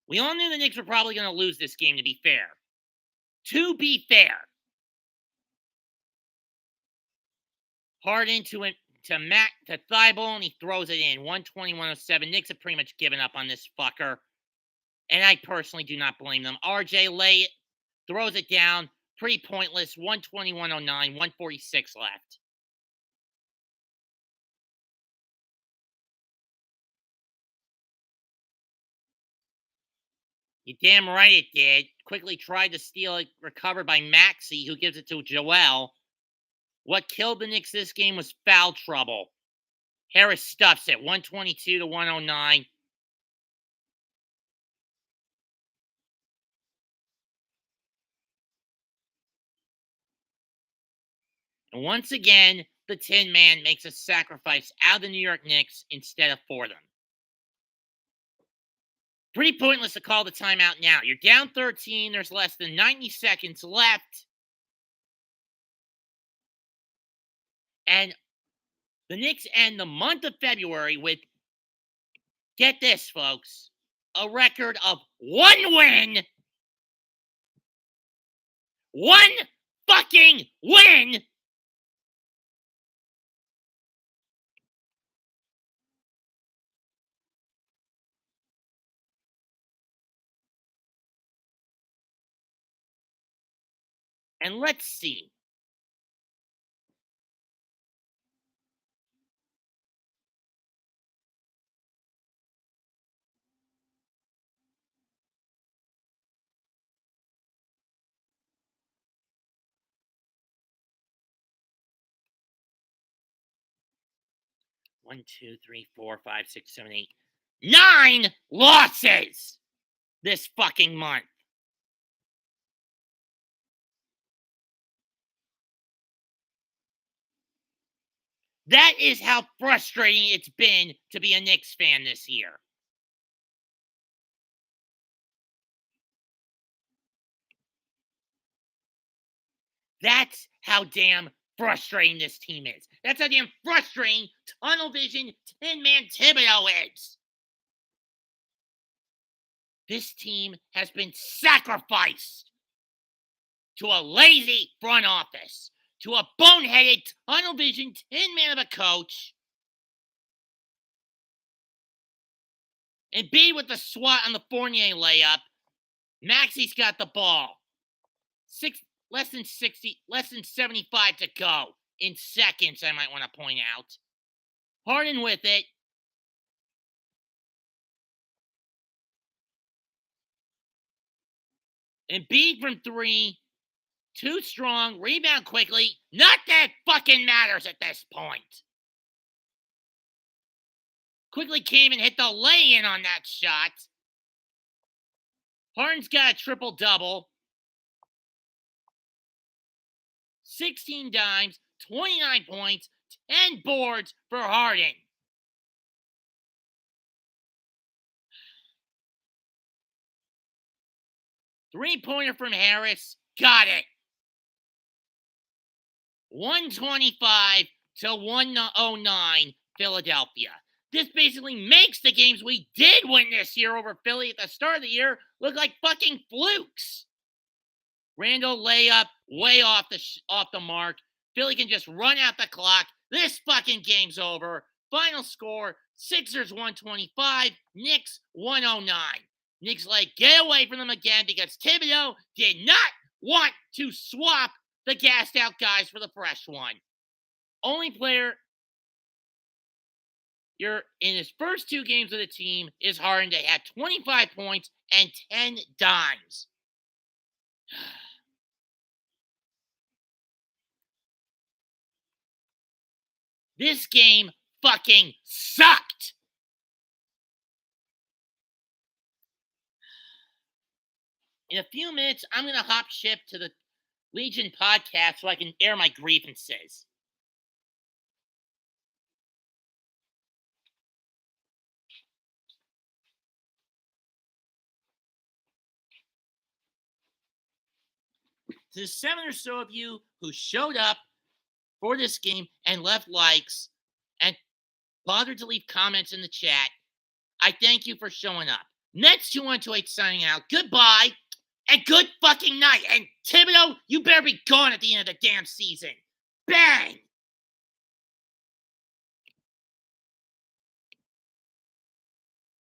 We all knew the Knicks were probably going to lose this game, to be fair. To be fair. Harden to Thibault, and he throws it in. 120-107. Knicks have pretty much given up on this fucker. And I personally do not blame them. RJ throws it down. Pretty pointless. 120-109. 146 left. You damn right it did. Quickly tried to steal it, recovered by Maxey, who gives it to Joel. What killed the Knicks this game was foul trouble. Harris stuffs it, 122-109. And once again, the Tin Man makes a sacrifice out of the New York Knicks instead of for them. Pretty pointless to call the timeout now. You're down 13. There's less than 90 seconds left. And the Knicks end the month of February with, get this, folks, a record of 1 win. 1 fucking win. And let's see. One, 2, 3, 4, 5, 6, 7, 8, 9 losses this fucking month. That is how frustrating it's been to be a Knicks fan this year. That's how damn frustrating this team is. That's how damn frustrating tunnel vision 10-man Thibodeau is. This team has been sacrificed to a lazy front office, to a boneheaded tunnel vision 10-man of a coach, and B with the swat on the Fournier layup. Maxi's got the ball. Less than 75 to go. In seconds, I might want to point out. Harden with it. Embiid from 3. Too strong. Rebound quickly. Not that fucking matters at this point. Quickly came and hit the lay-in on that shot. Harden's got a triple-double. 16 dimes, 29 points, 10 boards for Harden. Three-pointer from Harris. Got it. 125 to 109 Philadelphia. This basically makes the games we did win this year over Philly at the start of the year look like fucking flukes. Randall layup way off the mark. Philly can just run out the clock. This fucking game's over. Final score, Sixers 125, Knicks 109. Knicks like get away from them again because Thibodeau did not want to swap the gassed out guys for the fresh one. Only player in his first 2 games of the team is Harden. They had 25 points and 10 dimes. This game fucking sucked. In a few minutes, I'm going to hop ship to the Legion podcast so I can air my grievances. To the 7 or so of you who showed up for this game and left likes and bothered to leave comments in the chat, I thank you for showing up. Mets 2128 signing out. Goodbye and good fucking night. And Thibodeau, you better be gone at the end of the damn season. Bang!